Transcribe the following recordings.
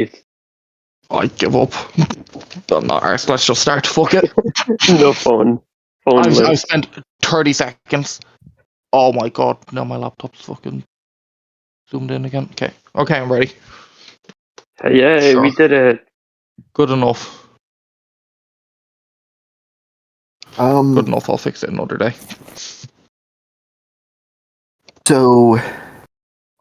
It's I give up. I'm not arsed. Let's just start. Fuck it. no phone. I've spent 30 seconds. Oh my god. Now my laptop's fucking zoomed in again. Okay, I'm ready. Yay, Sure. we did it. Good enough. Good enough. I'll fix it another day. So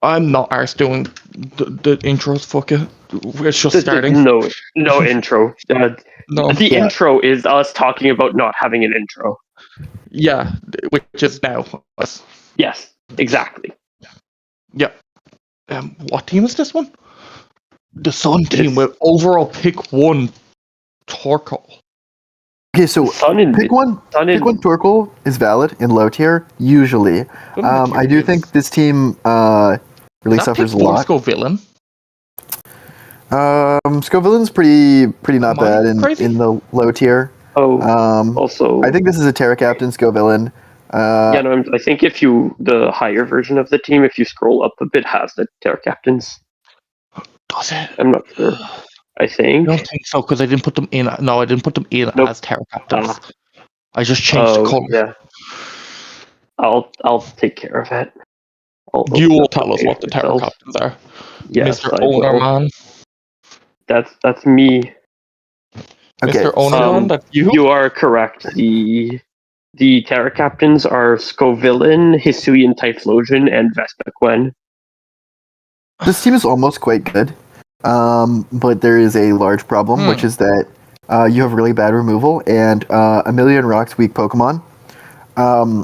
I'm not arsed doing the intros. Fuck it. We're just starting. No intro. No. The intro is us talking about not having an intro. Yeah, which is now us. Yes, exactly. Yeah. What team is this one? The Sun team with overall pick 1 Torkoal. okay, so pick one Torkoal is valid in low tier usually. I do think this team really suffers a lot. Scovillain? Scovillain's pretty not bad in the low tier. Also, I think this is a Terra Captain Scovillain. I think the higher version of the team, if you scroll up a bit, has the Terra Captains. Does it? I'm not sure. I think. I don't think so, because I didn't put them in. No, I didn't put them in as Terra Captains. I just changed the color. Yeah. I'll take care of it. You will tell us what the Terra Captains are. Yes, Mr. Ownerman. That's me. Okay, Mr. Ownerman, that's you? You are correct. The Terra Captains are Scovillain, Hisuian Typhlosion, and Vespiquen. This team is almost quite good, but there is a large problem, which is that you have really bad removal and a million rocks weak Pokemon.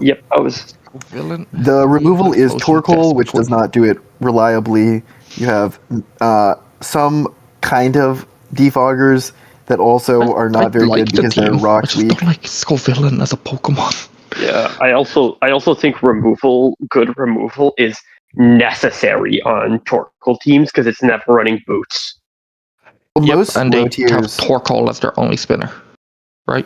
Yep, I was. The removal is Torkoal, which does not do it reliably. You have some kind of defoggers that also are not very good because they're rock weak. I just don't like Scovillain as a Pokemon. Yeah, I also think good removal is necessary on Torkoal teams because it's never running boots. Well, most and they low tiers have Torkoal as their only spinner, right?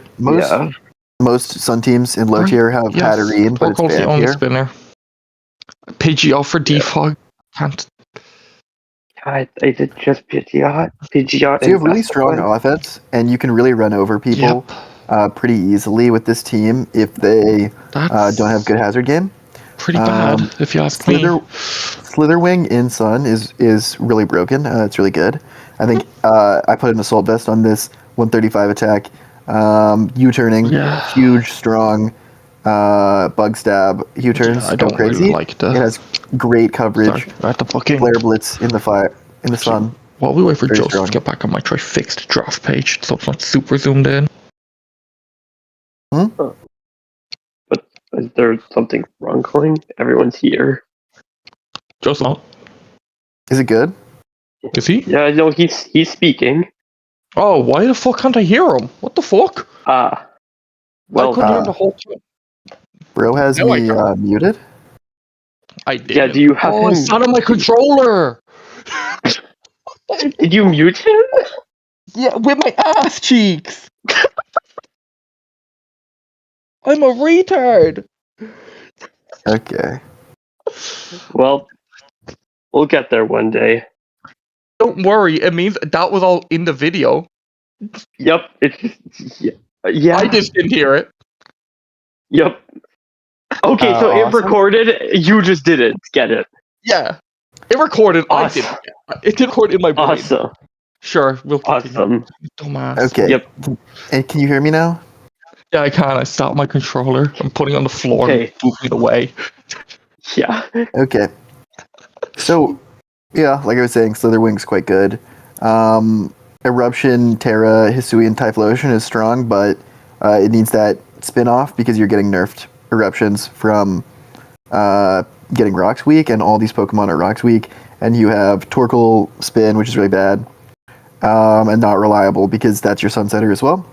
Most Sun teams in low tier have Hatterene, but it's Torkoal's the bad only here. spinner. Pidgeot for defog. Can't. I did just Pidgeot. So you have really strong offense, and you can really run over people pretty easily with this team if they don't have good hazard game. Pretty bad, if you ask me. Slitherwing in Sun is really broken. It's really good. I think I put an Assault Vest on this 135 attack. U-turning, huge, strong bug stab. U-turns go crazy. Really like it has great coverage. Flare Blitz in the Sun. While we wait for Joseph to get back, I might try fixed draft page so it's not super zoomed in. But is there something wrong going? Everyone's here. Joseph. Is it good? Is he? Yeah, no, he's speaking. Oh, why the fuck can't I hear him? What the fuck? Well, I couldn't hear him the whole time. Bro has me muted. I did. Yeah, do you have him? It's not on my controller! Did you mute him? Yeah, with my ass cheeks! I'm a retard! Okay. Well, we'll get there one day. Don't worry, it means that was all in the video. Yep, yeah. I just didn't hear it. Yep. Okay, so it recorded, you just didn't get it. Yeah. It recorded, awesome. I didn't. It did record in my brain. Awesome. Sure, we'll continue. Awesome. Dumbass. Okay. Yep. And can you hear me now? Yeah, I can. I stopped my controller. I'm putting it on the floor and moving it away. Yeah. Okay. So, yeah, like I was saying, Slitherwing's quite good. Eruption, Terra, Hisuian, Typhlosion is strong, but it needs that spin-off because you're getting nerfed Eruptions from getting Rocks weak, and all these Pokemon are Rocks weak, and you have Torkoal Spin, which is really bad, and not reliable because that's your Sunsetter as well.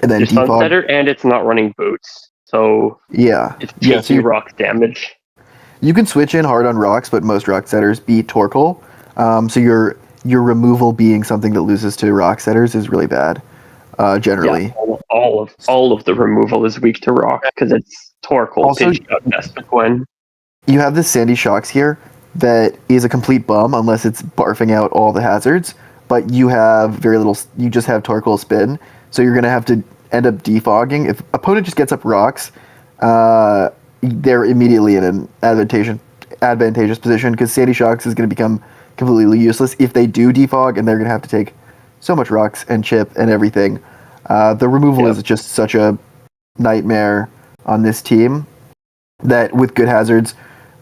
And then Defog. Sunsetter, and it's not running boots, so it's taking rock damage. You can switch in hard on rocks, but most rock setters beat Torkoal. So your removal being something that loses to rock setters is really bad, generally. Yeah, all of the removal is weak to rock because it's Torkoal, Pidgeot, Vespiquen. You have this Sandy Shocks here that is a complete bum unless it's barfing out all the hazards. but you have very little. You just have Torkoal spin, so you're gonna have to end up defogging. If opponent just gets up rocks, they're immediately in an advantageous position because Sandy Shocks is going to become completely useless if they do defog, and they're going to have to take so much rocks and chip and everything. The removal is just such a nightmare on this team that with good hazards,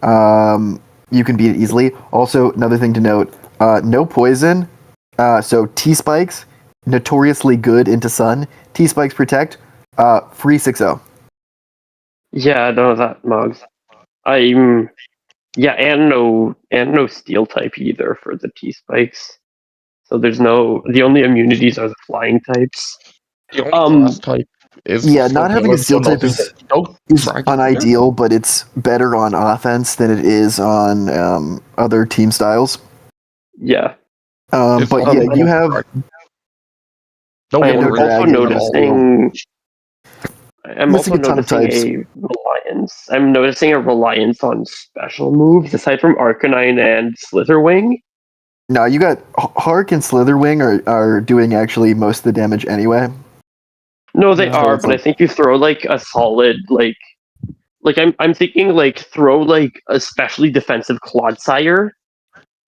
you can beat it easily. Also, another thing to note, no poison. So T-Spikes, notoriously good into Sun. T-Spikes protect, free 6-0. Yeah, no, that Mogs. And no steel type either for the T spikes. So the only immunities are the flying types. The only class type is not having a steel type is unideal, but it's better on offense than it is on other team styles. Yeah. But yeah, you have. I'm also noticing. I'm also noticing a reliance. I'm noticing a reliance on special moves aside from Arcanine and Slitherwing. No, you got Hark and Slitherwing are doing actually most of the damage anyway. No, they are, but I think you throw like a solid I'm thinking like throw like a specially defensive Clodsire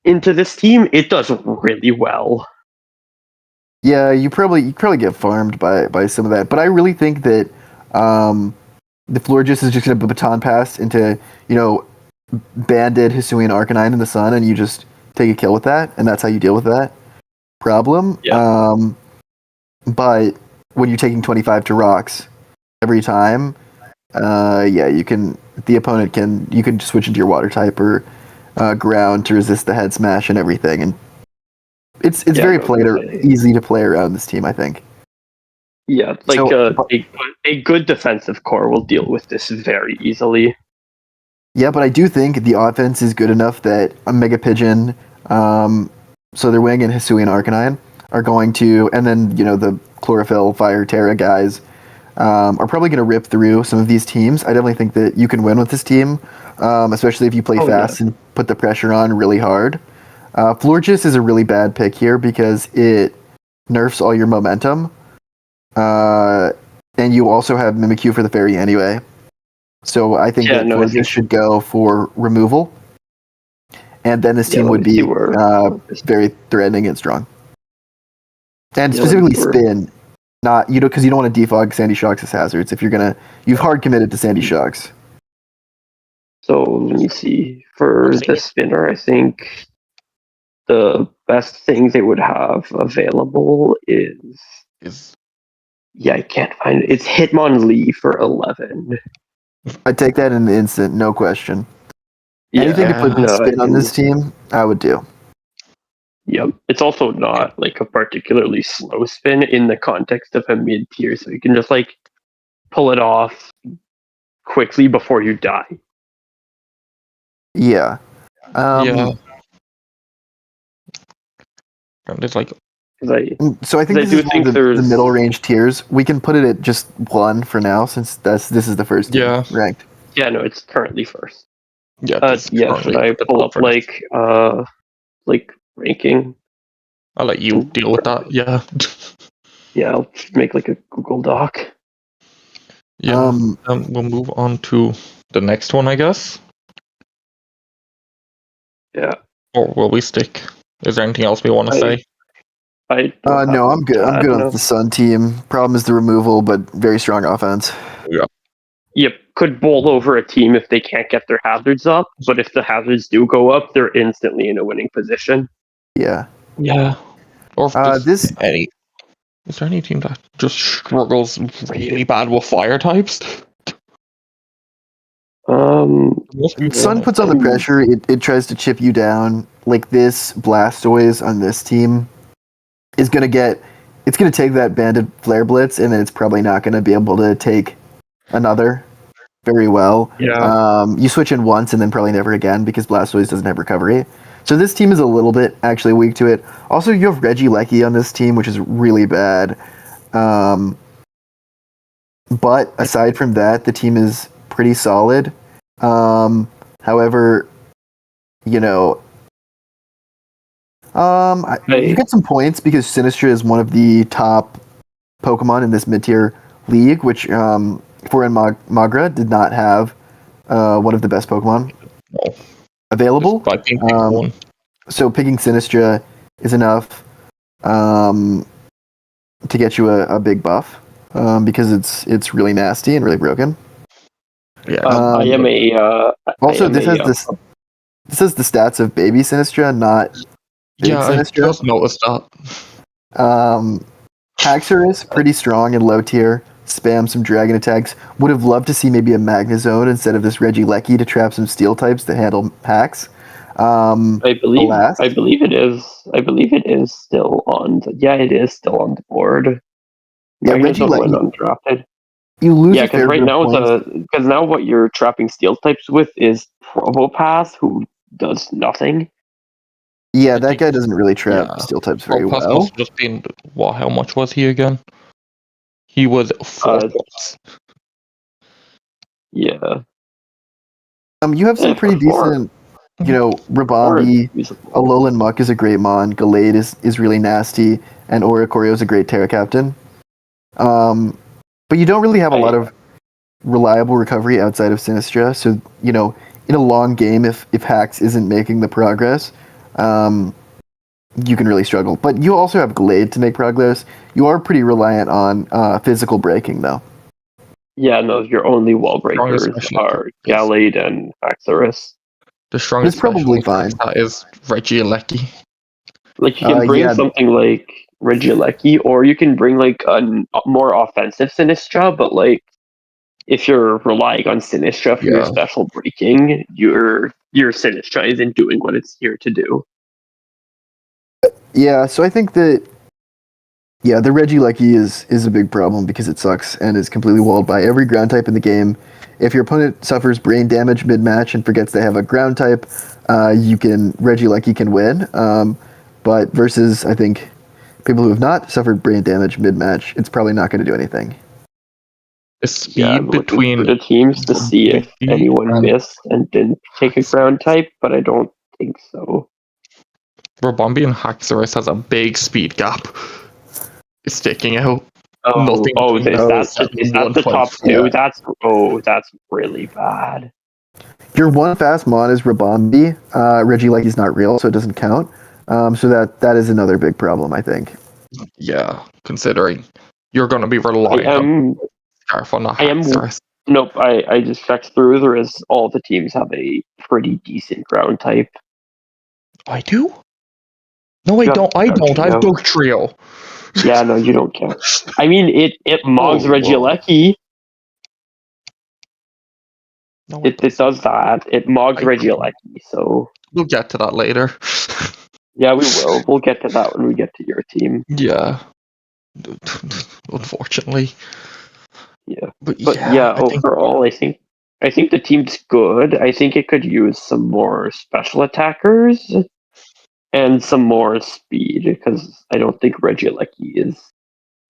into this team. It does really well. Yeah, you probably get farmed by some of that, but I really think that the Florges is just going to baton pass into Banded, Hisui, and Arcanine in the sun, and you just take a kill with that, and that's how you deal with that problem. Yeah. But when you're taking 25 to rocks every time, you can switch into your water type or ground to resist the head smash and everything, and it's easy to play around this team, I think. Yeah, a good defensive core will deal with this very easily. Yeah, but I do think the offense is good enough that a Mega Pigeon, Slitherwing, and Hisui and Arcanine are going to, and then the Chlorophyll, Fire, Terra guys are probably going to rip through some of these teams. I definitely think that you can win with this team, especially if you play fast and put the pressure on really hard. Florges is a really bad pick here because it nerfs all your momentum, and you also have Mimikyu for the fairy anyway. So I think that Florges should go for removal, and then this team would be very threatening and strong. And specifically spin, not because you don't want to defog Sandy Shocks as hazards if you've hard committed to Sandy Shocks. So let me see. For the spinner, I think the best thing they would have available is I can't find it. It's Hitmonlee for 11. I'd take that in an instant, no question. Anything to put spin on this team, I would do. Yep. It's also not like a particularly slow spin in the context of a mid-tier, so you can just pull it off quickly before you die. Yeah. It's like. So I think this is one of the middle range tiers. We can put it at just 1 for now, since this is the first tier ranked. Yeah, no, it's currently first. Yeah. Should I pull up ranking? I'll let you deal with that. Yeah. Yeah, I'll make a Google Doc. Yeah. We'll move on to the next one, I guess. Yeah. Or will we stick? Is there anything else we want to say? No, I'm good. I'm good on the Sun team. Problem is the removal, but very strong offense. Yeah. Yep, could bowl over a team if they can't get their hazards up, but if the hazards do go up, they're instantly in a winning position. Yeah. Yeah. Or is there any team that just struggles really bad with fire types? Sun puts on the pressure. It tries to chip you down. Like this Blastoise on this team is going to take that Banded Flare Blitz, and then it's probably not going to be able to take another very well. Yeah. You switch in once and then probably never again because Blastoise doesn't have recovery. So this team is a little bit actually weak to it. Also, you have Regieleki on this team, which is really bad. But aside from that, the team is pretty solid. However, You get some points because Sinistra is one of the top Pokemon in this mid-tier league, which Magra did not have one of the best Pokemon available. By picking one. So picking Sinistra is enough to get you a big buff because it's really nasty and really broken. Yeah. I am a. Also, this is the stats of baby Sinistra, not big Sinistra. I just noticed that. Haxorus, pretty strong in low tier. Spam some dragon attacks. Would have loved to see maybe a Magnezone instead of this Regieleki to trap some steel types to handle hacks. I believe it is. I believe it is still on. It is still on the board. Yeah, Magnezone went undrafted. You lose. Yeah, because right now because now what you're trapping steel types with is Probopass, who does nothing. Yeah, that guy doesn't really trap steel types very well. Must have just been how much was he again? He was 4 plus. Yeah. You have some pretty decent, Rabambi, Alolan Muck is a great mon, Gallade is really nasty, and Oricorio is a great Terra Captain. But you don't really have a lot of reliable recovery outside of Sinistra, so, in a long game, if Hax isn't making the progress, you can really struggle. But you also have Glade to make progress. You are pretty reliant on physical breaking, though. Yeah, no, your only wall breakers are Gallade and Haxorus. The strongest it's probably fine. That is Regieleki. Like, you can bring something like Regieleki, or you can bring, like, a more offensive Sinistra, but, like, if you're relying on Sinistra for your special breaking, your Sinistra isn't doing what it's here to do. Yeah, so I think that the Regieleki is a big problem because it sucks and is completely walled by every ground type in the game. If your opponent suffers brain damage mid-match and forgets they have a ground type, Regieleki can win. But versus, I think, people who have not suffered brain damage mid-match, it's probably not going to do anything. The speed between the teams to see if anyone missed and didn't take a ground type, but I don't think so. Rabambi and Haxorus has a big speed gap. It's sticking out. That's the top two. Yeah. That's really bad. Your one fast mon is Rabambi. Regieleki's not real, so it doesn't count. So that is another big problem, I think. Yeah, considering you're going to be relying on Scarf on the Haxorus. Nope, I just checked through. There is all the teams have a pretty decent ground type. I do? No, I don't. I have Dugtrio. Yeah, no, you don't care. I mean, it mogs Regieleki. No, it does that. It mogs Regieleki, so... We'll get to that later. Yeah, we will. We'll get to that when we get to your team. Yeah. Unfortunately. Yeah. But overall, I think the team's good. I think it could use some more special attackers and some more speed, because I don't think Regieleki is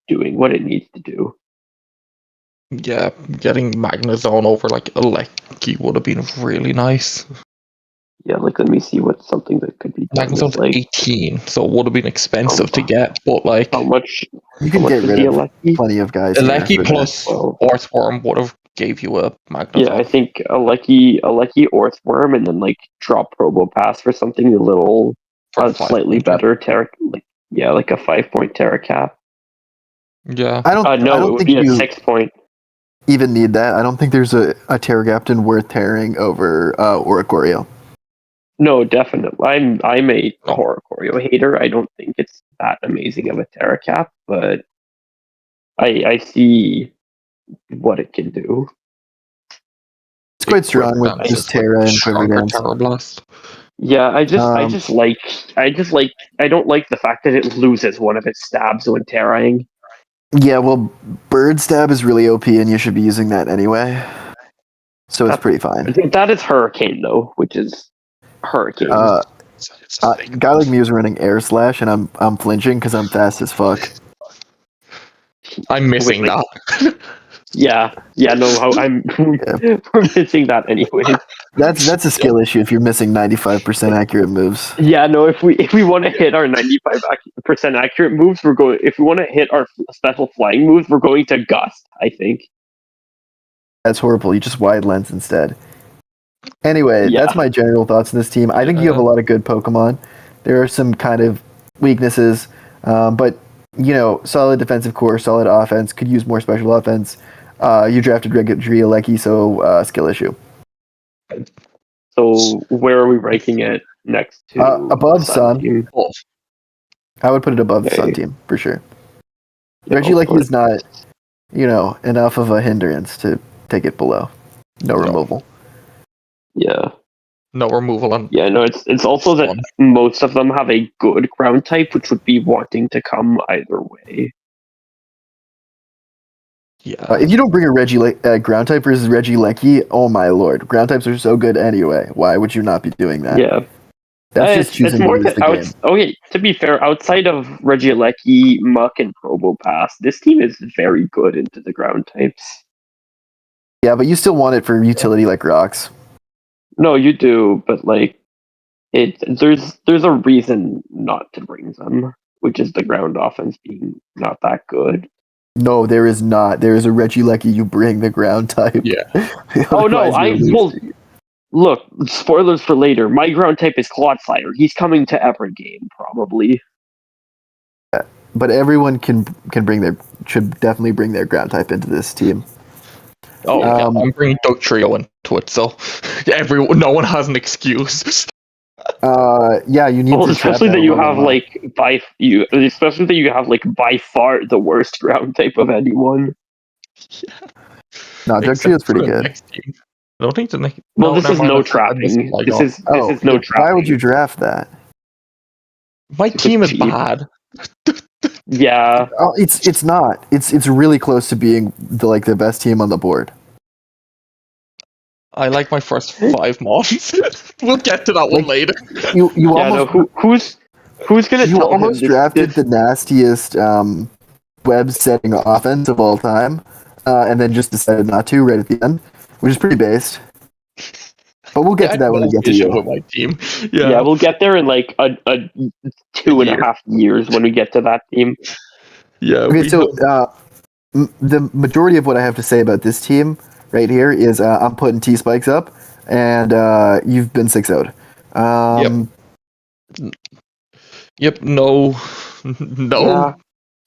doing what it needs to do. Yeah, getting Magnezone over Eleki would have been really nice. Yeah, let me see what something that could be done. Magnezone's 18, so it would have been expensive to get, but how much? You can get rid of plenty of guys. Eleki plus Orthworm would have gave you a Magnezone. Yeah, I think Eleki Orthworm, and then drop Probopass for something a little slightly better Terra, like a 5-point Terra Cap. Yeah, I don't. No, it would be a 6-point. Even need that. I don't think there's a Terra Captain worth tearing over Oricorio. No, definitely. I'm a Oricorio hater. I don't think it's that amazing of a Terra Cap, but I see what it can do. It's quite strong with just Terra and Quiver Dance. Blast. Yeah, I don't like the fact that it loses one of its stabs when terraing. Yeah, well, Bird Stab is really OP, and you should be using that anyway. So it's pretty fine. I think that is Hurricane, though, which is Hurricane. Guy like me is running Air Slash, and I'm flinching because I'm fast as fuck. I'm missing that. Yeah, no, I'm we're missing that anyways. That's a skill issue if you're missing 95% accurate moves. Yeah, no, if we want to hit our 95% accurate moves, we're going. If we want to hit our special flying moves, we're going to Gust, I think. That's horrible. You just wide lens instead. Anyway, Yeah. that's my general thoughts on this team. I think you have a lot of good Pokemon. There are some kind of weaknesses, but solid defensive core, solid offense. Could use more special offense. You drafted Regieleki, so skill issue. So where are we ranking it next to above Sun? team? I would put it above the Sun team for sure. Regieleki is not, enough of a hindrance to take it below. No removal. Yeah. No removal on. Yeah, no, it's also that most of them have a good ground type, which would be wanting to come either way. Yeah. If you don't bring a ground type versus Regieleki, oh my lord, ground types are so good anyway. Why would you not be doing that? Yeah. That's just choosing to lose the game. Okay, to be fair, outside of Regieleki, Muck, and Probopass, this team is very good into the ground types. Yeah, but you still want it for utility like rocks. No, you do, but there's a reason not to bring them, which is the ground offense being not that good. No, there is not. There is a Regieleki you bring the ground type. Yeah. Oh no, look, spoilers for later. My ground type is Clodsire. He's coming to every game, probably. Yeah, but everyone should definitely bring their ground type into this team. Oh, I'm bringing Dugtrio into it, so no one has an excuse. Yeah, you need to. Especially that you have especially that you have by far the worst ground type of anyone. Yeah. No, Dugtrio is pretty good. I don't think the next. Well, this is no trapping. This is no trapping. Why would you draft that? My team is bad. Yeah. Oh, it's not. It's really close to being the best team on the board. I like my first 5 mons. We'll get to that one later. Who's gonna? You almost drafted the nastiest web setting offense of all time, and then just decided not to right at the end, which is pretty based. But we'll get to that when we get to you. With my team. Yeah, we'll get there in a 2.5 years when we get to that team. Yeah. Okay, so the majority of what I have to say about this team right here is I'm putting T-Spikes up, and you've been 6-0'd. Yep. No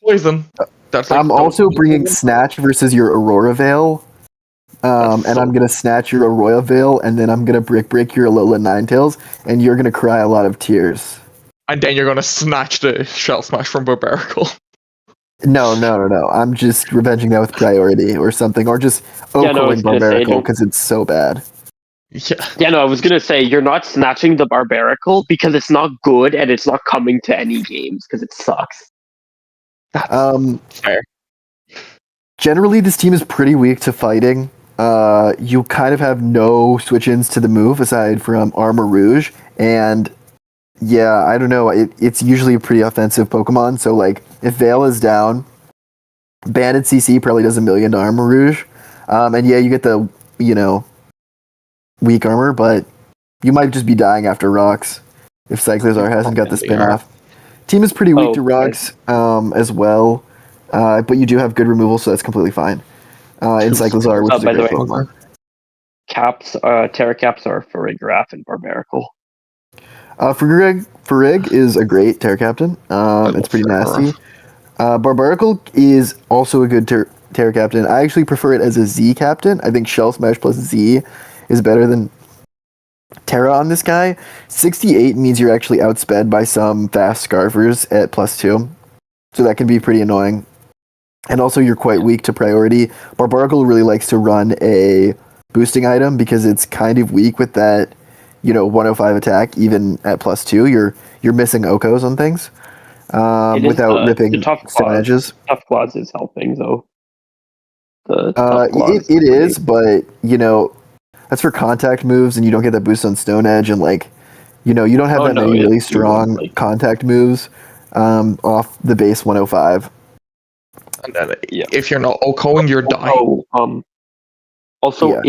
poison. I'm also bringing Snatch versus your Aurora Veil. And I'm going to snatch your Aurora Veil, and then I'm going to break your Alola Ninetales, and you're going to cry a lot of tears. And then you're going to snatch the Shell Smash from Barbaracle. No. I'm just revenging that with priority or something, or just Okoing Barbaracle because it's so bad. Yeah, no, I was going to say, you're not snatching the Barbaracle because it's not good, and it's not coming to any games because it sucks. That's fair. Generally, this team is pretty weak to fighting. You kind of have no switch-ins to the move aside from Armor Rouge, and yeah, I don't know. It's usually a pretty offensive Pokemon, so if Veil is down, Banded CC probably does $1 million to Armor Rouge, and yeah, you get the weak armor, but you might just be dying after rocks if Cyclizar hasn't got the spin-off. Team is pretty weak to rocks as well, but you do have good removal, so that's completely fine. In Cyclizar, which is a great Pokemon. Terra Caps are for Farigiraf and Barbaracle. Farig is a great Terra Captain. It's pretty nasty. Barbaracle is also a good Terra Captain. I actually prefer it as a Z Captain. I think Shell Smash plus Z is better than Terra on this guy. 68 means you're actually outsped by some fast Scarfers at +2. So that can be pretty annoying. And also you're quite weak to priority. Barbaracle really likes to run a boosting item because it's kind of weak with that 105 attack, even at +2. You're missing Okos on things without ripping stone edges. Tough Claws is helping, though. It is, but that's for contact moves, and you don't get that boost on stone edge, and you don't have many really strong contact moves off the base 105. And then Yeah. if you're not OHKOing, you're dying. Also,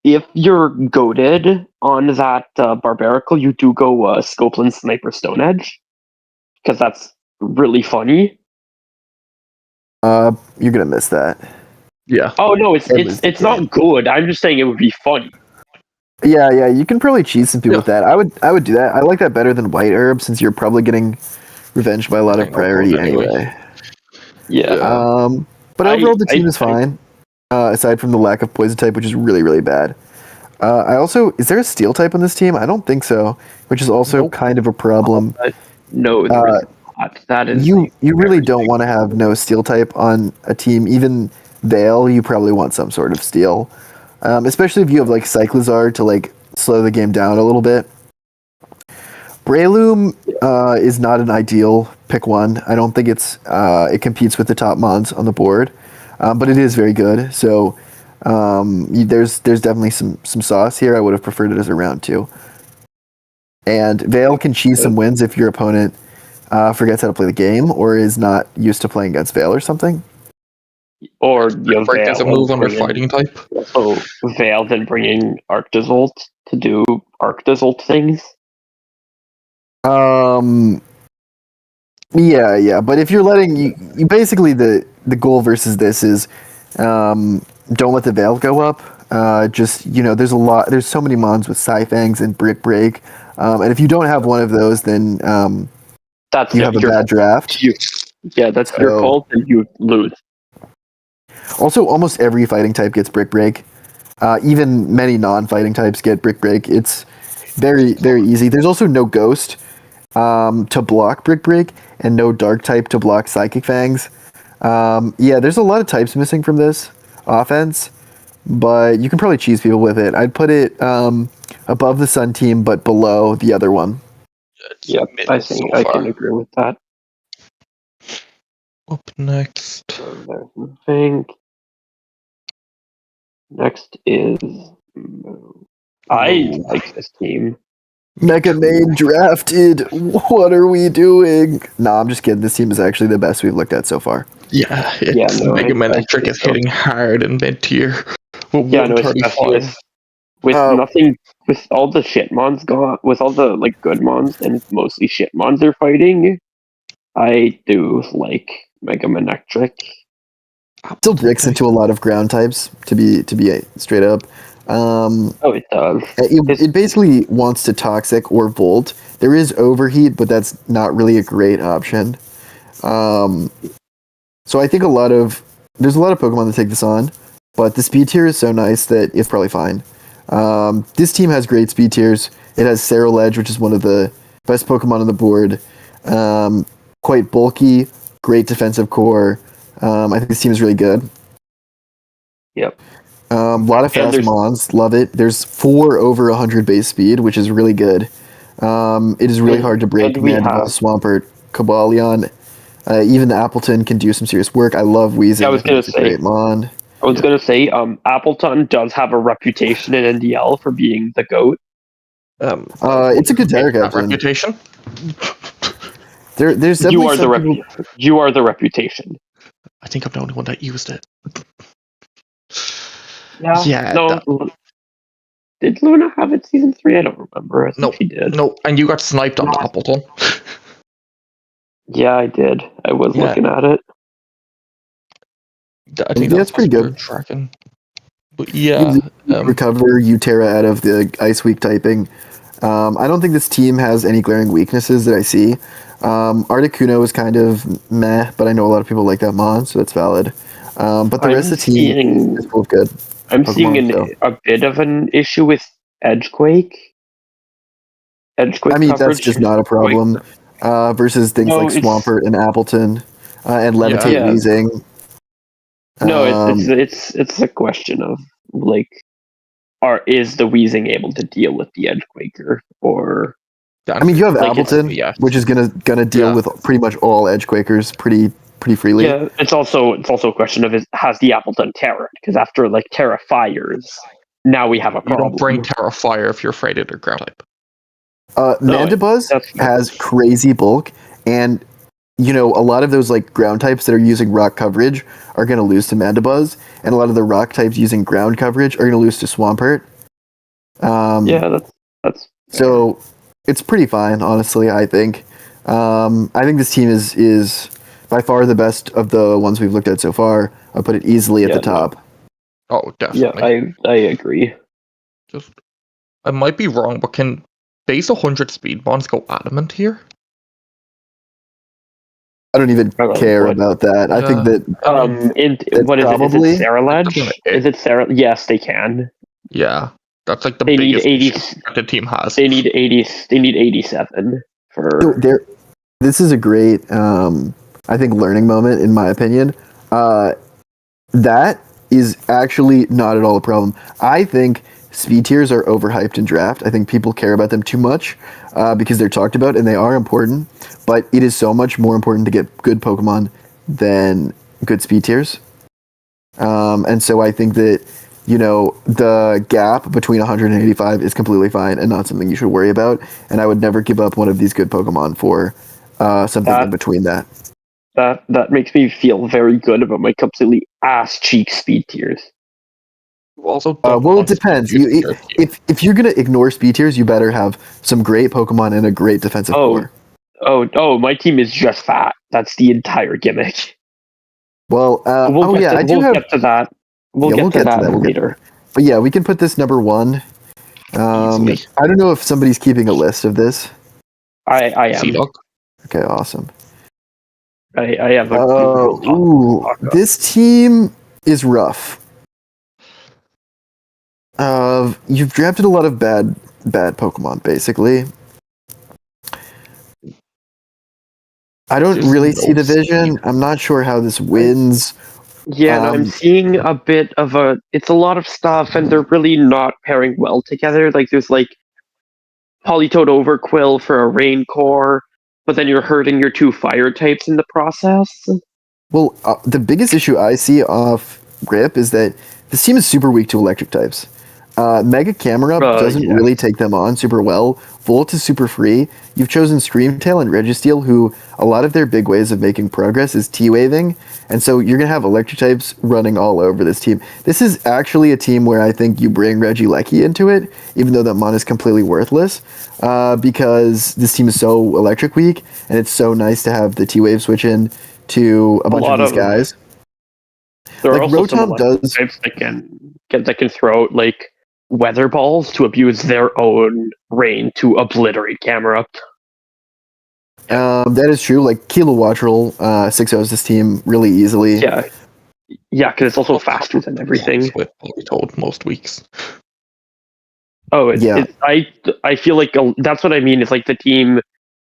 if you're goated on that Barbarical, you do go Scopeland Sniper Stone Edge, because that's really funny. You're gonna miss that. Yeah. Oh no, it's not good. I'm just saying it would be funny. Yeah, you can probably cheese some people with that. I would do that. I like that better than White Herb, since you're probably getting revenged by a lot of priority anyway. Yeah. But overall, the team is fine. Aside from the lack of poison type, which is really, really bad. Is there a steel type on this team? I don't think so, which is also kind of a problem. No, there's not. That is you really don't want to have no steel type on a team. Even Vale, you probably want some sort of steel, especially if you have like Cyclizar to like slow the game down a little bit. Breloom is not an ideal pick one. I don't think it competes with the top mons on the board, but it is very good. So there's definitely some sauce here. I would have preferred it as a round 2. And Vale can cheese some wins if your opponent forgets how to play the game or is not used to playing against Vale or something. Or Vale a move on their fighting type. So Vale then bringing Arctizolt to do Arctizolt things. Yeah, but if you're letting you basically the goal versus this is don't let the Vale go up. There's so many mons with Scyfangs and Brick Break, and if you don't have one of those, then you have a bad draft. That's your fault, and you lose. Also, almost every fighting type gets Brick Break. Even many non-fighting types get Brick Break. It's very, very easy. There's also no Ghost to block Brick Break, and no Dark type to block Psychic Fangs. There's a lot of types missing from this offense, but you can probably cheese people with it. I'd put it above the Sun team, but below the other one. Yeah, I think I can agree with that. Up next. Next is I like this team. Mega Main drafted. What are we doing? Nah, I'm just kidding. This team is actually the best we've looked at so far. Mega Man Electric is hitting hard in mid-tier. With nothing, with all the shit mons gone, with all the like good mons and mostly shit mons they're fighting, I do like Mega Man Electric. Still dicks into a lot of ground types, to be straight up. It does. It basically wants to Toxic or Volt. There is Overheat, but that's not really a great option. So I think there's a lot of Pokemon that take this on, but the speed tier is so nice that it's probably fine. This team has great speed tiers. It has Ceruledge, which is one of the best Pokemon on the board. Quite bulky, great defensive core. I think this team is really good. Yep. A lot of fast mons, love it. There's 4 over 100 base speed, which is really good. It is really hard to break Mandibuzz, Swampert, Cobalion. Even the Appleton can do some serious work. I love Weezing. I was going to say, great mon. Appleton does have a reputation in NDL for being the GOAT. It's a good Terra Captain. Reputation? There's definitely you are the reputation. I think I'm the only one that used it. Yeah. No. Did Luna have it season 3? I don't remember. I think she did. No, and you got sniped on Appleton. Yeah, I did. I was looking at it. I think that's pretty good. Tracking. But yeah, recover Utera out of the Ice Week typing. I don't think this team has any glaring weaknesses that I see. Articuno is kind of meh, but I know a lot of people like that mon, so that's valid. But the rest of the team is both good. I'm seeing a bit of an issue with Edgequake. I mean, that's just not a problem versus things like Swampert and Appleton and Levitate Weezing. No, it's a question of like, is the Weezing able to deal with the Edgequaker, or? I mean, you have Appleton, which is gonna deal with pretty much all Edgequakers pretty freely. Yeah, it's also a question of has the Appleton Terra? Because after like Terra fires, now we have a problem. You don't bring Terra Fire if you're afraid of the ground type. Mandibuzz has crazy bulk, and a lot of those like ground types that are using rock coverage are going to lose to Mandibuzz, and a lot of the rock types using ground coverage are going to lose to Swampert. Yeah, that's so it's pretty fine, honestly. I think. I think this team is by far the best of the ones we've looked at so far. I'll put it easily at the top. Oh, definitely. Yeah, I agree. I might be wrong, but can base 100 speed bonds go adamant here? I don't even care about that. I think that what is probably, it? Is it Saralage? Is it Sarah? Yes, they can. Yeah, that's like the they biggest need 80, issue the team has. They need 80. They need 87 for. So this is a great, I think, learning moment in my opinion. That is actually not at all a problem. I think speed tiers are overhyped in draft. I think people care about them too much because they're talked about and they are important, but it is so much more important to get good Pokemon than good speed tiers. And so I think that, the gap between 185 is completely fine and not something you should worry about. And I would never give up one of these good Pokemon for something in between that. That makes me feel very good about my completely ass cheek speed tiers. Also, well, it depends. If you're gonna ignore speed tiers, you better have some great Pokemon and a great defensive core. My team is just fat. That's the entire gimmick. Well, we'll get to that. We'll get to that later. But yeah, we can put this number 1. I don't know if somebody's keeping a list of this. I am. Okay, awesome. I have this team is rough. You've drafted a lot of bad Pokemon, basically. I don't really see the vision. I'm not sure how this wins. Yeah, I'm seeing a bit of it's a lot of stuff, and they're really not pairing well together. Like, there's like Polytoad Overquill for a Rain Core, but then you're hurting your 2 fire types in the process. Well, the biggest issue I see off rip is that this team is super weak to electric types. Mega Camerupt doesn't really take them on super well. Volt is super free. You've chosen Screamtail and Registeel, who a lot of their big ways of making progress is T-Waving, and so you're going to have electric types running all over this team. This is actually a team where I think you bring Regieleki into it, even though that mon is completely worthless, because this team is so electric weak, and it's so nice to have the T-Wave switch in to a bunch of these guys. There are also some types that can throw out like weather balls to abuse their own rain to obliterate Camerupt. That is true. Like Kilowattrel 6-0s this team really easily. Yeah, because it's also faster than everything. With Polytoad most weeks. Oh, I feel like that's what I mean. It's like the team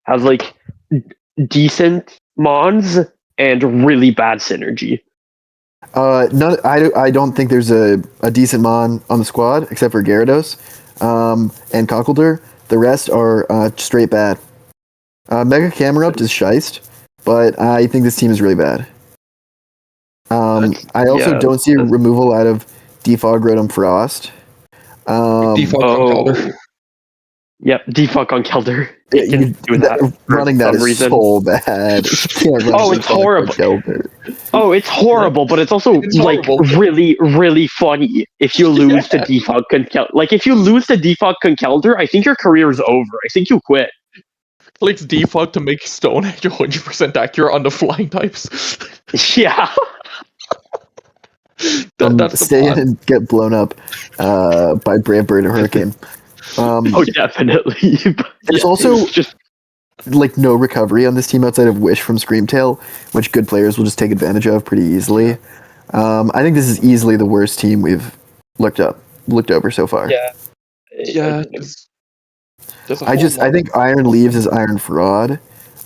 has like decent mons and really bad synergy. I don't think there's a decent mon on the squad except for Gyarados and Conkeldurr. The rest are straight bad. Mega Camerupt is shiced, but I think this team is really bad. I also don't see removal out of Defog Rotom Frost. Defog on Keldurr. Yep, Defog on Keldurr. It can do that. Running that is so bad. It's horrible. It's horrible, but it's also really, really funny if you lose to Defog Conkeldurr. Like, if you lose to Defog Conkeldurr, I think your career is over. I think you quit. Clicks Defog to make Stone Edge 100% accurate on the flying types. Yeah. That's stay in and get blown up by Brave Bird or Hurricane. Definitely. There's also just like no recovery on this team outside of Wish from Screamtail, which good players will just take advantage of pretty easily. I think this is easily the worst team we've looked over so far. Yeah. I think Iron Leaves is Iron Fraud.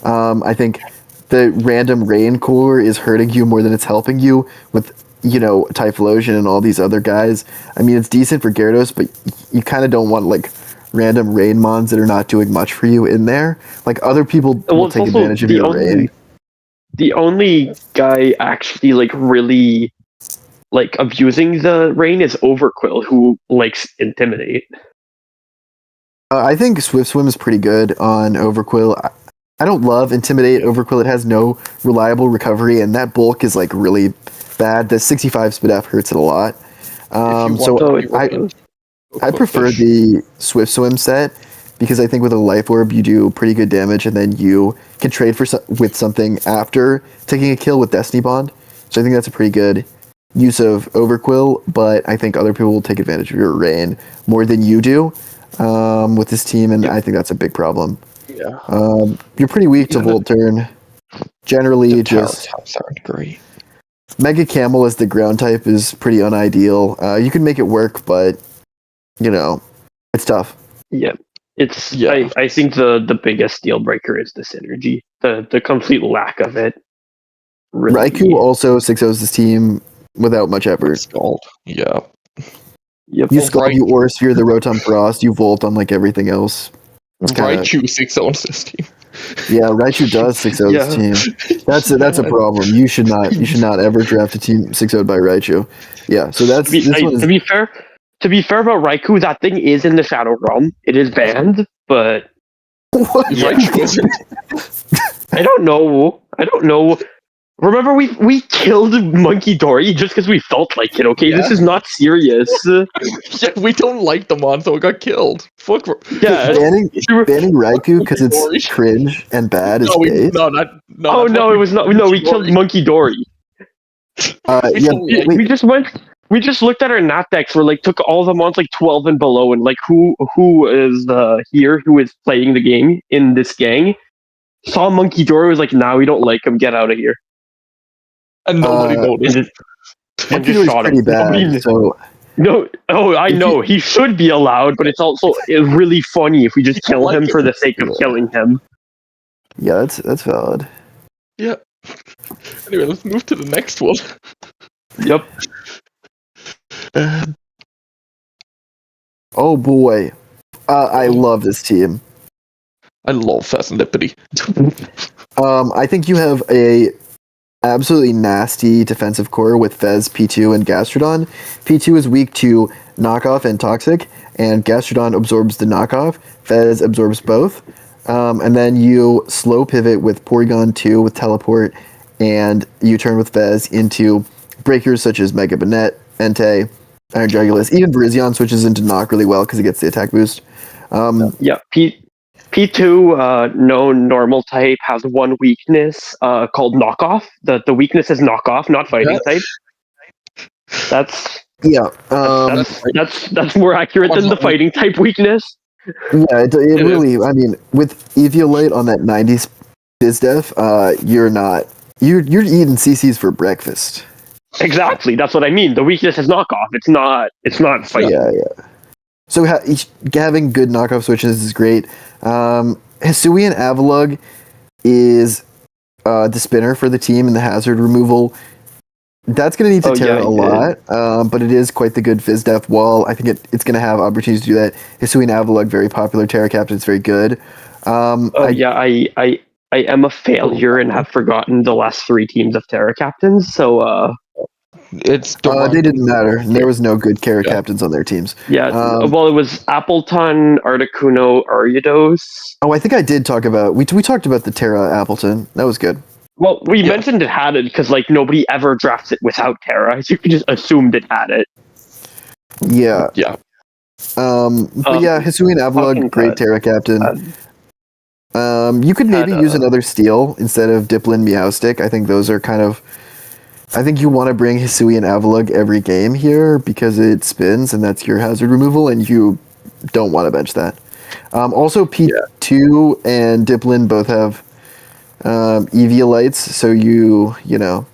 I think the random Rain Core is hurting you more than it's helping you with Typhlosion and all these other guys. I mean, it's decent for Gyarados, but you kind of don't want like random rain mons that are not doing much for you in there. Like, other people will take advantage of your rain. The only guy actually like really like abusing the rain is Overquill, who likes Intimidate. I think Swift Swim is pretty good on Overquill. I don't love Intimidate Overquill. It has no reliable recovery, and that bulk is like really bad. The 65 speed F hurts it a lot. I prefer the Swift Swim set because I think with a Life Orb you do pretty good damage, and then you can trade with something after taking a kill with Destiny Bond. So I think that's a pretty good use of Overquill, but I think other people will take advantage of your Rain more than you do with this team, and I think that's a big problem. Yeah. You're pretty weak to Volt Turn. Generally, just aren't great. Mega Camel as the ground type is pretty unideal. You can make it work, but it's tough. Yeah. I think the biggest deal breaker is the synergy. The complete lack of it. Really. Raikou also 6-0s this team without much effort. Scald. Yeah. Yep. You Scald, you Aura Sphere, the Rotom Frost, you Volt on like everything else. Raikou 6-0s this team. Yeah, Raichu does 6-0 this team. That's a problem. You should not ever draft a team 6-0'd by Raichu. Yeah, so that's to be fair about Raikou, that thing is in the Shadow Realm. It is banned, but what? I don't know. Remember, we killed Monkey Dory just because we felt like it. Okay, This is not serious. Yeah, we don't like the mon, so it got killed. Fuck. Yeah, banning Raikou because it's cringe and bad is base. It was not. No, we killed Monkey Dory. We just looked at our nat decks. We're like took all the mons like 12 and below, and like who is here who is playing the game in this gang. Saw Monkey Dory, was like, nah, we don't like him. Get out of here. And nobody noticed. And just shot him. Bad, so... No, I know. He should be allowed, but it's also really funny if we just kill him for the sake of killing him. Yeah, that's valid. Yeah. Anyway, let's move to the next one. Yep. Oh boy. I love this team. I love Pheasantipity. I think you have a absolutely nasty defensive core with Fez, P2, and Gastrodon. P2 is weak to knockoff and toxic, and Gastrodon absorbs the knockoff. Fez absorbs both. And then you slow pivot with Porygon 2 with teleport, and you turn with Fez into breakers such as Mega Banette, Entei, Iron Jugulus. Even Virizion switches into knock really well because it gets the attack boost. P2, no normal type, has one weakness called knockoff. The weakness is knockoff, not fighting type. That's more accurate than the fighting type weakness. Yeah, it really. I mean, with Eviolite on that 90s BizDef, you're eating CCs for breakfast. Exactly, that's what I mean. The weakness is knockoff. It's not fighting. Yeah. So having good knockoff switches is great. Hisuian Avalugg is the spinner for the team and the hazard removal. That's going to need to tear a lot, but it is quite the good FizzDef wall. I think it's going to have opportunities to do that. Hisuian Avalugg, very popular. Terra Captain, it's very good. I am a failure and have forgotten the last 3 teams of Terra Captains, so... they didn't matter. There was no good Terra Captains on their teams. Yeah, well, it was Appleton, Articuno, Ariados. Oh, I think I did talk about... We talked about the Terra Appleton. That was good. Well, we mentioned it had it because like nobody ever drafts it without Terra. So you can just assumed it had it. Yeah. Yeah. But yeah, Hisuian Avalugg, great Terra Captain. You could maybe use another Steel instead of Dipplin Meowstic. I think those are kind of... I think you want to bring Hisuian Avalugg every game here because it spins and that's your hazard removal, and you don't want to bench that. Also, P2 and Dipplin both have Eviolites, so you know.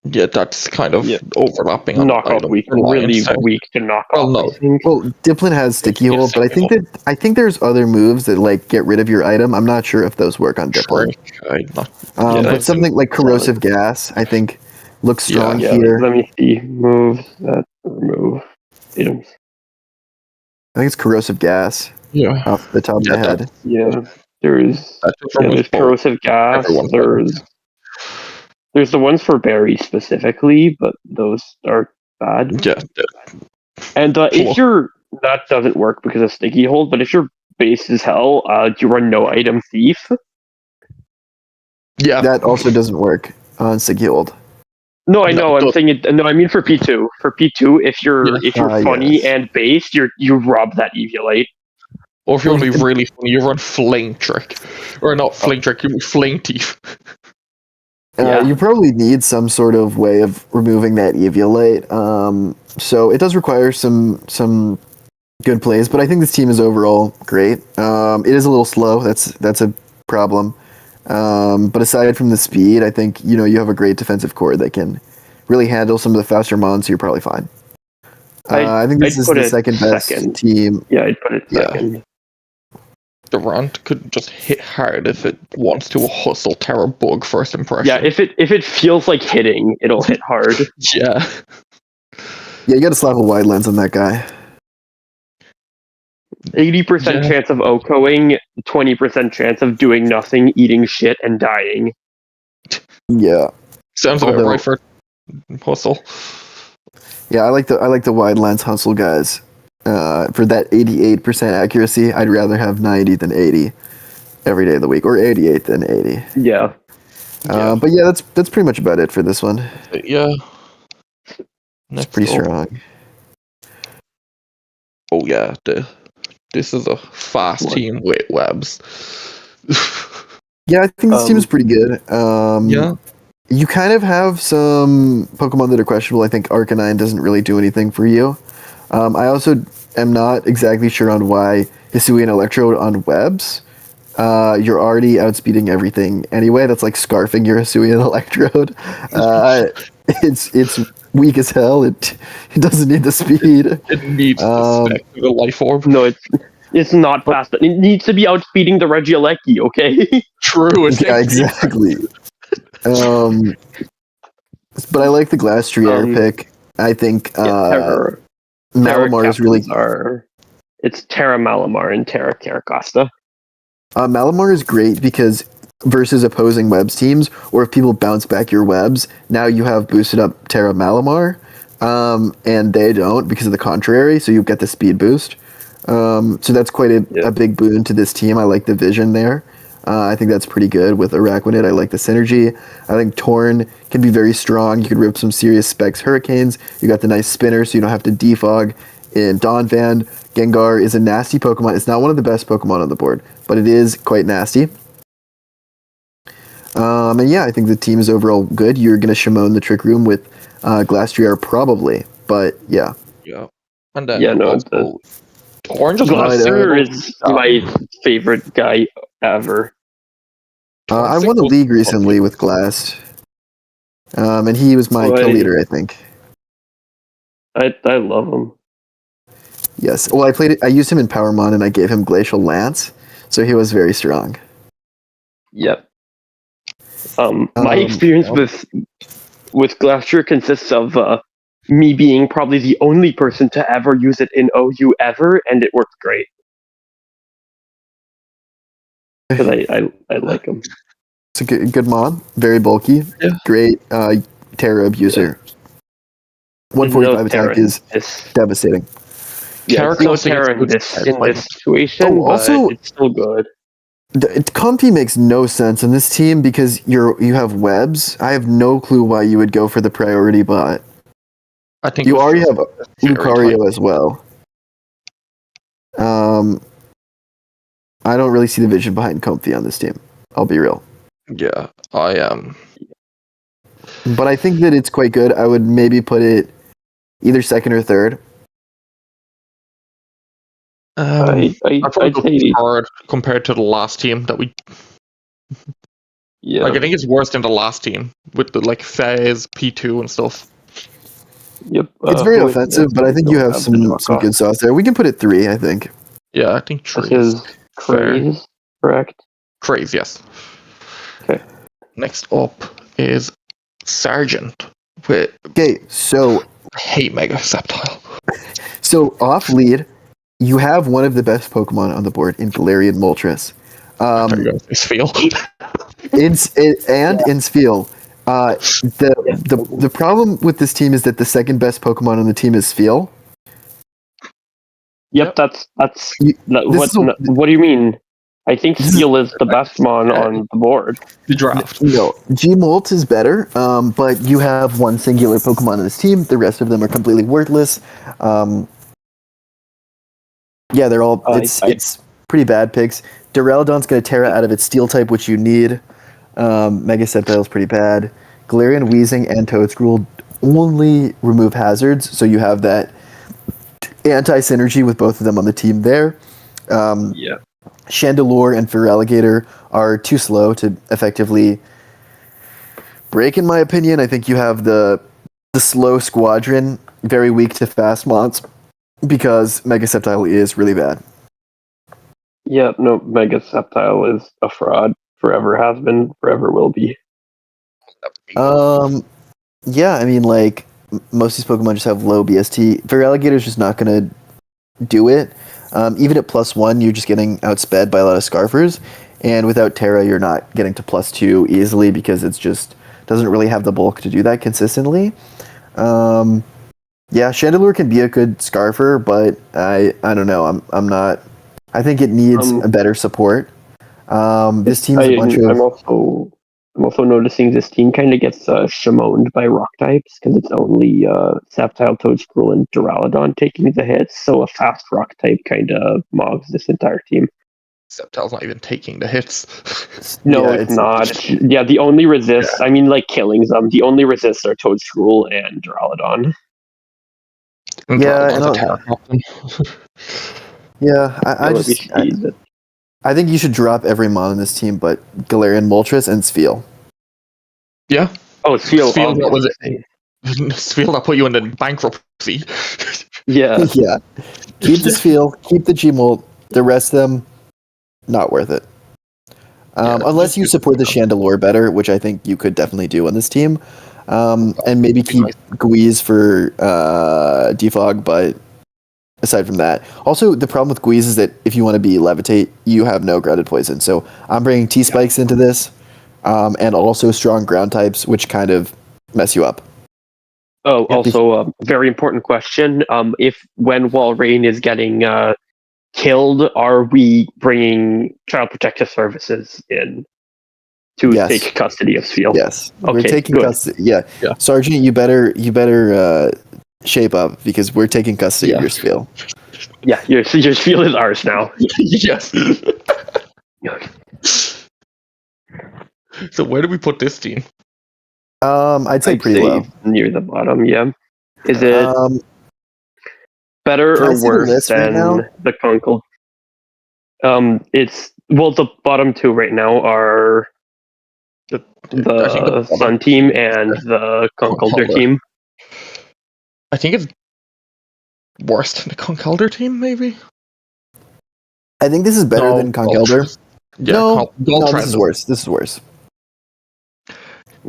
Yeah, that's kind of overlapping. Knockoff weak, really weak to knock off. Well, Dipplin has Sticky Hold, but I think there's other moves that like get rid of your item. I'm not sure if those work on Dipplin. But something like Corrosive Gas, I think, looks strong here. Let me see moves that remove items. I think it's Corrosive Gas. Yeah, off the top of my head. Yeah, there's Corrosive Gas. There's the ones for berry specifically, but those are bad. Yeah. And if that doesn't work because of Sticky Hold, but if your base as hell, you run no item thief. Yeah. That also doesn't work on Sigiled. No, I No, know. I'm but- saying it. No, I mean for P2. For P2, if you're funny yes. and based, you rob that Eviolite. Or if you want to be really funny, you run Fling Trick. Or not Fling Trick, you Fling Thief. Yeah. You probably need some sort of way of removing that Eviolite. So it does require some good plays, but I think this team is overall great. It is a little slow. That's a problem. But aside from the speed, I think you have a great defensive core that can really handle some of the faster mons. So you're probably fine. I think this I'd is put the it second best second. team. Yeah, I'd put it Yeah. second. Durant could just hit hard if it wants to hustle Terra Bug first impression. Yeah, if it feels like hitting, it'll hit hard. Yeah. Yeah, you got to slap a wide lens on that guy. 80% Yeah. chance of OCOing, 20% chance of doing nothing, eating shit, and dying. Yeah. Sounds about Although- right for hustle. Yeah, I like the wide lens hustle guys. For that 88% accuracy, I'd rather have 90 than 80 every day of the week, or 88 than 80. Yeah. But yeah, that's pretty much about it for this one. Yeah. It's Next pretty up. strong. Oh yeah, this is a fast What? team with webs. Yeah, I think this team is pretty good. Yeah. You kind of have some Pokemon that are questionable. I think Arcanine doesn't really do anything for you. I also am not exactly sure on why Hisuian Electrode on webs. You're already outspeeding everything anyway. That's like scarfing your Hisuian Electrode. It's weak as hell. It doesn't need the speed. It needs the spec of the life orb. No, it's not fast. It needs to be outspeeding the Regieleki, okay? True. Yeah, exactly. But I like the Glass Tree air pick. I think Terra Malamar is really. It's Terra Malamar and Terra Caracosta. Malamar is great because versus opposing webs teams, or if people bounce back your webs, now you have boosted up Terra Malamar, and they don't because of the contrary, so you get the speed boost. So that's quite a big boon to this team. I like the vision there. I think that's pretty good with Araquanid. I like the synergy. I think Torn can be very strong. You could rip some serious Specs Hurricanes. You got the nice spinner, so you don't have to defog. In Donphan, Gengar is a nasty Pokemon. It's not one of the best Pokemon on the board, but it is quite nasty. And yeah, I think the team is overall good. You're going to Shimon the Trick Room with Glastrier probably, but yeah. Yeah. And then Torn just Glacier is my favorite guy ever. I won a league recently with Glass, and he was my kill leader, I think. I love him. Yes. Well, I used him in Powermon, and I gave him Glacial Lance, so he was very strong. Yep. My experience with Glacier consists of me being probably the only person to ever use it in OU ever, and it worked great. Because I like him. It's a good mod, very bulky, great Terra abuser. 145 attack is devastating. Yeah, it's no Terra in this situation, but it's still good. Comfy makes no sense in this team because you have webs. I have no clue why you would go for the priority bot. I think you already have Lucario as well. I don't really see the vision behind Comfy on this team. I'll be real. Yeah, I am. But I think that it's quite good. I would maybe put it either second or third. I'd probably go third compared to the last team that we. Yeah, like I think it's worse than the last team with the Phase P2 and stuff. Yep, it's very offensive, but I think you have some good sauce there. We can put it 3, I think. Yeah, I think 3 is Craze, correct? Craze, yes. Okay. Next up is Sergeant. So I hate Mega Sceptile. So off lead, you have one of the best Pokemon on the board in Galarian Moltres. It's Feel. In Spheal. The problem with this team is that the second best Pokemon on the team is Spheal. Yep, that's You- what do you mean? I think Steel is the best mon on the board. The draft. No, Gmolt is better, but you have one singular Pokemon in this team. The rest of them are completely worthless. Yeah, they're all. It's pretty bad picks. Duraludon's going to Terra out of its Steel type, which you need. Mega Sceptile's pretty bad. Galarian, Weezing, and Toedscruel only remove hazards, so you have that anti-synergy with both of them on the team there. Yeah. Chandelure and Feraligatr are too slow to effectively break, in my opinion. I think you have the slow Squadron, very weak to fast mons, because Mega Sceptile is really bad. Yeah, no, Mega Sceptile is a fraud. Forever has been, forever will be. Yeah, I mean, like, most of these Pokemon just have low BST. Feraligator's just not going to do it. Even at +1, you're just getting outsped by a lot of Scarfers. And without Terra, you're not getting to +2 easily because it's just doesn't really have the bulk to do that consistently. Yeah, Chandelure can be a good Scarfer, but I don't know. I'm not. I think it needs a better support. This team's a bunch of. I'm also noticing this team kind of gets shamoned by rock types because it's only Sceptile, Toedscruel, and Duraludon taking the hits. So a fast rock type kind of mobs this entire team. Sceptile's not even taking the hits. No, yeah, it's not. Yeah, the only resists. Yeah. I mean, like killing them. The only resists are Toedscruel and Duraludon. Yeah, I think you should drop every mon in this team, but Galarian, Moltres, and Spheal. Yeah. Oh, Spheal. What was it? Spheal that put you into bankruptcy. Yeah. Yeah. Keep the Spheal, keep the Gmolt. The rest of them, not worth it. Unless you support the Chandelure better, which I think you could definitely do on this team. And maybe keep Guise for defog, but aside from that. Also, the problem with Guise is that if you want to be Levitate, you have no grounded poison. So I'm bringing T-Spikes into this, and also strong ground types, which kind of mess you up. Oh, also a very important question. When Walrein is getting killed, are we bringing Child Protective Services in to take custody of Spheal? Yes. Okay, we're taking custody. Yeah. Sergeant, you better shape up because we're taking custody of your Spheal. Yeah, your Spheal is ours now. Yes. So where do we put this team? I'd say pretty low. Near the bottom, yeah. Is it better or worse than the Conkel? The bottom two right now are the Sun team and the Conkeldurr team. I think it's worse than the Conkeldurr team, maybe? I think this is better than Conkeldurr. Yeah, no, this is worse. This is worse.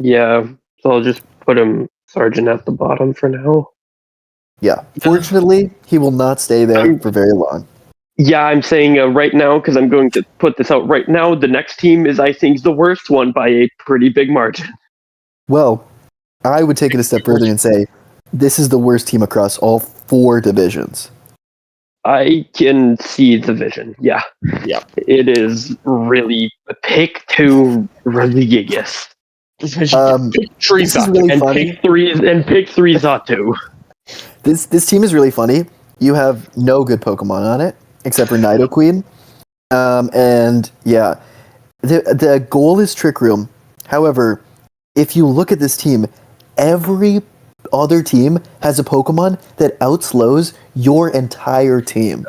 Yeah, so I'll just put him Sergeant at the bottom for now. Yeah, fortunately, he will not stay there for very long. Yeah, I'm saying right now, because I'm going to put this out right now, the next team is, I think, the worst one by a pretty big margin. Well, I would take it a step further and say, this is the worst team across all 4 divisions. I can see the vision, yeah. Yeah. It is really pick 2 religious. This is really funny. Pick 3 Zatu. This team is really funny. You have no good Pokemon on it, except for Nidoqueen. And yeah, the goal is Trick Room. However, if you look at this team, every other team has a Pokemon that outslows your entire team.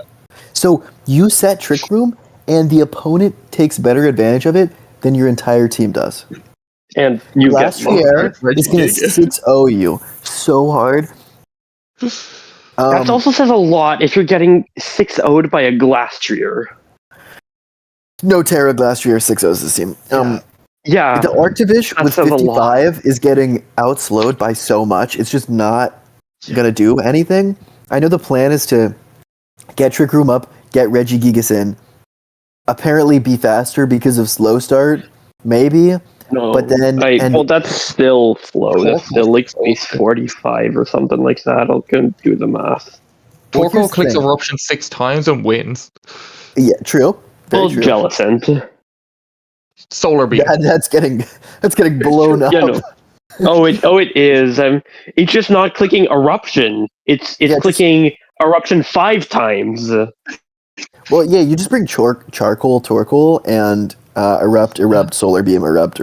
So you set Trick Room, and the opponent takes better advantage of it than your entire team does. And you Glastrier is going to 6-0 you so hard. That also says a lot if you're getting 6-0'd by a Glastrier. No Terra Glastrier 6-0s this team. Yeah. The Arctivish with 55 is getting outslowed by so much. It's just not going to do anything. I know the plan is to get Trick Room up, get Regigigas in, apparently be faster because of slow start, maybe. No, but then that's still slow. That's still like base 45 or something like that. I'll go do the math. Torkoal clicks Eruption 6 times and wins. Yeah, true. Very true. Jellicent. Solar Beam. That's getting blown up. Yeah, no. it is. It's just not clicking Eruption. It's clicking Eruption 5 times. Well, yeah, you just bring Charcoal, Torkoal, and Erupt, Solar Beam, Erupt.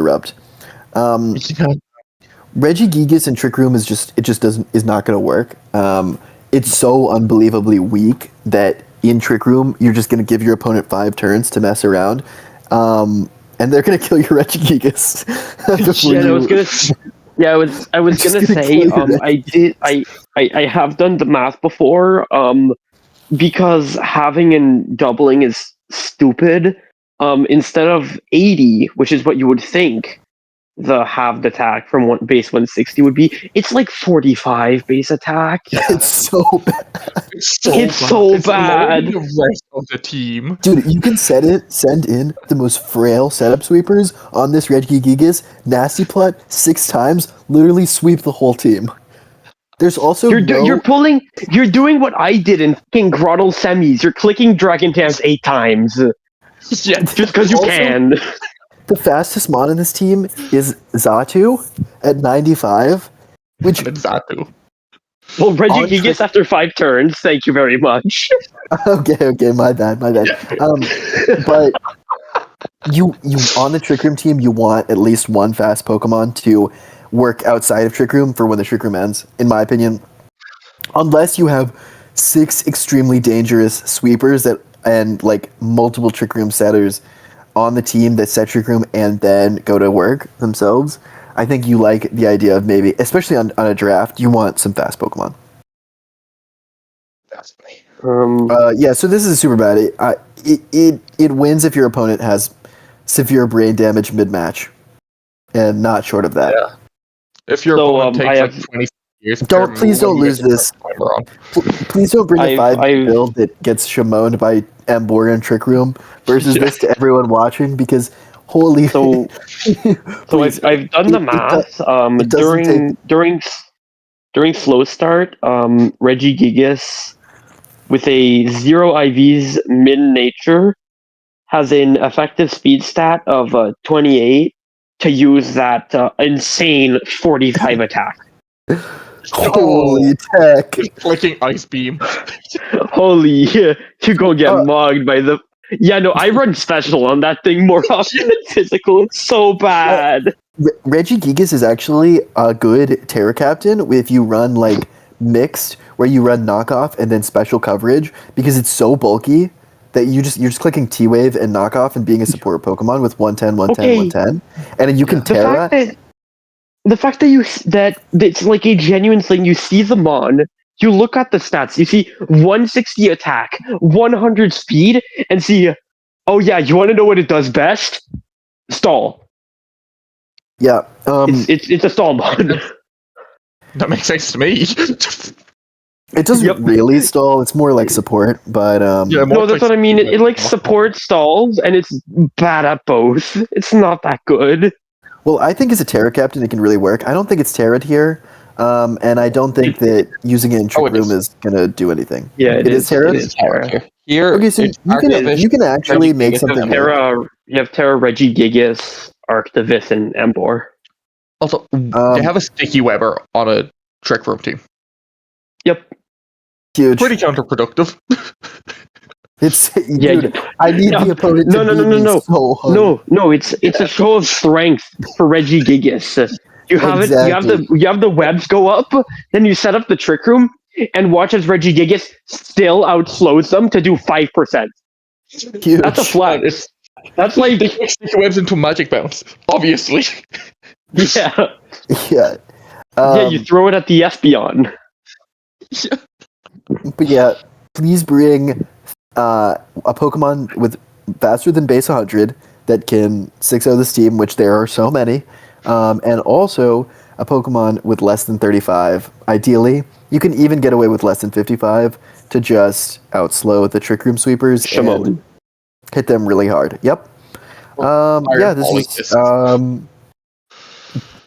Regigigas in Trick Room is not going to work. It's so unbelievably weak that in Trick Room you're just going to give your opponent 5 turns to mess around, and they're going to kill your Regigigas. I was gonna say I have done the math before. Because having and doubling is stupid. Instead of 80, which is what you would think the halved attack from base 160 would be, it's like 45 base attack. It's so bad. It's so bad. The rest of the team, dude, you can send in the most frail setup sweepers on this Regigigas, nasty plot 6 times, literally sweep the whole team. There's also you're doing what I did in fucking Grottle semis. You're clicking Dragon Dance 8 times. Yeah, just because you can. The fastest mon in this team is Xatu at 95, which Xatu. Well, Regigigas after 5 turns. Thank you very much. Okay, my bad. But you on the Trick Room team, you want at least one fast Pokemon to work outside of Trick Room for when the Trick Room ends, in my opinion. Unless you have 6 extremely dangerous sweepers and like multiple Trick Room setters on the team that set Trick Room and then go to work themselves, I think you like the idea of maybe, especially on a draft, you want some fast Pokemon. Definitely. So this is super bad. It wins if your opponent has severe brain damage mid-match, and not short of that. Yeah. If your opponent takes 20 years, please don't lose this. Please don't bring a 5 build that gets shamoned by Ambor and Trick Room versus this to everyone watching, because holy. So I've done the math. During slow start, Regigigas with a 0 IVs min nature has an effective speed stat of 28 to use that insane 45 attack. Holy tech! Clicking Ice Beam. Holy, you go get mugged by the. Yeah, no, I run special on that thing more often than physical. It's so bad. Regigigas is actually a good Terra Captain if you run like mixed, where you run knockoff and then special coverage, because it's so bulky that you're just clicking T-Wave and knockoff and being a support Pokemon with 110, 110, 110, and then you can Terra. The fact that it's like a genuine thing. You see them on. You look at the stats. You see 160 attack, 100 speed, and see. Oh yeah, you want to know what it does best? Stall. Yeah. It's a stall mod. That makes sense to me. It doesn't really stall. It's more like support, but no, that's what I mean. It like supports stalls, and it's bad at both. It's not that good. Well, I think as a Terra Captain, it can really work. I don't think it's Terra here, and I don't think that using it in Trick Room is gonna do anything. Yeah, it is Terra. It is Terra here. Okay, so you can actually make something. You have Terra, Regigigas, Arctivis, and Ambor. Also, they have a Sticky Webber on a Trick Room team. Yep. Huge. Pretty counterproductive. Dude, I need the opponent to beat me so hard. No, it's a show of strength for Regigigas. You have you have the webs go up, then you set up the Trick Room and watch as Regigigas still outslows them to do 5%. Huge. That's a flex. That's like they stick webs into Magic Bounce, obviously. Yeah. Yeah. You throw it at the Espeon. Yeah. But yeah, please bring a Pokemon with faster than base 100 that can 6-0 this team, which there are so many, and also a Pokemon with less than 35. Ideally, you can even get away with less than 55 to just outslow the Trick Room sweepers and hit them really hard. Yep.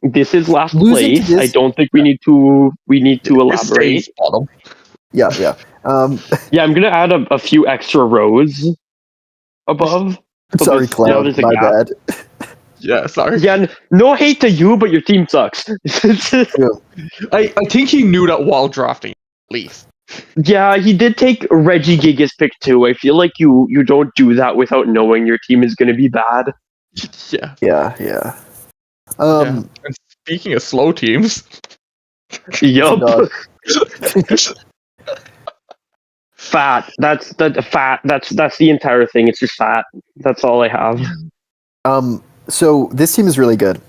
This is last place. I don't think we need to elaborate. Yeah. Yeah, I'm gonna add a few extra rows above. So Sorry, there's, you know, Cloud. there's a My gap. bad. Yeah, sorry. Yeah, no hate to you, but your team sucks. I think he knew that while drafting, at least. Yeah, he did take Reggie Giga's pick too. I feel like you don't do that without knowing your team is gonna be bad. Yeah. Yeah. Yeah. Um, And speaking of slow teams, Yup. dog. Fat. That's fat. That's the entire thing. It's just fat. That's all I have. So this team is really good.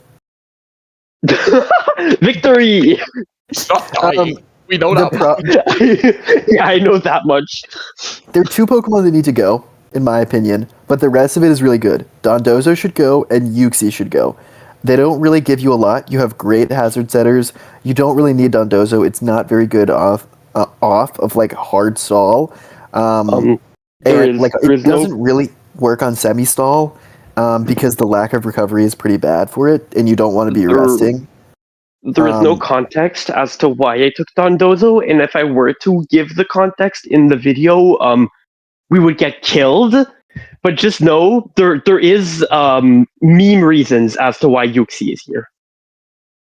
Victory. stop dying. We know that. Yeah, I know that much. There are two Pokemon that need to go, in my opinion, but the rest of it is really good. Dondozo should go, and Uxie should go. They don't really give you a lot. You have great hazard setters. You don't really need Dondozo. It's not very good off of like hard stall. There And is- like there it is no- doesn't really work on semi stall because the lack of recovery is pretty bad for it, and you don't want to be There- resting. There is no context as to why I took Dondozo, and if I were to give the context in the video, we would get killed. But just know there is meme reasons as to why Uxie is here.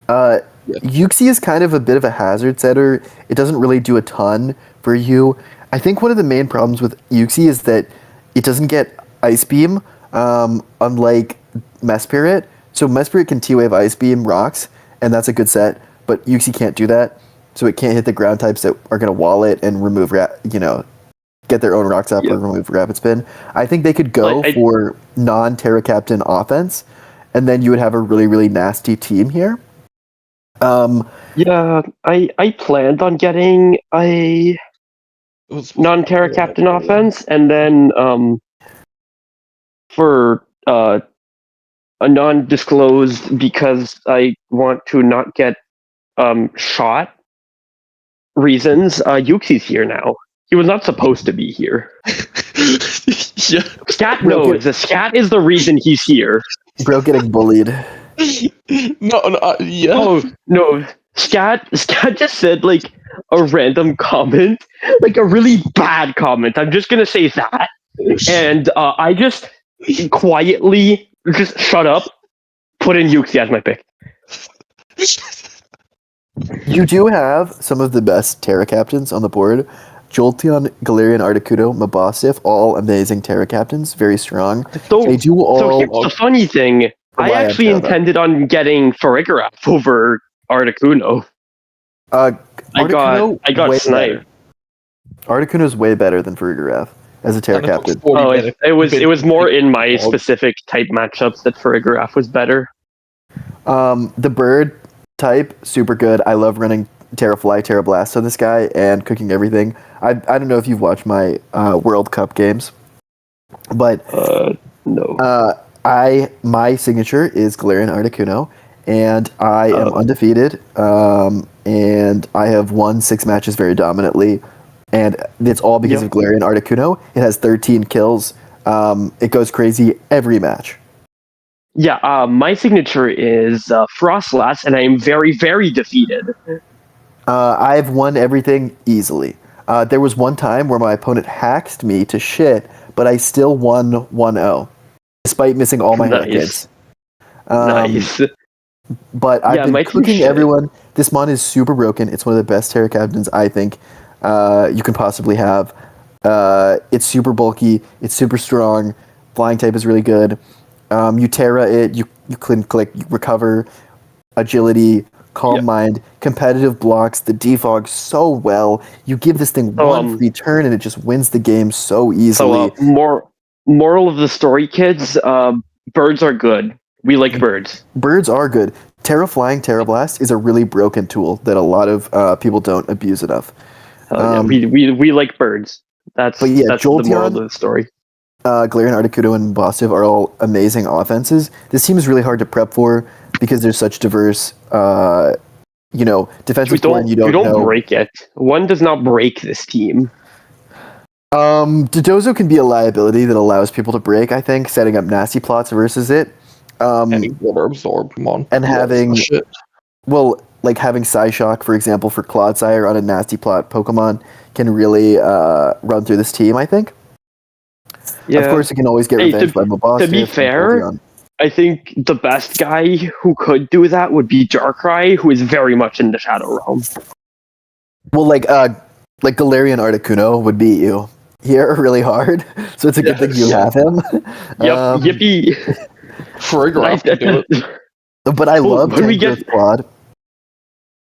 Uxie is kind of a bit of a hazard setter. It doesn't really do a ton for you. I think one of the main problems with Uxie is that it doesn't get Ice Beam, unlike Mesprit. So Mesprit can T-Wave Ice Beam rocks, and that's a good set, but Uxie can't do that. So it can't hit the ground types that are going to wall it and remove, get their own rocks up or remove Rapid Spin. I think they could go for non-Terra Captain offense, and then you would have a really, really nasty team here. Yeah, I planned on getting a non-Terra Captain offense, and then for a non-disclosed because I want to not get shot reasons. Uxie's here now. He was not supposed to be here. Yeah. Scat knows. The Scat is the reason he's here. Bro getting bullied. Yeah. Oh no, Scat just said like a random comment, like a really bad comment. I'm just gonna say that, and I just quietly just shut up, put in Uxie as my pick. You do have some of the best Terra Captains on the board. Jolteon, Galarian, Articuno, Mabosstiff, all amazing Terra Captains, very strong. So, They do all... so here's the funny thing. I actually intended on getting Farigiraf over Articuno. I got sniped. Articuno's way better than Farigiraf as a Terra Captain. Oh, it was more in my specific type matchups that Farigiraf was better. The bird type, super good. I love running Terra Fly, Terra Blast on this guy and cooking everything. I don't know if you've watched my World Cup games, but no. My signature is Galarian Articuno, and I am undefeated, and I have won 6 matches very dominantly, and it's all because of Galarian Articuno. It has 13 kills. It goes crazy every match. Yeah, my signature is Frostlass, and I am very, very defeated. I've won everything easily. There was one time where my opponent hacked me to shit, but I still won 1-0, despite missing all my hits. Nice. But I've been cooking everyone. This mon is super broken. It's one of the best Terra Captains I think you can possibly have. It's super bulky. It's super strong. Flying type is really good. You Terra it. You click, you recover, agility, calm mind, competitive blocks, the defog so well. You give this thing one free turn and it just wins the game so easily. So, moral of the story, kids, birds are good. We like birds. Birds are good. Terra Flying, Terra Blast is a really broken tool that a lot of people don't abuse enough. We like birds. That's Jolteon, the moral of the story. Galarian, Articuno, and Mabosstiff are all amazing offenses. This team is really hard to prep for because there's such diverse, defensive plan. You don't know. Break it. One does not break this team. Dodozo can be a liability that allows people to break, I think, setting up nasty plots versus it. And water absorb, come on. And having well, like having Psyshock, for example, for Clodsire on a nasty plot Pokemon can really run through this team, I think. Yeah. Of course, you can always get revenge by Mabosstiff. To be fair, I think the best guy who could do that would be Darkrai, who is very much in the Shadow Realm. Well, like Galarian Articuno would beat you here really hard, so it's a good thing you have him. Yep, yippee! Frigoraph can do it. But I love when we get Quad.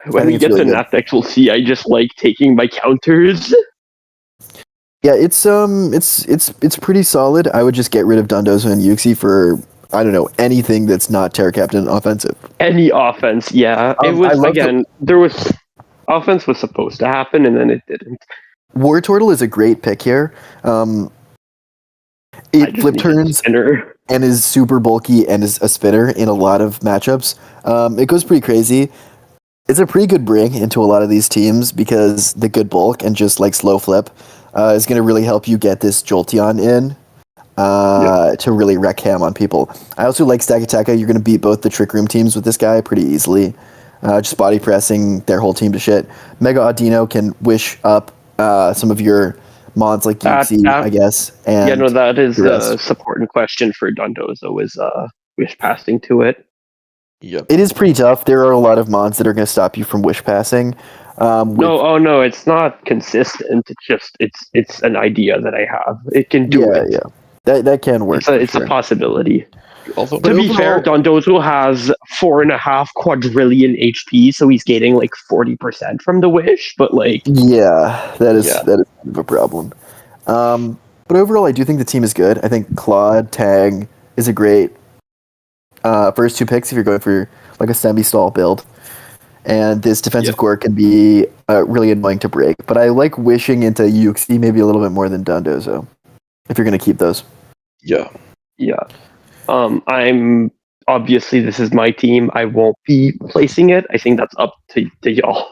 When we get to Netflix, we'll see. I just like taking my counters. Yeah, it's pretty solid. I would just get rid of Dondozo and Yuxi for, I don't know, anything that's not Terra Captain offensive. Any offense, yeah. It was offense was supposed to happen, and then it didn't. Wartortle is a great pick here. It flip turns and is super bulky and is a spinner in a lot of matchups. It goes pretty crazy. It's a pretty good bring into a lot of these teams because the good bulk and just like slow flip is going to really help you get this Jolteon in to really wreak ham on people. I also like Stakataka. You're going to beat both the Trick Room teams with this guy pretty easily. Just body pressing their whole team to shit. Mega Audino can wish up some of your mods like Yuxi, I guess. And that is a support in question for Dondozo is wish passing to it. Yep. It is pretty tough. There are a lot of mods that are going to stop you from wish passing. No, it's not consistent. It's just it's an idea that I have. It can do it. Yeah, that can work. It's a possibility. Also, to be fair, Dondozo has 4.5 quadrillion HP, so he's getting like 40% from the wish. But like, that is kind of a problem. But overall, I do think the team is good. I think Claude Tang is a great first two picks if you're going for like a semi-stall build. And this defensive core can be really annoying to break. But I like wishing into Yuxi maybe a little bit more than Dondozo, if you're going to keep those. Yeah. I'm obviously this is my team. I won't be placing it. I think that's up to y'all.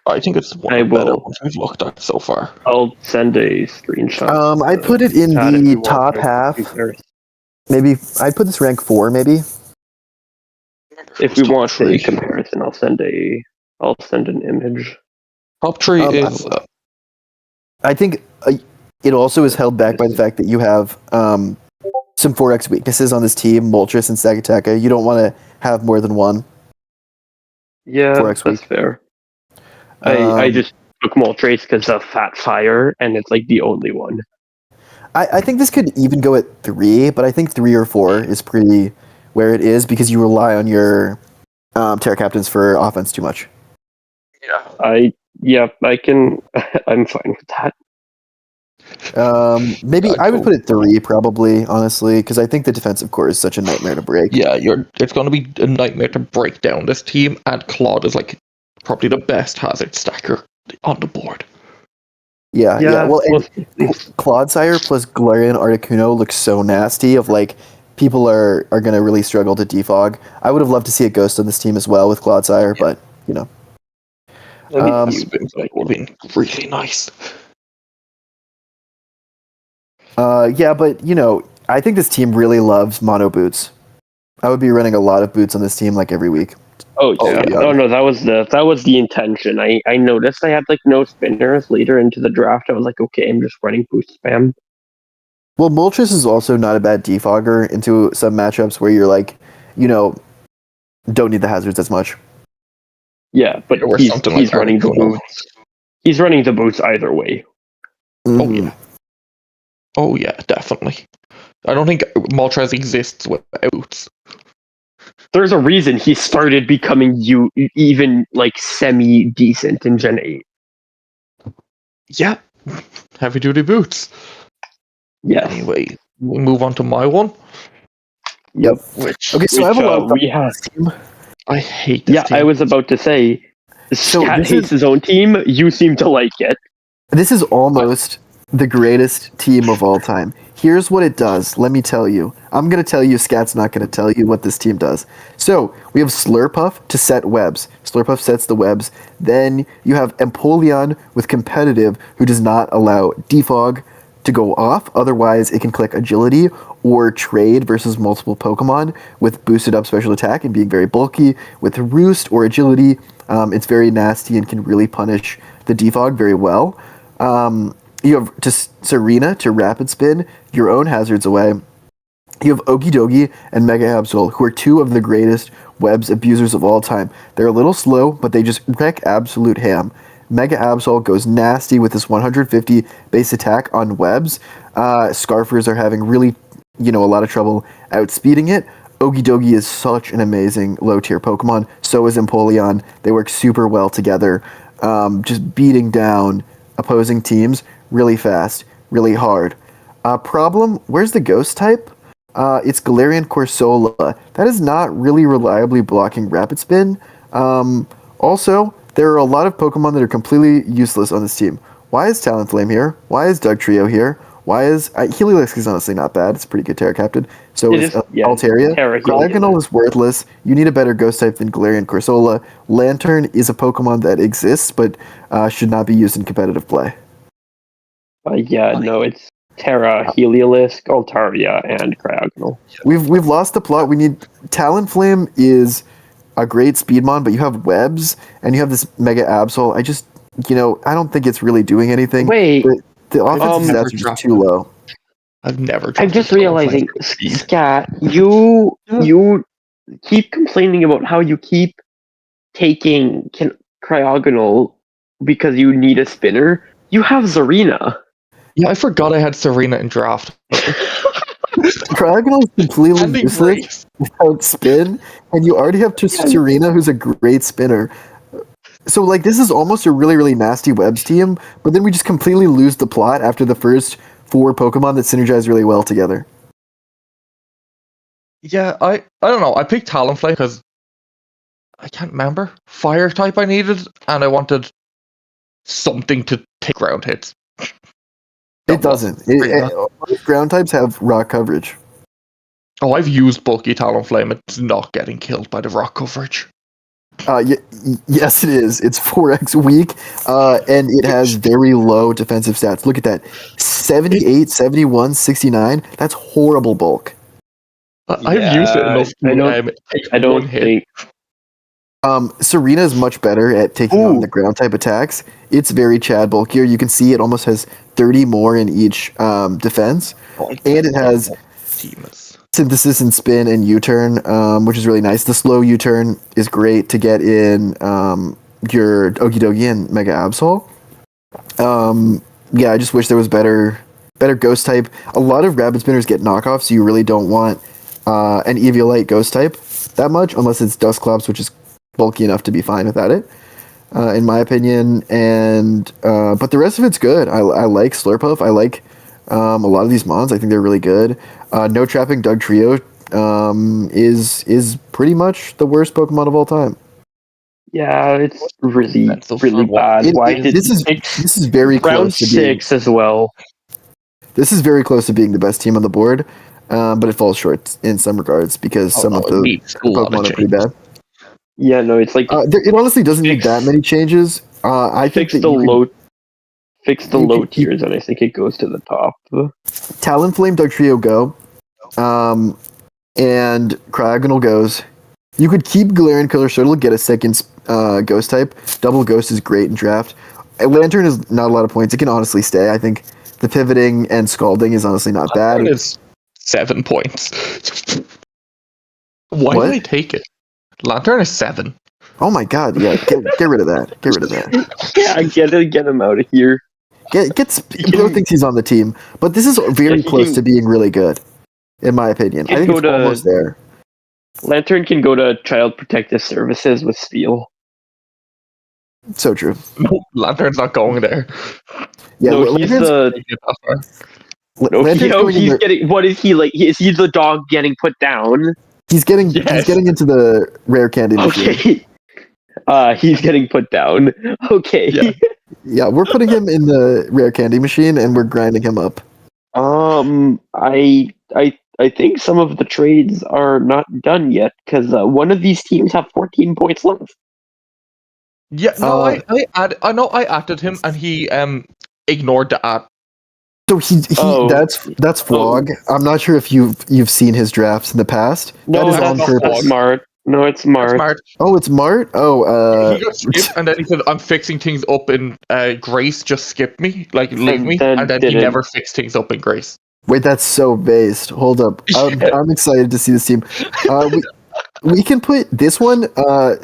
I think it's one of the better ones we've looked at so far. I'll send a screenshot. I put it in the top half. Maybe I put this rank 4, maybe. If we want a comparison, I'll send an image. Top 3 is. I think it also is held back by the fact that you have some 4x weaknesses on this team, Moltres and Sagataka. You don't want to have more than one. Yeah, 4x that's fair. I just took Moltres because of Fat Fire, and it's like the only one. I think this could even go at 3, but I think 3 or 4 is pretty where it is because you rely on your Terra Captains for offense too much. I can. I'm fine with that. Maybe I would put it 3 probably, honestly, because I think the defensive core is such a nightmare to break. Yeah, it's going to be a nightmare to break down this team, and Claude is like probably the best hazard stacker on the board. Yeah. Well, Clodsire plus Galarian Articuno looks so nasty. Of like, people are going to really struggle to defog. I would have loved to see a ghost on this team as well with Clodsire, but you know, would have been really nice. But you know, I think this team really loves mono boots. I would be running a lot of boots on this team like every week. Oh yeah. No, that was the intention. I noticed I had like no spinners later into the draft. I was like, okay, I'm just running boost spam. Well, Moltres is also not a bad defogger into some matchups where you're like, you know, don't need the hazards as much. Yeah, but he's running the boots. He's running the boots either way. Mm-hmm. Oh yeah, definitely. I don't think Moltres exists without. There's a reason he started becoming even like semi-decent in Gen 8. Yeah. Heavy duty boots. Yeah. Anyway, we move on to my one. Yep. I have a lot of team. I hate this team. I was about to say, Scat hates his own team. You seem to like it. This is almost the greatest team of all time. Here's what it does. Let me tell you. I'm going to tell you. Scat's not going to tell you what this team does. So we have Slurpuff to set webs. Slurpuff sets the webs. Then you have Empoleon with competitive, who does not allow defog. to go off. Otherwise, it can click agility or trade versus multiple Pokemon with boosted up special attack and being very bulky. With roost or agility, it's very nasty and can really punish the defog very well. You have just Serena to rapid spin your own hazards away. You have Okidogi and Mega Absol, who are two of the greatest webs abusers of all time. They're a little slow, but they just wreck absolute ham. Mega Absol goes nasty with this 150 base attack on webs. Scarfers are having really, a lot of trouble outspeeding it. Okidogi is such an amazing low-tier Pokemon. So is Empoleon. They work super well together, just beating down opposing teams really fast, really hard. Problem, where's the Ghost type? It's Galarian Corsola. That is not really reliably blocking Rapid Spin. Also, there are a lot of Pokemon that are completely useless on this team. Why is Talonflame here? Why is Dugtrio here? Why is... Heliolisk is honestly not bad. It's a pretty good Terra Captain. So is Altaria. Diagonal is worthless. You need a better Ghost type than Galarian Corsola. Lantern is a Pokemon that exists, but should not be used in competitive play. It's Terra, Heliolisk, Altaria, and Cryogonal. We've lost the plot. We need... Talonflame is a great Speedmon, but you have webs, and you have this Mega Absol. I just... I don't think it's really doing anything. Wait. The offensive stats are just too low. I've never... I'm just realizing, Scat, you keep complaining about how you keep taking Cryogonal because you need a spinner. You have Zarina. Yeah, I forgot I had Serena in draft. Cryogonal is completely useless without spin, and you already have Serena, who's a great spinner. So, this is almost a really, really nasty webs team, but then we just completely lose the plot after the first 4 Pokemon that synergize really well together. Yeah, I don't know. I picked Talonflame because I can't remember. Fire type I needed, and I wanted something to take ground hits. It doesn't. Ground types have rock coverage. Oh, I've used bulky Talonflame. It's not getting killed by the rock coverage. Yes, it is. It's 4x weak, and it has very low defensive stats. Look at that. 78, 71, 69. That's horrible bulk. I've used it enough. I don't think... Serena is much better at taking on the ground type attacks. It's very Chad bulkier. You can see it almost has 30 more in each defense, and it has synthesis and spin and U-turn, which is really nice. The slow U-turn is great to get in your Okidogi and Mega Absol. I just wish there was better Ghost type. A lot of Rapid Spinners get knockoffs, so you really don't want an Eviolite Ghost type that much, unless it's Dusclops, which is bulky enough to be fine without it, in my opinion. And but the rest of it's good. I like Slurpuff. I like a lot of these mons. I think they're really good. No Trapping Dugtrio is pretty much the worst Pokemon of all time. Yeah, it's really bad. This is very round close to 6 as well. This is very close to being the best team on the board, but it falls short in some regards because some of the Pokemon are pretty bad. Yeah, no, it's like it honestly doesn't need that many changes. I think fix the low tiers, and I think it goes to the top. Talonflame, Dugtrio go, and Cryogonal goes. You could keep Galarian Killer Shuttle, get a second Ghost type. Double Ghost is great in draft. Lantern is not a lot of points. It can honestly stay. I think the pivoting and Scalding is honestly not bad. It's 7 points. Why did I take it? Lantern is 7. Oh my god! Yeah, get rid of that. Get rid of that. Yeah, get him out of here. Bro thinks he's on the team, but this is very close to being really good, in my opinion. I think it's almost there. Lantern can go to Child Protective Services with Steel. So true. No, Lantern's not going there. Yeah, no, he's getting. What is he like? Is he the dog getting put down? He's getting into the rare candy machine. Okay. He's getting put down. Okay. Yeah, we're putting him in the rare candy machine and we're grinding him up. I think some of the trades are not done yet because one of these teams have 14 points left. Yeah, no, I added him and he ignored the ad. So that's Flog. I'm not sure if you've seen his drafts in the past. No, that is that's on purpose. Smart. No, it's Smart. Smart. Oh, it's Mart. He got skipped, and then he said, "I'm fixing things up in Grace. Just skip me, like leave me." And then he never fixed things up in Grace. Wait, that's so based. Hold up. I'm excited to see this team. We can put this one.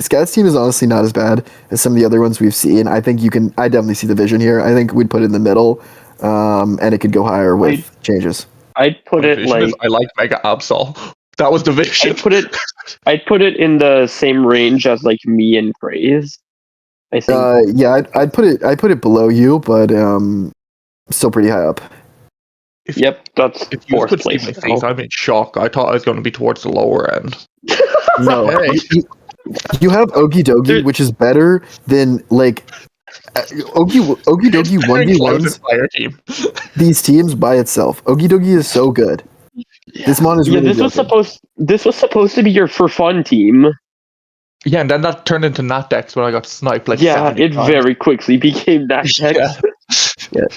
Scat's team is honestly not as bad as some of the other ones we've seen. I think I definitely see the vision here. I think we'd put it in the middle, and it could go higher with changes. I'd put it like I like Mega Absol. That was the vision. I'd put it in the same range as like me and Praise. I think. Yeah, I'd put it below you, but still pretty high up. Yep, that's if you fourth could place. see my face, I'm in shock. I thought I was going to be towards the lower end. No, you have Okie Dokie, which is better than like Okie Dokie 1v1s. These teams by itself, Okie Dokie is so good. Yeah. This mon is really This was supposed to be your for fun team. Yeah, and then that turned into Natdex when I got sniped. Like it very quickly became Natdex. Yeah.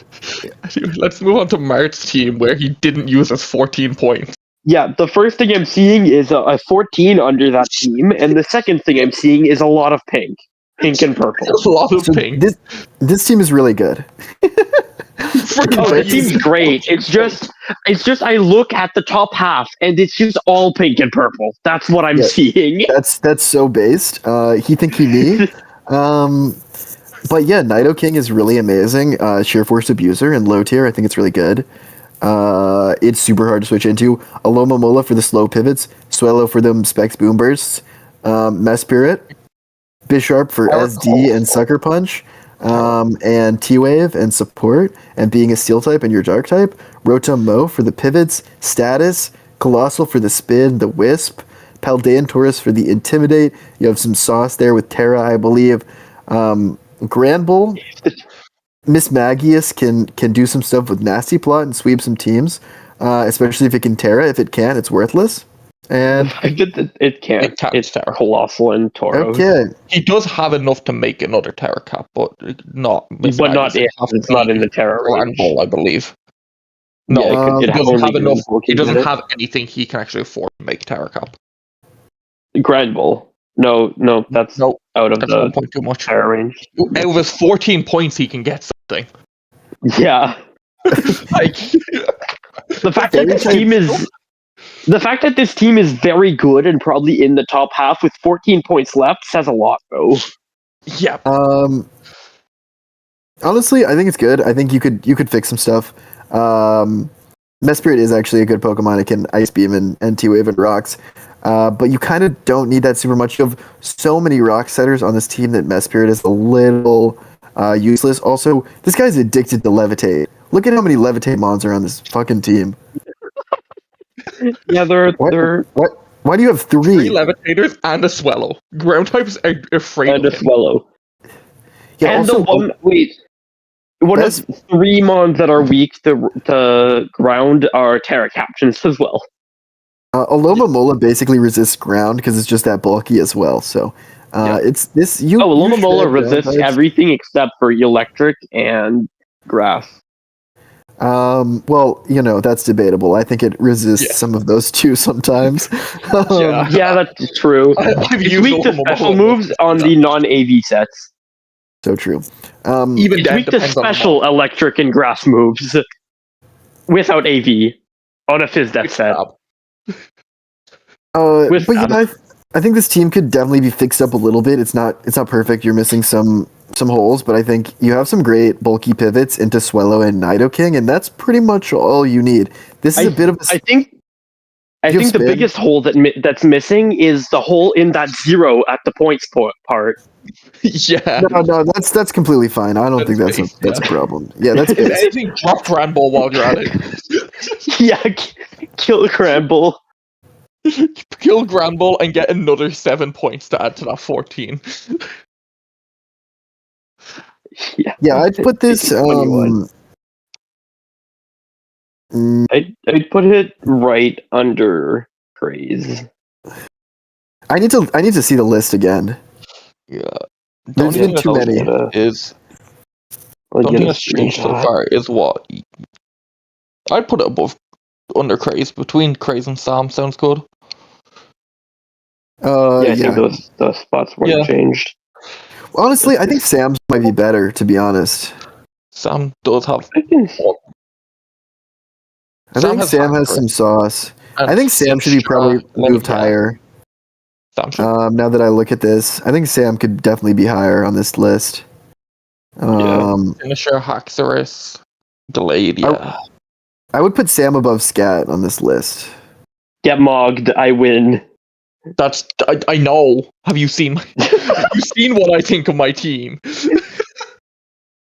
Let's move on to Mart's team where he didn't use his 14 points. Yeah, the first thing I'm seeing is a 14 under that team, and the second thing I'm seeing is a lot of pink and purple. A lot of pink. This team is really good. The team's great. It's just I look at the top half and it's just all pink and purple. That's what I'm seeing. That's so based. He think he me. But yeah, Nido King is really amazing. Sheer Force Abuser and low tier. I think it's really good. It's super hard to switch into. Aloma Mola for the slow pivots. Suelo for them Specs Boom Bursts. Mess Spirit. Bisharp for SD and Sucker Punch. And T-Wave and support, and being a steel type and your dark type. Rotom Mo for the pivots, status, Colossal for the spin, the wisp, Paldean Taurus for the intimidate. You have some sauce there with Terra, I believe. Grand Bull, Miss Magius can do some stuff with Nasty Plot and sweep some teams, especially if it can Terra. If it can't, it's worthless. And it can't. It's Colossal and Tauros. Okay. He does have enough to make another Terra Cap, but not. It's not in the Terra Grand Ball, I believe. No, yeah, he doesn't have enough. He doesn't have anything he can actually afford to make Terra Cap. Grand Bull. No, that's out of that's the 1 point too much. Terra range. Out of his 14 points, he can get something. Yeah. Like the fact that this team is very good and probably in the top half with 14 points left says a lot, though. Yeah. Honestly, I think it's good. I think you could fix some stuff. Mesprit is actually a good Pokemon. It can Ice Beam and T-Wave and Rocks. But you kind of don't need that super much. You have so many Rock Setters on this team that Mesprit is a little useless. Also, this guy's addicted to Levitate. Look at how many Levitate mons are on this fucking team. Yeah, they're What? Why do you have three Levitators and a Swallow? Ground types are afraid and of a him. Swallow. Yeah, and also, one of 3 mons that are weak to ground are Terra Captions as well. Aloma Mola basically resists ground because it's just that bulky as well. So it's this. Aloma Mola resists everything except for electric and grass. Well, that's debatable. I think it resists some of those too sometimes. Yeah, that's true. It's weak to special moves on the non-AV sets. So true. Even it's weak to special electric and grass moves without AV on a Fizz-Def set. I think this team could definitely be fixed up a little bit. It's not perfect. You're missing some holes, but I think you have some great bulky pivots into Swellow and Nidoking, and that's pretty much all you need. This is a bit of a... I think the biggest hole that's missing is the hole in that 0 at the points part. Yeah. No, that's completely fine. I don't think that's a problem. Yeah, that's if anything, drop Granbull while you're at it. Yeah, kill Granbull. Kill Granbull and get another 7 points to add to that 14. Yeah, I'd put this. I'd put it right under Praise. I need to see the list again. Yeah, there's been too many. Something that's changed so far is what I'd put it above under Craze. Between Craze and Sam sounds good. I think those spots weren't changed. Honestly, I think Sam's might be better, to be honest. Sam does have. I think Sam has some sauce. I think Sam should be probably moved higher. Now that I look at this, I think Sam could definitely be higher on this list. Finisher, Haxorus, Delayed, I would put Sam above Scat on this list. Get mogged, I win. That's I know. Have you seen what I think of my team?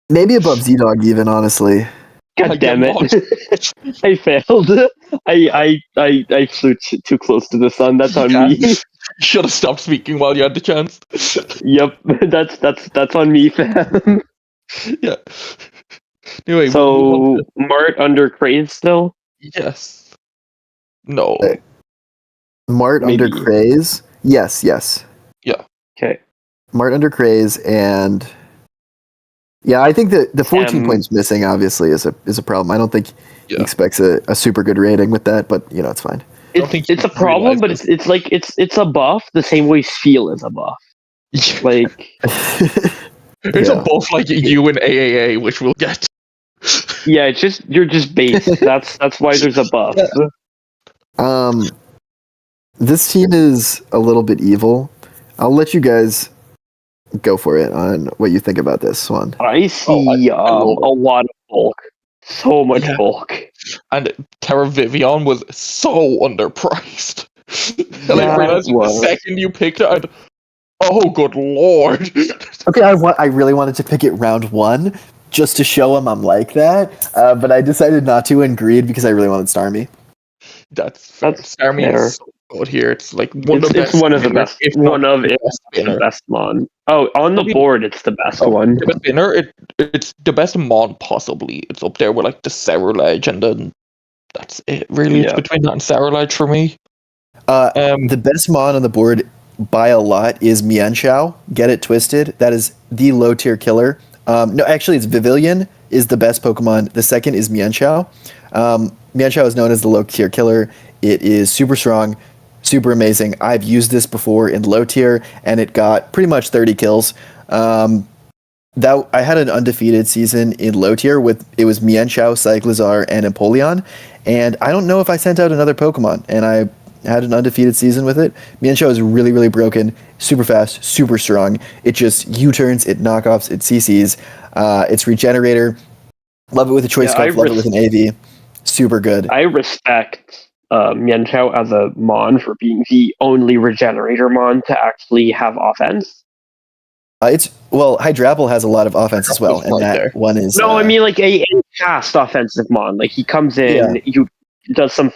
Maybe above Z-Dog even, honestly. God damn it. I failed. I flew too close to the sun. That's on me. Should have stopped speaking while you had the chance. Yep, that's on me, fam. Yeah. Anyway, so Mart under Craze still? Yes. No. Mart under Craze? Yes. Yeah. Okay. Mart under Craze, and I think that the 14 points missing obviously is a problem. I don't think he expects a super good rating with that, but it's fine. It's a problem, but it's like it's a buff the same way Feel is a buff. Like it's a buff like you in AAA, which we'll get. Yeah, it's just you're just base. That's why there's a buff. This team is a little bit evil. I'll let you guys go for it on what you think about this one. I see a lot of bulk. So much bulk. And Terra Vivian was so underpriced. And I realized the second you picked it, oh good lord. Okay, I really wanted to pick it round 1 just to show him I'm like that, but I decided not to and agreed because I really wanted Starmie. That's Starmie fair. is so good here. It's like one of the best. It's one of the best. The best mon. Oh, on the board, it's the best one. The best spinner. It's the best mon possibly. It's up there with like the Cerulege, and then that's it. Really, it's between that and Cerulege for me. The best mon on the board by a lot is Mienshao. Get it twisted. That is the low tier killer. No, actually, it's Vivillon is the best Pokemon. The second is Mienshao. Mienshao is known as the low tier killer. It is super strong, super amazing. I've used this before in low tier, and it got pretty much 30 kills. I had an undefeated season in low tier with it was Mienshao, Cyclizar, and Empoleon, and I don't know if I sent out another Pokemon, and I had an undefeated season with it. Mienshao is really, really broken, super fast, super strong. It just U-turns, it knockoffs, it CCs. It's Regenerator. Love it with a Choice Scarf, love it with an AV. Super good. I respect Mienshao as a mon for being the only Regenerator mon to actually have offense. Hydrapple has a lot of offense as well, and that one is... No, I mean like a fast offensive mon. Like he comes in, does some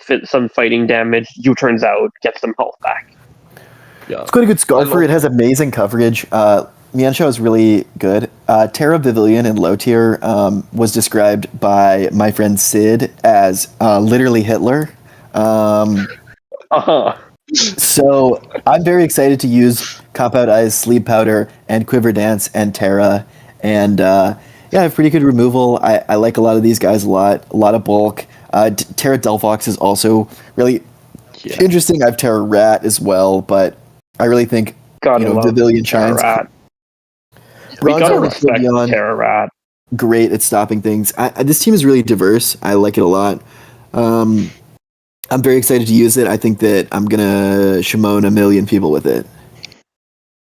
fighting damage, U-turns out, gets some health back. Yeah. It's quite a good Scarfer. It has amazing coverage. Mienshao is really good. Terra Vivillon in low tier was described by my friend Sid as literally Hitler. So I'm very excited to use Compound Eyes, Sleep Powder, and Quiver Dance, and Terra. And I have pretty good removal. I like a lot of these guys a lot of bulk. Terra Delphox is also really interesting. I have Terra Rat as well, but I really think Vivillon shines. We gotta respect Terra Rat. Great at stopping things. This team is really diverse. I like it a lot. I'm very excited to use it. I think that I'm gonna Shimon a million people with it.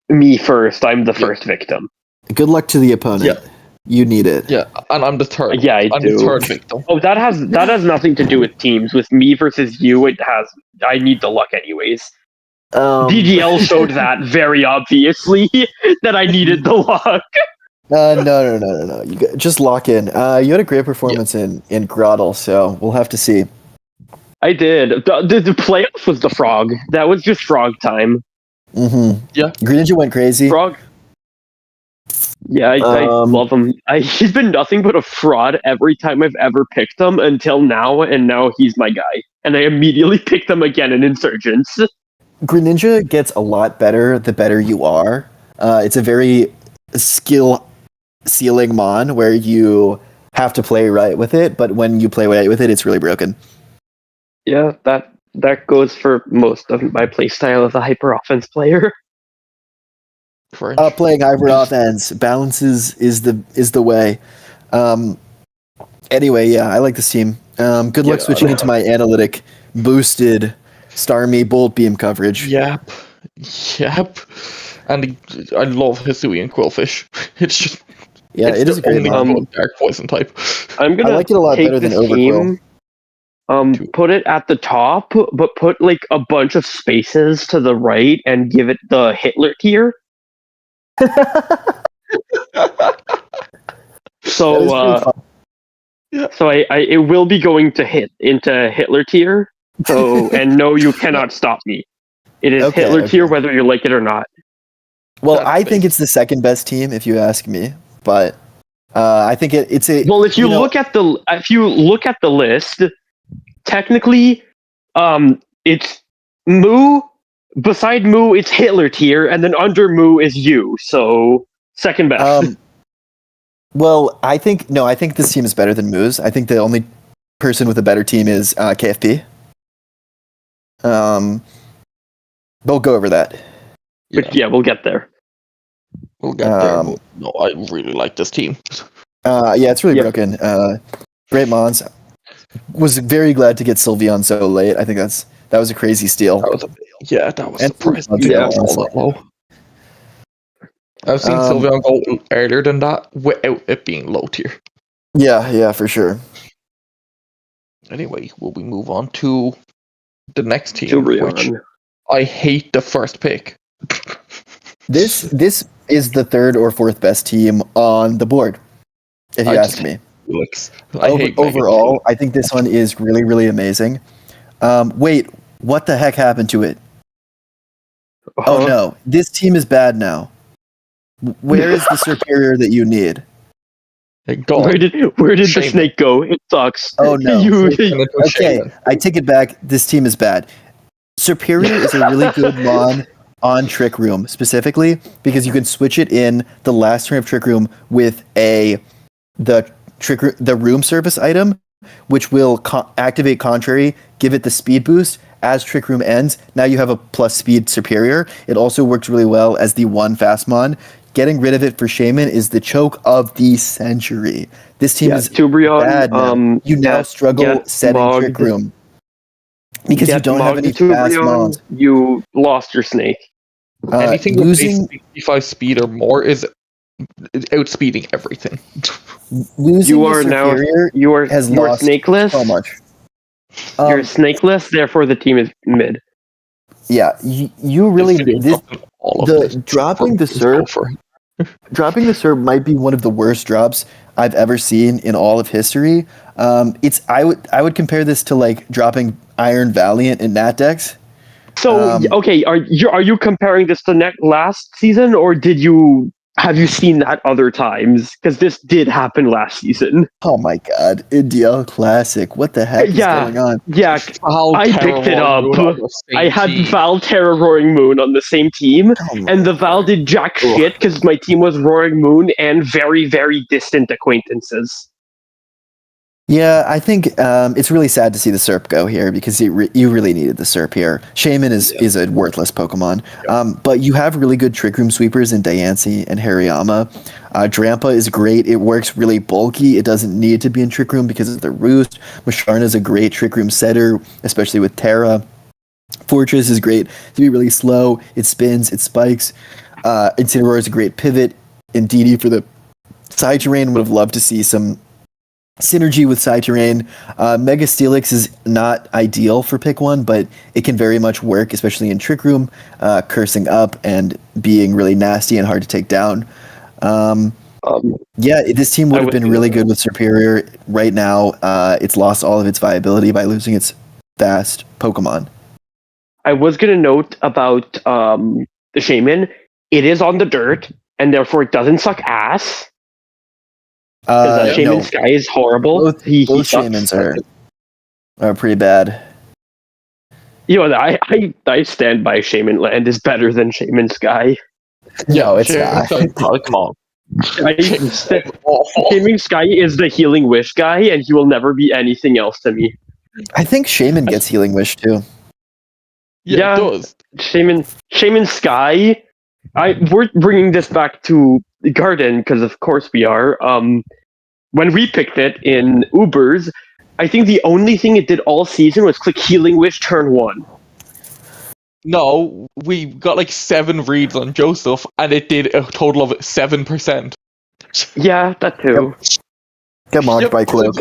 Me first. I'm the first victim. Good luck to the opponent. Yeah. You need it. Yeah, and I'm the third. Yeah, I'm the third victim. Oh, that has nothing to do with teams. With me versus you, it has. I need the luck anyways. DGL showed that very obviously that I needed the luck. No. You just lock in. You had a great performance in Grottle, so we'll have to see. I did. The playoff was the frog. That was just frog time. Mm-hmm. Yeah. Greninja went crazy. Frog. Yeah, I love him. He's been nothing but a fraud every time I've ever picked him until now, and now he's my guy. And I immediately picked him again in Insurgents. Greninja gets a lot better the better you are. It's a very skill ceiling mon where you have to play right with it, but when you play right with it, it's really broken. Yeah, that goes for most of my playstyle as a hyper offense player. Playing hyper offense, balances is the way. Anyway, yeah, I like this team. Good luck switching into my analytic boosted Starmie Bolt Beam coverage. Yep. And I love Hisui and Quillfish. It's just it is a great dark poison type. I'm gonna I like it a lot better than Overgrowth. Put it at the top, but put like a bunch of spaces to the right and give it the Hitler tier. So it will be going into Hitler tier. So and no, you cannot stop me. It is Hitler tier whether you like it or not. Well, I think it's the second best team if you ask me, but I think it's a. Well, if you look at the list, technically, it's Moo. Beside Moo, it's Hitler tier, and then under Moo is you. So second best. Well, I think this team is better than Moo's. I think the only person with a better team is KFP. We'll go over that. But we'll get there. We'll get there. No, I really like this team. It's really broken. Great Mons. Was very glad to get Sylveon so late. I think that was a crazy steal. That was surprising. I've seen Sylveon go earlier than that without it being low tier. Yeah, for sure. Anyway, will we move on to the next team, Tubrion. which I hate the first pick. This is the third or fourth best team on the board, if you ask me. Overall, I think this one is really, really amazing. Wait, what the heck happened to it? Oh no, this team is bad now. Where is the superior that you need? Where did the snake go? It sucks. Oh no. Okay, I take it back. This team is bad. Superior is a really good mon on Trick Room, specifically because you can switch it in the last turn of Trick Room with the room service item, which will activate Contrary, give it the speed boost as Trick Room ends. Now you have a plus speed superior. It also works really well as the one fast mon. Getting rid of it for Shaman is the choke of the century. This team is Tubrion, bad now. You now struggle setting Trick Room because you don't have any fast mons. You lost your snake. Anything losing 65 speed or more is outspeeding everything. Losing you are snakeless so much. You're snakeless, therefore the team is mid. Yeah, you really dropping the SERP might be one of the worst drops I've ever seen in all of history. I would compare this to like dropping Iron Valiant in Nat decks. So are you comparing this to last season, or have you seen that other times? Because this did happen last season. Oh my god, India Classic! What the heck is going on? Yeah, I picked it up. I had Val Terra Roaring Moon on the same team, and the Val did jack shit because my team was Roaring Moon and very, very distant acquaintances. Yeah, I think it's really sad to see the SERP go here because you really needed the SERP here. Shaman is a worthless Pokemon, but you have really good Trick Room sweepers in Diancie and Hariyama. Drampa is great. It works really bulky. It doesn't need to be in Trick Room because of the roost. Musharna is a great Trick Room setter, especially with Terra. Fortress is great to be really slow. It spins, it spikes. Incineroar is a great pivot. Indeedee for the side terrain. Would have loved to see some synergy with side terrain. Mega Steelix is not ideal for pick one, but it can very much work, especially in Trick Room, cursing up and being really nasty and hard to take down. This team would have been really good with Superior. Right now, it's lost all of its viability by losing its fast Pokemon. I was going to note about the Shaman. It is on the dirt, and therefore it doesn't suck ass. Because Shaman Sky is horrible. Both Shamans are pretty bad. I stand by Shaman Land is better than Shaman Sky. No, it's not. Come on. Shaming Sky is the healing wish guy, and he will never be anything else to me. I think Shaman gets Healing Wish too. Yeah, it does. Shaman Sky. We're bringing this back to the Garden because, of course, we are. When we picked it in Ubers, I think the only thing it did all season was click Healing Wish turn 1. No, we got like 7 reads on Joseph, and it did a total of 7%. Yeah, that too. Get mocked by Cloak.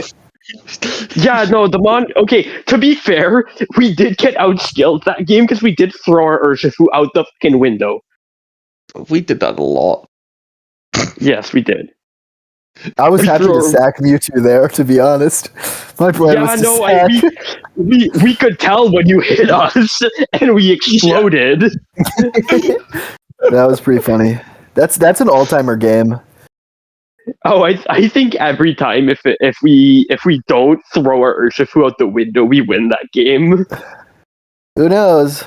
Yeah, no, the Mon. Okay, to be fair, we did get outskilled that game because we did throw our Urshifu out the fucking window. We did that a lot. Yes, we did. I was happy to sack Mewtwo there, to be honest. My plan was to sack. We could tell when you hit us, and we exploded. That was pretty funny. That's an all-timer game. Oh, I think every time if we don't throw our Urshifu out the window, we win that game. Who knows?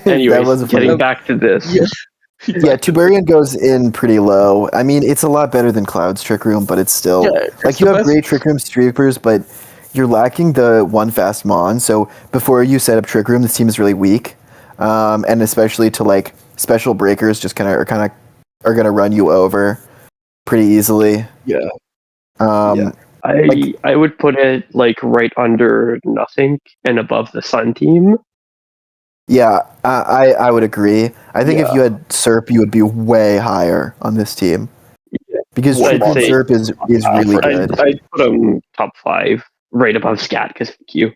Anyways, getting back to this. Yeah, Tuberian goes in pretty low. I mean, it's a lot better than Cloud's Trick Room, but it's still you have great Trick Room streakers, but you're lacking the one fast Mon. So before you set up Trick Room, this team is really weak, and especially to like special breakers, just are gonna run you over pretty easily. Yeah. I would put it like right under Nothing and above the Sun team. Yeah, I would agree. I think if you had Serp, you would be way higher on this team. Yeah. Because Serp is really good. I'd put him top 5, right above Scat, because fuck you.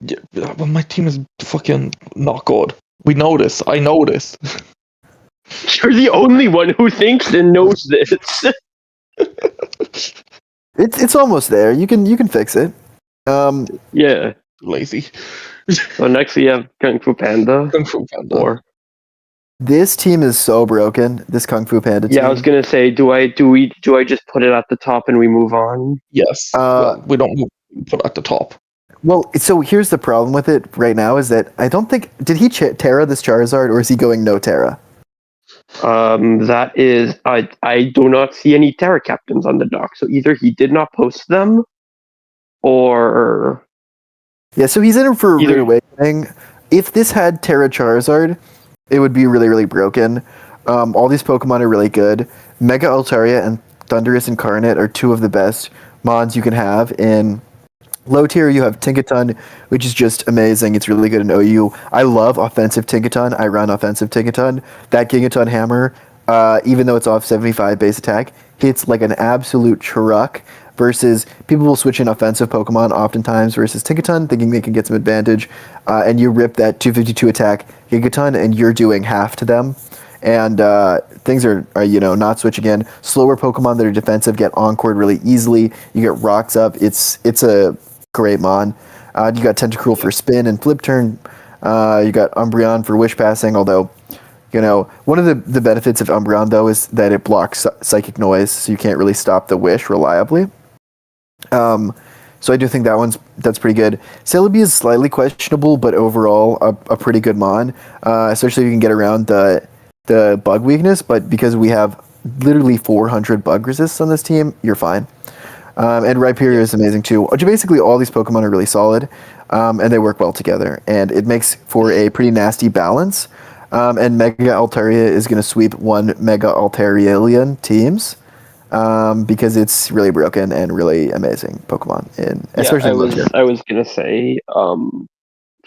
Yeah, well, my team is fucking not good. We know this. I know this. You're the only one who thinks and knows this. It's almost there. You can fix it. Yeah. Lazy. So next we have Kung Fu Panda. Kung Fu Panda. Or this team is so broken. This Kung Fu Panda team. Yeah, I was gonna say, do I just put it at the top and we move on? Yes. We don't put it at the top. Well, so here's the problem with it right now is that I don't think did he Terra this Charizard or is he going no Terra? That is I do not see any Terra captains on the dock, so either he did not post them, or yeah. So he's in it for Rude Awakening. If this had Terra Charizard, it would be really, really broken. All these Pokemon are really good. Mega Altaria and Thundurus Incarnate are two of the best Mons you can have. In low tier, you have Tinkaton, which is just amazing. It's really good in OU. I love offensive Tinkaton. I run offensive Tinkaton. That Gigaton Hammer, even though it's off 75 base attack, hits like an absolute truck. Versus people will switch in offensive Pokemon oftentimes versus Tinkaton, thinking they can get some advantage, and you rip that 252 attack Gigaton, and you're doing half to them. And things are not switching in. Slower Pokemon that are defensive get encored really easily. You get Rocks up. It's a great Mon. You got Tentacruel for spin and flip turn. You got Umbreon for wish passing, although one of the benefits of Umbreon though is that it blocks psychic noise, so you can't really stop the wish reliably. So I do think that's pretty good. Celebi is slightly questionable, but overall a pretty good Mon, especially if you can get around the bug weakness. But because we have literally 400 bug resists on this team, you're fine. And Rhyperior is amazing too. Basically, all these Pokemon are really solid, and they work well together, and it makes for a pretty nasty balance. And Mega Altaria is going to sweep one Mega Altarian teams. Because it's really broken and really amazing Pokemon, especially I was gonna say,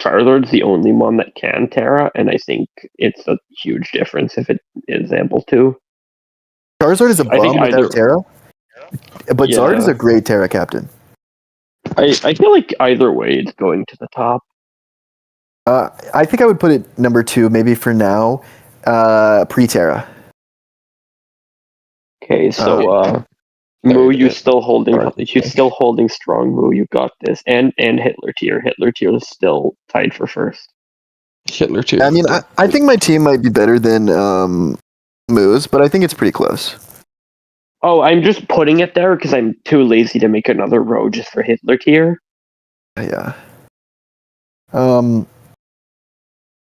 Charizard's the only one that can Terra, and I think it's a huge difference if it is able to. Charizard is a bum without Terra, but Zard is a great Terra captain. I feel like either way it's going to the top. I think I would put it number 2, maybe for now, pre-Terra. Okay, so Moo, you still holding strong. Moo, you got this, and Hitler tier. Hitler tier is still tied for first. Hitler tier. I mean, I think my team might be better than Moo's, but I think it's pretty close. Oh, I'm just putting it there because I'm too lazy to make another row just for Hitler tier. Yeah.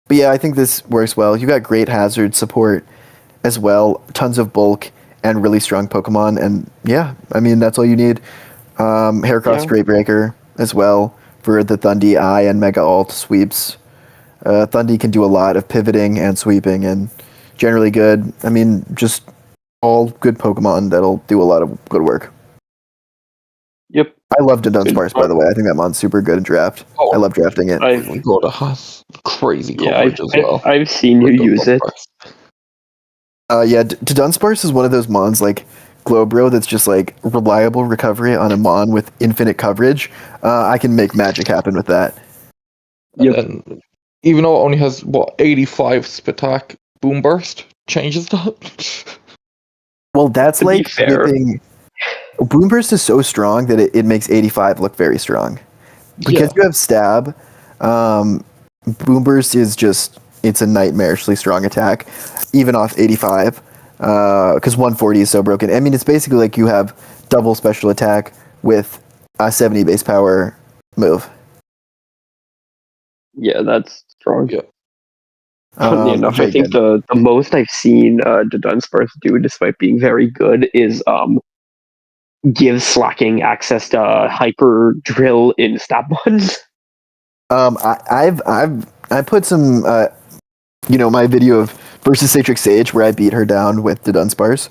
But yeah, I think this works well. You got great hazard support as well, tons of bulk and really strong Pokemon, and yeah, I mean that's all you need. Heracross Great Breaker as well for the Thundy Eye and Mega Alt sweeps. Thundy can do a lot of pivoting and sweeping, and generally good. I mean, just all good Pokemon that'll do a lot of good work. Yep. I love Dunsparce, by the way. I think that mon's super good in draft. I love drafting it. Goda has crazy coverage as well. I've seen you use it. Dunsparce is one of those mons like Glowbro that's just like reliable recovery on a mon with infinite coverage. I can make magic happen with that. And even though it only has 85 Spatak Boom Burst, changes that. Well, that's like whipping. Boom Burst is so strong that it makes 85 look very strong. Because you have Stab, Boom Burst is just, it's a nightmarishly strong attack, even off 85, because 140 is so broken. I mean, it's basically like you have double special attack with a 70 base power move. Yeah, that's strong. Yeah. Funny enough, I think the most I've seen the Dunsparce do, despite being very good, is give Slacking access to Hyper Drill in stat mods. I put some my video of versus Satrix Sage where I beat her down with the Dunsparce,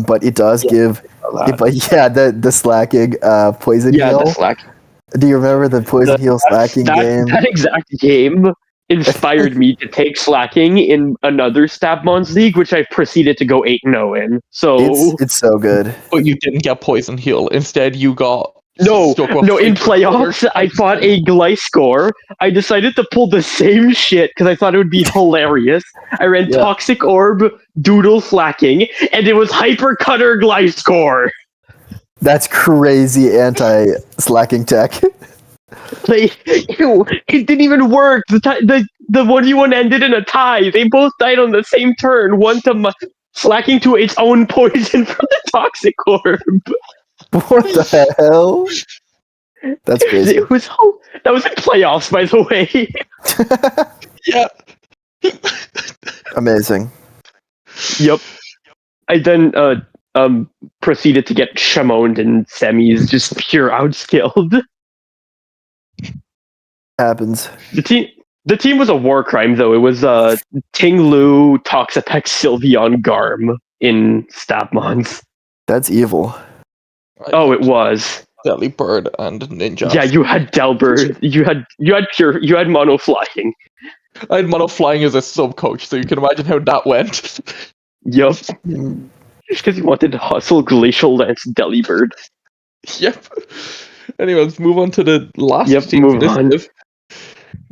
but it does give the Slacking poison heal. The Slacking. Do you remember the poison heal Slacking game? That exact game inspired me to take Slacking in another Stabmons League, which I proceeded to go 8-0 in. So it's so good. But you didn't get poison heal. Instead, you got no. In playoffs, I fought a Gliscor. I decided to pull the same shit because I thought it would be hilarious. I ran Toxic Orb, Doodle Slacking, and it was Hyper Cutter Gliscor. That's crazy anti-slacking tech. It didn't even work. The 1v1 ended in a tie. They both died on the same turn. One to slacking to its own poison from the Toxic Orb. What the hell? That's crazy. That was in playoffs, by the way. Yeah. Amazing. Yep. I then proceeded to get shamoned in semis, just pure outskilled. Happens. The team was a war crime, though. It was Ting Lu, Toxapex, Sylveon, Garm in Stabmons. That's evil. Oh, it was. Delibird and Ninja. Yeah, you had Delbird. You had Mono Flying. I had Mono Flying as a sub coach, so you can imagine how that went. Yup. Just because you wanted to hustle Glacial Lance Delibird. Yep. Anyway, let's move on to the last team. Move on.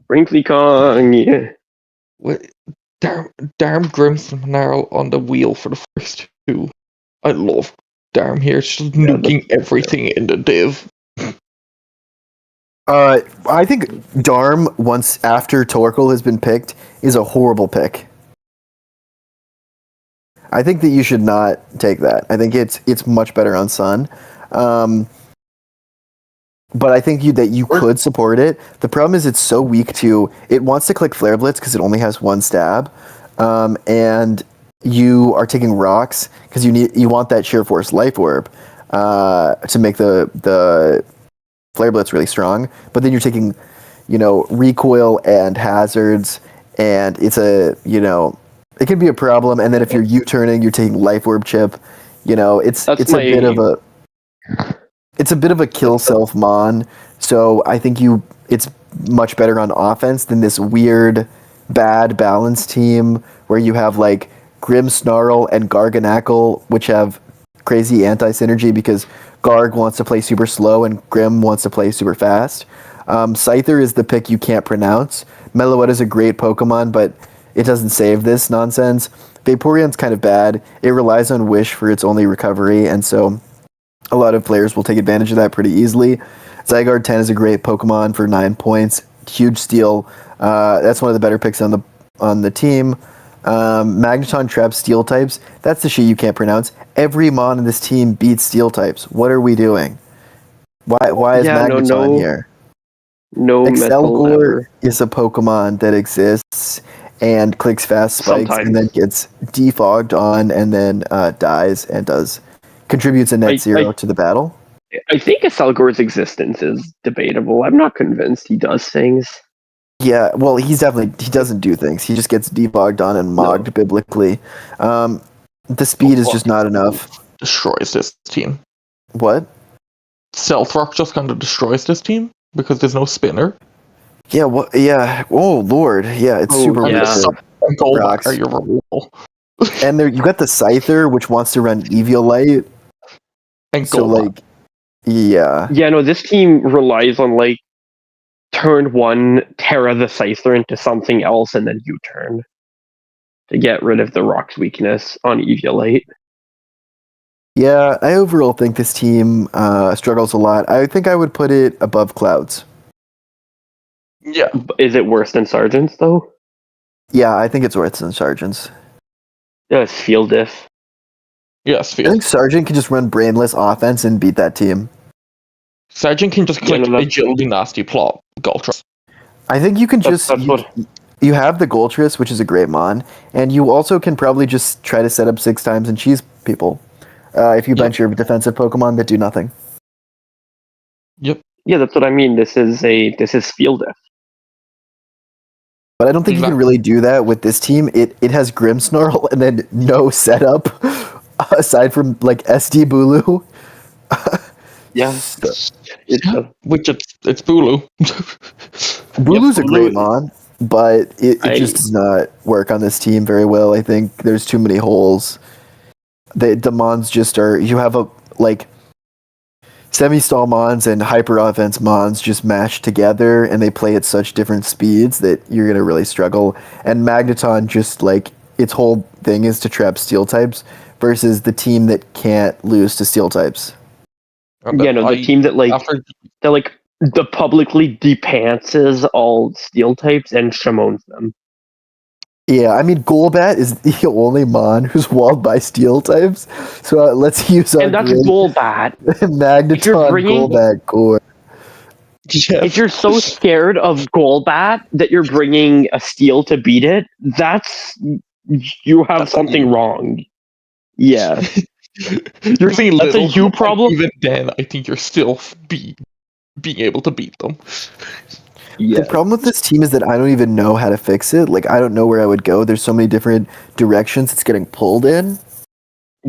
Brinkley Kong, yeah. Darm Grimson Monaro on the wheel for the first two. I love Darm here. It's just nuking everything in the div. I think Darm, once after Torkoal has been picked, is a horrible pick. I think that you should not take that. I think it's much better on Sun. But I think that you could support it. The problem is it's so weak to... It wants to click Flare Blitz because it only has one stab. And you are taking rocks because you want that Sheer Force Life Orb to make the Flare Blitz really strong. But then you're taking, recoil and hazards, and it's it can be a problem. And then if you're U-turning, you're taking Life Orb Chip. It's a bit of a... It's a bit of a kill self mon, so I think it's much better on offense than this weird, bad balance team where you have like Grimmsnarl and Garganackle, which have crazy anti-synergy because Garg wants to play super slow and Grim wants to play super fast. Scyther is the pick you can't pronounce. Meloetta is a great Pokemon, but it doesn't save this nonsense. Vaporeon's kind of bad. It relies on Wish for its only recovery, and so... A lot of players will take advantage of that pretty easily. Zygarde 10 is a great Pokemon for 9 points. Huge steal. That's one of the better picks on the team. Magneton traps steel types. That's the shit you can't pronounce. Every mon in this team beats steel types. What are we doing? Why is Magneton here? No mental Excelgor ever. is a Pokemon that exists and clicks fast spikes and then Sometimes. gets defogged on and then dies and contributes a net zero to the battle. I think Excelgor's existence is debatable. I'm not convinced he does things. Yeah, well, he doesn't do things. He just gets defogged on and mogged biblically. The speed is just not enough. Destroys this team. What? Stealth Rock just kind of destroys this team because there's no spinner. Yeah, what? Yeah. Oh Lord. Yeah, it's super weak. Golbat are your removal. And there, you got the Scyther, which wants to run Eviolite. And so, like, yeah. Yeah, no, this team relies on, like, turn 1, Terra the Scyther into something else, and then U-turn to get rid of the Rock's weakness on Eviolite. Yeah, I overall think this team struggles a lot. I think I would put it above Clouds. Yeah. Is it worse than Sergeants, though? Yeah, I think it's worse than Sergeants. Yeah, it's field diff. Yes, I think Sergeant can just run brainless offense and beat that team. Sergeant can just click agility nasty plot Goltras. I think you can you have the Goltras, which is a great mon, and you also can probably just try to set up 6 times and cheese people if you bench your defensive Pokemon that do nothing. Yep. Yeah, that's what I mean. This is field diff. But I don't think you can really do that with this team. It has Grimmsnarl and then no setup aside from like SD Bulu. Yeah. It's Bulu. Bulu's a great mon, but it just does not work on this team very well. I think there's too many holes. The mons just are. You have a like semi-stall mons and hyper offense mons just mashed together, and they play at such different speeds that you're gonna really struggle. And Magneton just like its whole thing is to trap steel types versus the team that can't lose to steel types. Yeah, no, the team that the publicly depantses all steel types and Shamones them. Yeah, I mean Golbat is the only mon who's walled by steel types, so let's use our. And that's Golbat. Magneton, Golbat, core. If you're so scared of Golbat that you're bringing a steel to beat it, you have something wrong. Yeah. You're saying that's a you problem. Even then, I think you're still being able to beat them. Yeah. The problem with this team is that I don't even know how to fix it. Like, I don't know where I would go. There's so many different directions it's getting pulled in.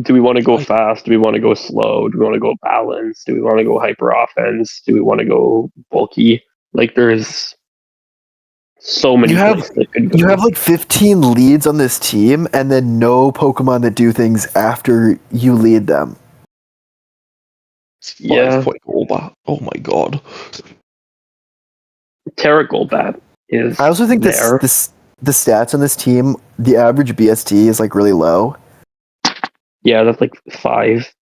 Do we want to go fast? Do we want to go slow? Do we want to go balanced? Do we want to go hyper offense? Do we want to go bulky? Like, there's so many places that could go. You have like 15 leads on this team, and then no Pokemon that do things after you lead them. Yeah. Golbat. Oh my god. Terra Golbat is. I also think the stats on this team, the average BST is like really low. Yeah, that's like 5.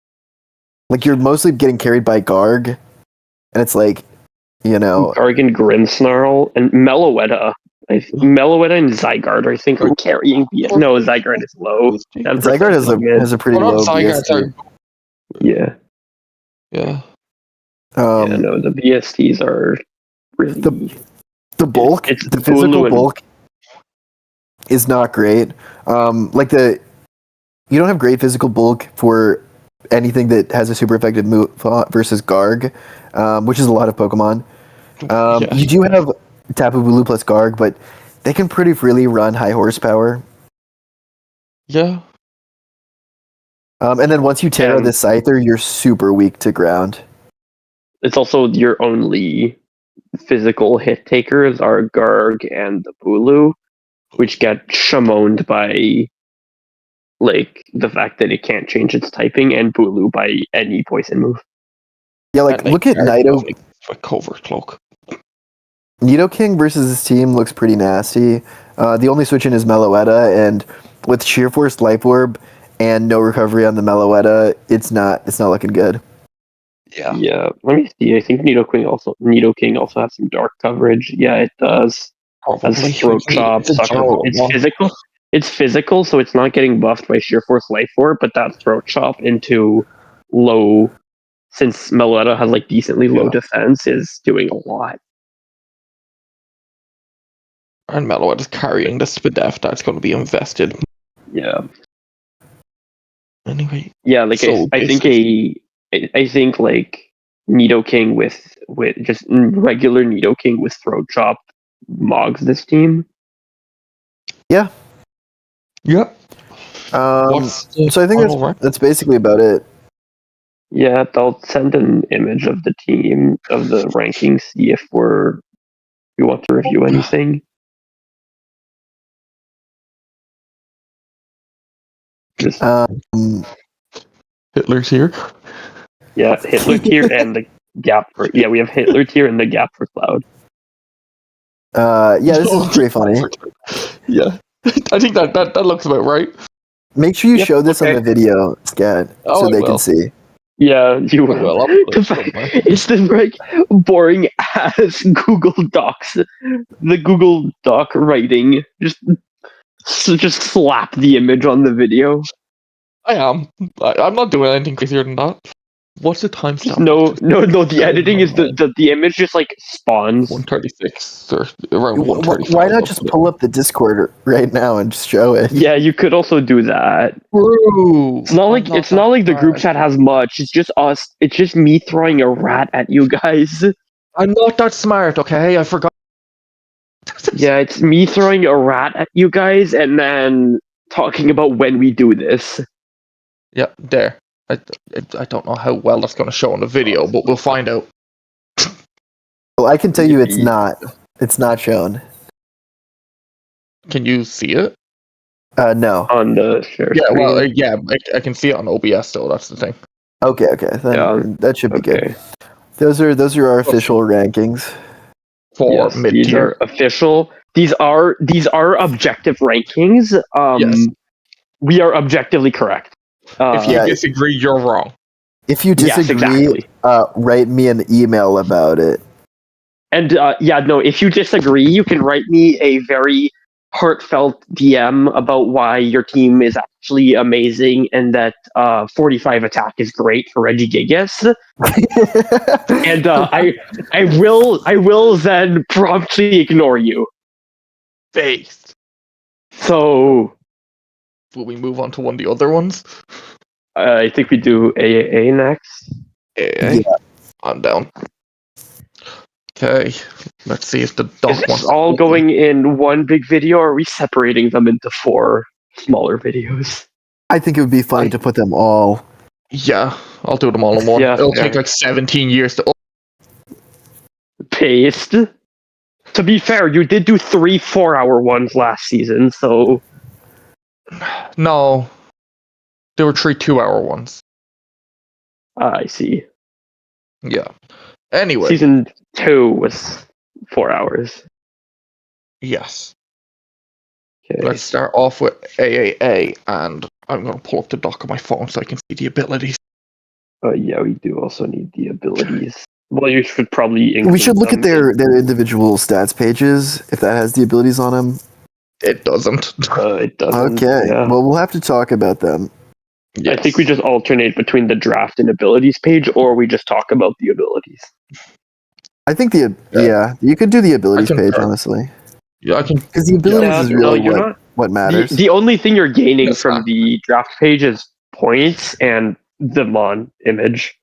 Like you're mostly getting carried by Garg, and it's like, you know, Garg and Grimmsnarl and Meloetta. Meloetta and Zygarde, I think, are carrying BST. No, Zygarde is low. Zygarde has a pretty low BST. Yeah. Yeah. Yeah, no, the BSTs are really the bulk, the physical bulk is not great. You don't have great physical bulk for anything that has a super effective move versus Garg, which is a lot of Pokemon. You do have Tapu Bulu plus Garg, but they can pretty freely run high horsepower. Yeah. And then once you Terra the Scyther, you're super weak to ground. It's also your only physical hit takers are Garg and the Bulu, which get shamoned by like the fact that it can't change its typing, and Bulu by any poison move. Yeah, like look at Nido. Like Covert Cloak. Nidoking versus this team looks pretty nasty. The only switch in is Meloetta, and with Sheer Force Life Orb and no recovery on the Meloetta, it's not looking good. Yeah. Yeah. Let me see. I think Nidoking also has some dark coverage. Yeah, it does. Has throat chop. It's physical. It's physical, so it's not getting buffed by Sheer Force Life Orb, but that throat chop into low, since Meloetta has like decently low defense, is doing a lot. And Meloid is carrying the Spadef that's going to be invested. Yeah. Anyway. Yeah, like So I think like Nidoking with just regular Nidoking with Throat Chop mogs this team. Yeah. Yep. So I think that's basically about it. Yeah, they'll send an image of the team of the rankings, see if we want to review anything. Just Hitler's here. Yeah, Hitler tier and the gap for we have Hitler tier and the gap for Cloud. Yeah, this is pretty funny. Yeah, I think that looks about right. Make sure you show this on the video, Scat, so they can see. Yeah, you will. It's the boring ass Google Docs, the Google Doc writing. Just slap the image on the video. I am. I'm not doing anything crazier than that. What's the timestamp? No. The editing is the image just like spawns. 136 or around 135. Why not just pull up the Discord right now and just show it? Yeah, you could also do that. Bro, it's not like the group chat has much. It's just us. It's just me throwing a rat at you guys. I'm not that smart, okay? I forgot. Yeah, it's me throwing a rat at you guys and then talking about when we do this. Yeah, there. I don't know how well that's going to show on the video, but we'll find out. Well, I can tell you it's not. It's not shown. Can you see it? No. On the share screen? Well, I can see it on OBS though, that's the thing. Okay. Then that should be good. Those are our official rankings. For mid-tier. These are official. These are objective rankings. Yes. We are objectively correct. If you disagree, you're wrong. If you disagree, write me an email about it. And if you disagree, you can write me a very heartfelt DM about why your team is actually amazing and that 45 attack is great for Regigigas. And I will then promptly ignore you. Based. So will we move on to one of the other ones? I think we do AAA next. AAA? Yeah. I'm down. Okay, let's see if the doc wants. Is all going in one big video, or are we separating them into 4 smaller videos? I think it would be funny to put them all. Yeah, I'll do them all in one. It'll take like 17 years to paste. To be fair, you did do 3 4-hour ones last season, so. No. There were 3 2-hour ones. I see. Yeah. Anyway. Season 2 was 4 hours. Yes. Okay. Let's start off with AAA, and I'm going to pull up the doc on my phone so I can see the abilities. Yeah, we do also need the abilities. Well, you should probably we should look at their individual stats pages, if that has the abilities on them. It doesn't. It doesn't. Okay, well, we'll have to talk about them. Yes. I think we just alternate between the draft and abilities page, or we just talk about the abilities. I think you could do the abilities page, honestly. Yeah, I can. Because the abilities is really what matters. The only thing you're gaining from the draft page is points and the Mon image.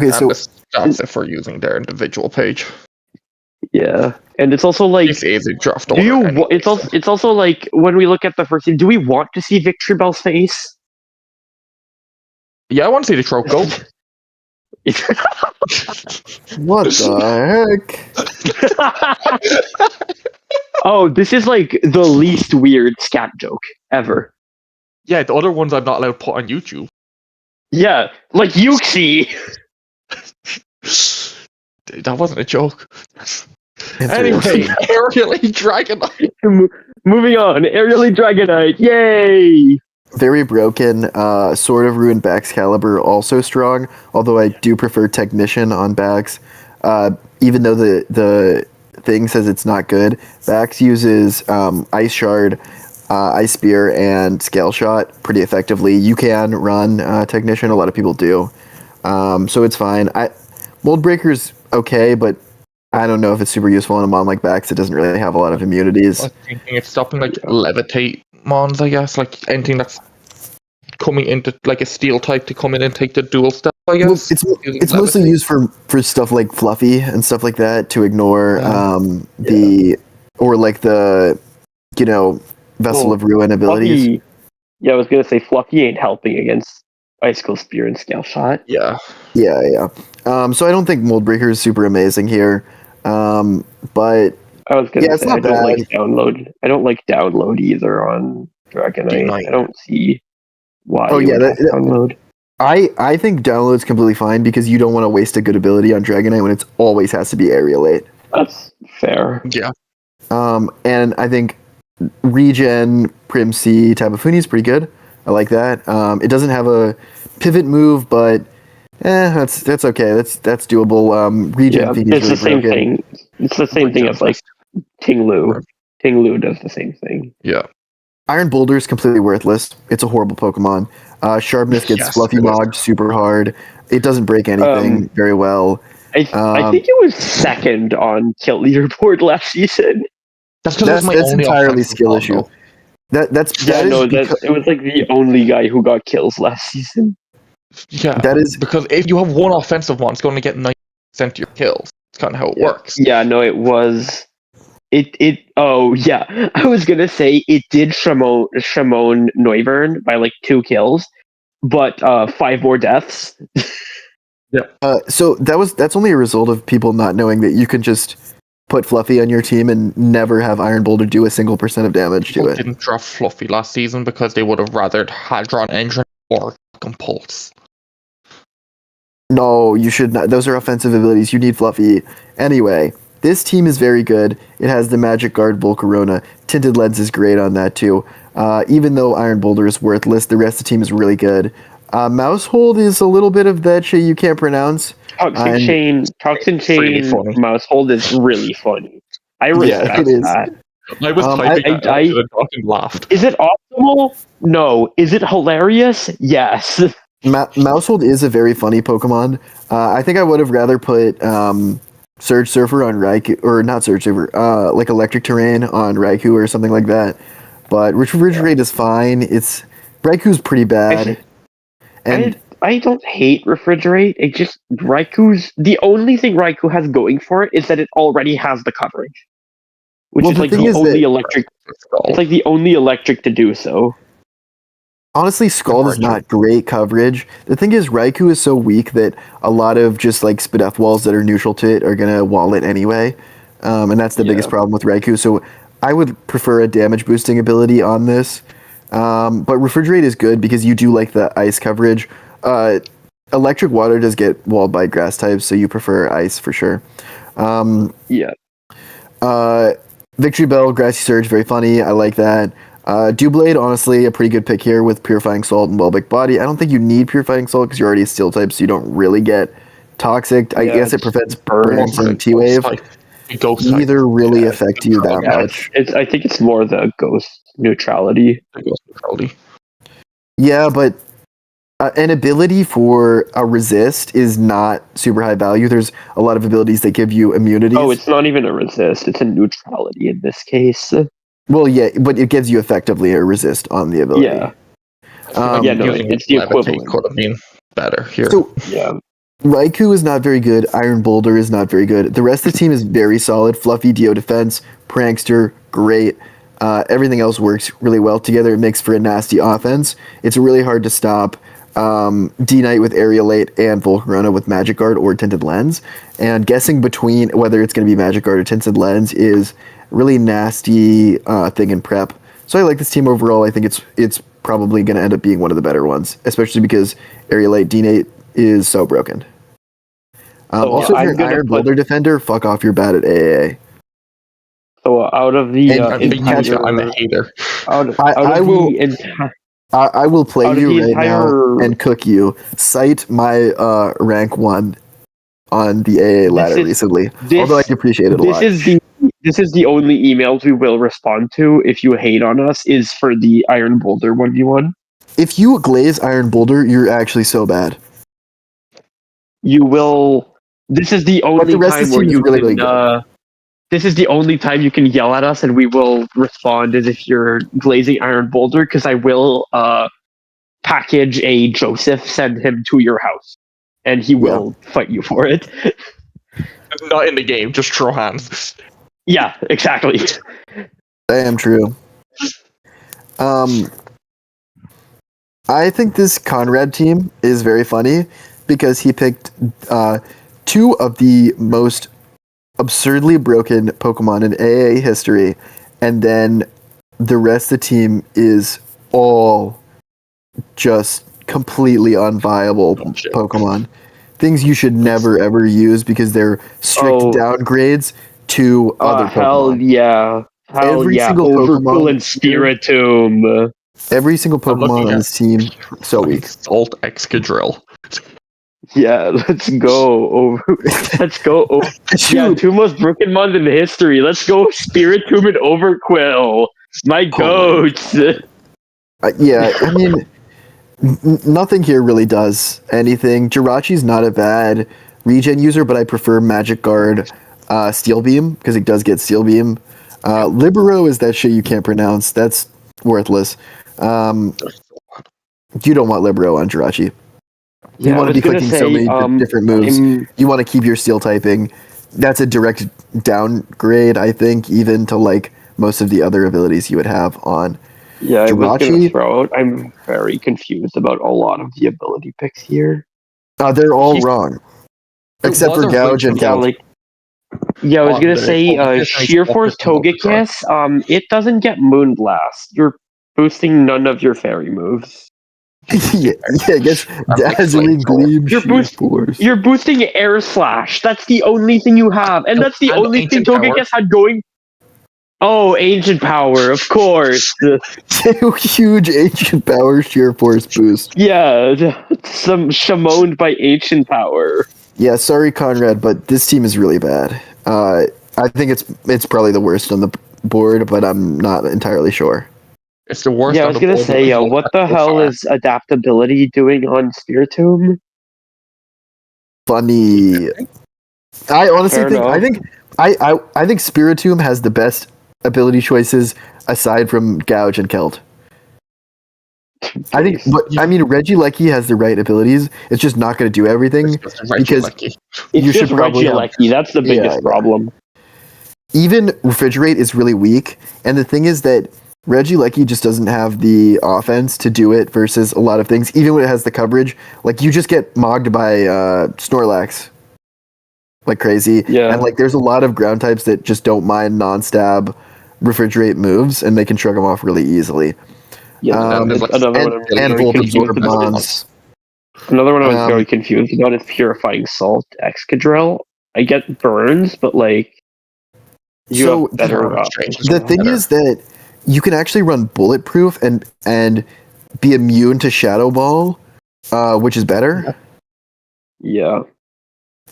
Okay, so that's if we're using their individual page. Yeah, and it's also like this is a draft. It's also like when we look at the first team, do we want to see Victory Bell's face? Yeah, I want to see the Troco. What the heck? Oh, this is like the least weird scat joke ever. Yeah, the other ones I'm not allowed to put on YouTube. Yeah, like Yuxi. That wasn't a joke. Anyway, Aerially Dragonite. Moving on, Aerially Dragonite, yay! Very broken. Sword of Ruin Baxcalibur also strong, although I do prefer Technician on Bax. Even though the thing says it's not good, Bax uses Ice Shard, Ice Spear, and Scale Shot pretty effectively. You can run Technician, a lot of people do. So it's fine. Mold Breaker's okay, but I don't know if it's super useful in a mon like Bax. It doesn't really have a lot of immunities. I think it's stopping like levitate mons, I guess, like anything that's coming into like a steel type to come in and take the dual step, I guess. Well, it's mostly used for stuff like Fluffy and stuff like that to ignore or like the Vessel of Ruin abilities. Fluffy, I was gonna say Fluffy ain't helping against Icicle Spear and Scale Shot. Yeah. So I don't think Moldbreaker is super amazing here, but I was gonna it's say not I don't bad. like download. I don't like download either on Dragonite. I don't see why you would have download. I think download's completely fine because you don't want to waste a good ability on Dragonite when it always has to be Aerialate. That's fair. Yeah. And I think Regen Primsea Tabafuni is pretty good. I like that. It doesn't have a pivot move, but that's okay. That's doable. Regen Phoenix it's really the same broken. thing. It's the same thing as like Tinglu. Tinglu does the same thing. Yeah. Iron Boulder is completely worthless. It's a horrible Pokemon. Sharpness gets Fluffy mogged super hard. It doesn't break anything very well. I think it was second on Kill Leaderboard last season. That's entirely skill issue. It was like the only guy who got kills last season. Yeah, that is because if you have one offensive one, it's going to get 90% of your kills. That's kind of how it works. Yeah, no, it was. I was gonna say it did Shimon Noivern by like 2 kills, but 5 more deaths. Yeah. So that's only a result of people not knowing that you can just put Fluffy on your team and never have Iron Boulder do a single % of damage to it. Didn't draft Fluffy last season because they would have rather had drawn Engine or Compulse. No, you should not. Those are offensive abilities. You need Fluffy. Anyway, this team is very good. It has the Magic Guard Volcarona. Tinted Lens is great on that too. Even though Iron Boulder is worthless, the rest of the team is really good. Mousehold is a little bit of that shit you can't pronounce. Toxin Chain Mousehold is really funny. I respect that. I was typing and laughed. Is it optimal? No. Is it hilarious? Yes. Mousehold is a very funny Pokemon. I think I would have rather put Surge Surfer on Raikou, or not Surge Surfer, like Electric Terrain on Raikou or something like that. But Refrigerate is fine. Raikou's pretty bad. I don't hate Refrigerate. It just the only thing Raikou has going for it is that it already has the coverage, which is like the only electric. It's like the only electric to do so. Honestly, Scald is not great coverage. The thing is, Raikou is so weak that a lot of just like Spadef walls that are neutral to it are gonna wall it anyway, and that's the biggest problem with Raikou. So I would prefer a damage boosting ability on this. But Refrigerate is good because you do like the ice coverage. Electric Water does get walled by grass types, so you prefer ice for sure. Victory Bell, Grassy Surge, very funny. I like that. Doublade, honestly, a pretty good pick here with Purifying Salt and Welbeck Body. I don't think you need Purifying Salt because you're already a Steel type, so you don't really get Toxic. I guess it prevents burn from T-Wave. Neither really affect you that much. I think it's more the Ghost neutrality. Yeah, but an ability for a resist is not super high value. There's a lot of abilities that give you immunities. Oh, it's not even a resist. It's a neutrality in this case. Well, yeah, but it gives you effectively a resist on the ability. Yeah. It's the equivalent. Could have been better here. So, Raikou is not very good. Iron Boulder is not very good. The rest of the team is very solid. Fluffy, Dio Defense, Prankster, great. Everything else works really well together. It makes for a nasty offense. It's really hard to stop D-Knight with Aerialate and Volcarona with Magic Guard or Tinted Lens. And guessing between whether it's going to be Magic Guard or Tinted Lens is really nasty thing in prep. So I like this team overall. I think it's probably going to end up being one of the better ones, especially because Aerialate D-Knight is so broken. Also, if you're an Iron Boulder defender, fuck off, you're bad at AAA. So out of the I'm a hater. I will play you right now and cook you. Cite my rank 1 on the AA ladder recently. Although I appreciate it a lot. This is the only emails we will respond to if you hate on us is for the Iron Boulder 1v1. If you glaze Iron Boulder, you're actually so bad. You will This is the only the rest of time the where team is you really, can. really good. This is the only time you can yell at us, and we will respond as if you're glazing iron boulder. Because I will package a Joseph, send him to your house, and he will fight you for it. Not in the game, just throw hands. Yeah, exactly. Damn true. I think this Conrad team is very funny because he picked two of the most absurdly broken Pokemon in AA history, and then the rest of the team is all just completely unviable Pokemon. Things you should never ever use because they're strict downgrades to other Pokemon. Hell yeah. Every single Overcool Pokemon and Spiritomb. Every single Pokemon on this team, so weak. Salt Excadrill. Yeah, let's go. Let's go. Yeah, two most broken mons in history. Let's go Spiritomb and Overquill. My goats. Yeah, I mean, nothing here really does anything. Jirachi's not a bad regen user, but I prefer Magic Guard Steel Beam because it does get Steel Beam. Libero is that shit you can't pronounce. That's worthless. You don't want Libero on Jirachi. You want to be clicking so many different moves. You want to keep your Steel typing. That's a direct downgrade, I think, even to like most of the other abilities you would have on Yeah, Jirachi. I was going to throw out. I'm very confused about a lot of the ability picks here. They're all wrong. Except for Gouge and Cal. Yeah, I was going to say Sheer Force Togekiss, it doesn't get Moonblast. You're boosting none of your fairy moves. yeah, I guess Dazzling Gleam. You're boosting Air Slash. That's the only thing you have. And that's the only thing Togekiss had going. Oh, Ancient Power, of course. Huge Ancient Power Sheer Force boost. Yeah, some shamoned by Ancient Power. Yeah, sorry, Conrad, but this team is really bad. I think it's probably the worst on the board, but I'm not entirely sure. It's the worst. Yeah, I was gonna say, what the hell is adaptability doing on Spiritomb? Funny. I honestly think I think Spiritomb has the best ability choices aside from Gouge and Kelt. I think, but I mean, Regieleki has the right abilities. It's just not going to do everything because you should probably Regieleki. That's the biggest problem. Even Refrigerate is really weak, and the thing is that Regieleki just doesn't have the offense to do it versus a lot of things. Even when it has the coverage, like you just get mogged by Snorlax like crazy. Yeah, and like there's a lot of ground types that just don't mind non-stab Refrigerate moves, and they can shrug them off really easily. Yeah, and Volt Absorb Bonds. Another one I'm very confused about is Purifying Salt Excadrill. I get burns, but like you have better options. The thing is that you can actually run Bulletproof and be immune to Shadow Ball, which is better. Yeah.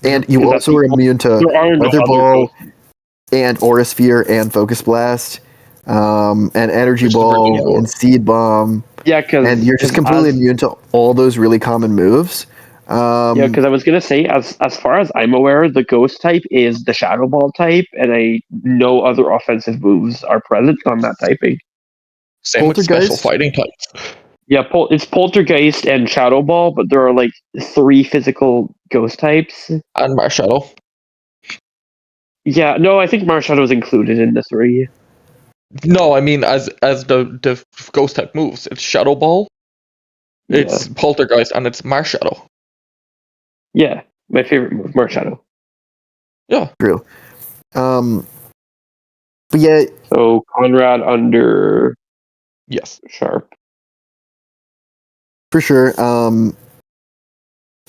And you also are immune to Weather Ball and Aura Sphere and Focus Blast. And Energy Ball and Seed Bomb. Yeah, and you're just completely immune to all those really common moves. Yeah, because I was gonna say, as far as I'm aware, the Ghost type is the Shadow Ball type, and no other offensive moves are present on that typing. Same with special fighting types. Yeah, it's Poltergeist and Shadow Ball, but there are like 3 physical Ghost types. And Marshadow. Yeah, no, I think Marshadow is included in the 3. No, I mean as the Ghost type moves. It's Shadow Ball, it's Poltergeist, and it's Marshadow. Yeah, my favorite move, Marshadow. Yeah, true. But yeah. So Conrad under. Yes. Sharp. For sure.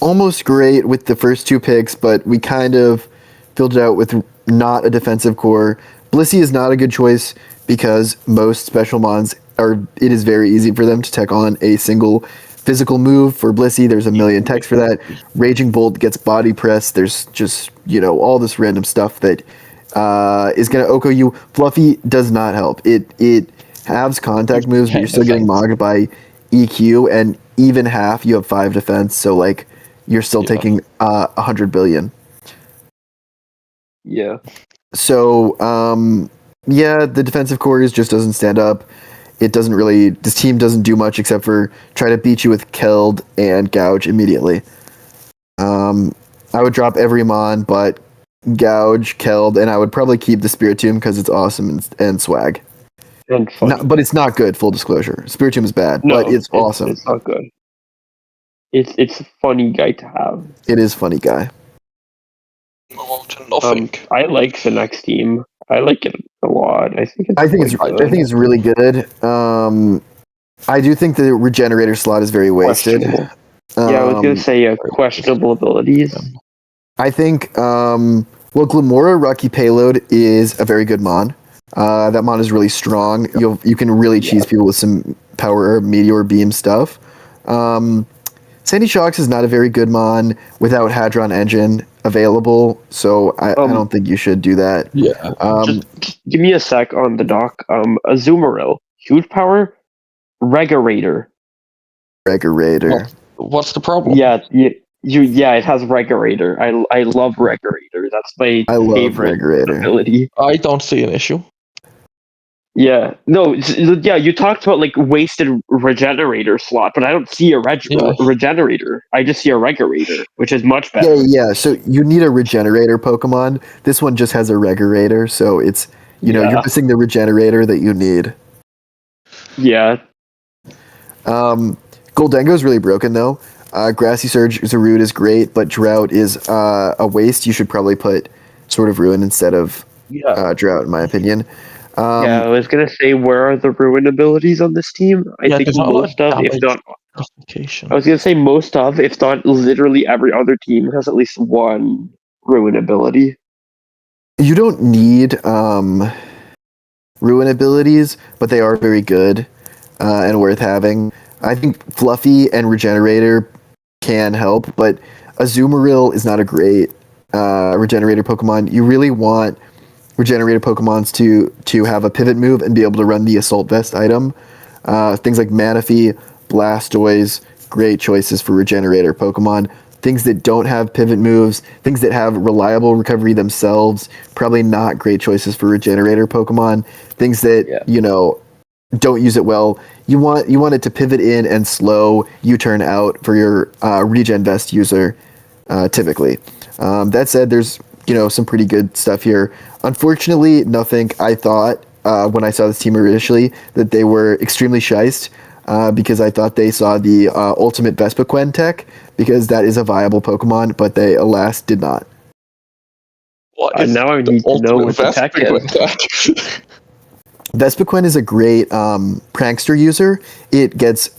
Almost great with the first 2 picks, but we kind of filled it out with not a defensive core. Blissey is not a good choice because most special mons it is very easy for them to tech on a single physical move. For Blissey, there's a million techs for that. Raging Bolt gets body press. There's just, all this random stuff that is going to Oko you. Fluffy does not help. It halves contact moves, but you're still getting mogged by EQ, and even half, you have 5 defense, so like you're still taking 100 billion. Yeah. So, the defensive core just doesn't stand up. It doesn't really. This team doesn't do much except for try to beat you with Keld and Gouge immediately. I would drop every Mon, but Gouge, Keld, and I would probably keep the Spiritomb because it's awesome and swag. And funny. But it's not good. Full disclosure, Spiritomb is bad, No, but it's awesome. It's not good. It's a funny guy to have. It is funny guy. Nothing. I like the next team. I like it a lot. I think it's really good. I do think the regenerator slot is very wasted. I was gonna say questionable abilities. I think Glamora Rocky Payload is a very good Mon. That Mon is really strong. You can really cheese people with some power meteor beam stuff. Sandy Shocks is not a very good Mon without Hadron Engine available, so I don't think you should do that. Yeah. Just give me a sec on the dock. Azumarill, huge power, Regerator. What's the problem? Yeah, it has Regerator. I love Regerator. That's my favorite ability. I don't see an issue. Yeah, no, you talked about like wasted regenerator slot, but I don't see a regenerator. I just see a Regerator, which is much better. Yeah. So you need a regenerator Pokemon. This one just has a Regerator, so it's you're missing the regenerator that you need. Yeah. Goldengo is really broken though. Grassy Surge Zarude is great, but Drought is a waste. You should probably put Sword of Ruin instead of Drought, in my opinion. I was gonna say, where are the Ruin abilities on this team? I think most of, if not, I was gonna say most of, if not literally every other team has at least one Ruin ability. You don't need Ruin abilities, but they are very good and worth having. I think Fluffy and Regenerator can help, but Azumarill is not a great Regenerator Pokemon. You really want Regenerator Pokemons to have a pivot move and be able to run the Assault Vest item. Things like Manaphy, Blastoise, great choices for Regenerator Pokemon. Things that don't have pivot moves, things that have reliable recovery themselves, probably not great choices for Regenerator Pokemon. Things that, don't use it well. You want it to pivot in and slow U-turn out for your Regen Vest user, typically. That said, there's some pretty good stuff here. Unfortunately, nothing. I thought when I saw this team initially that they were extremely shiced because I thought they saw the ultimate Vespiquen tech because that is a viable Pokemon, but they alas did not. Now I need to know what the tech is. Vespiquen is a great prankster user. It gets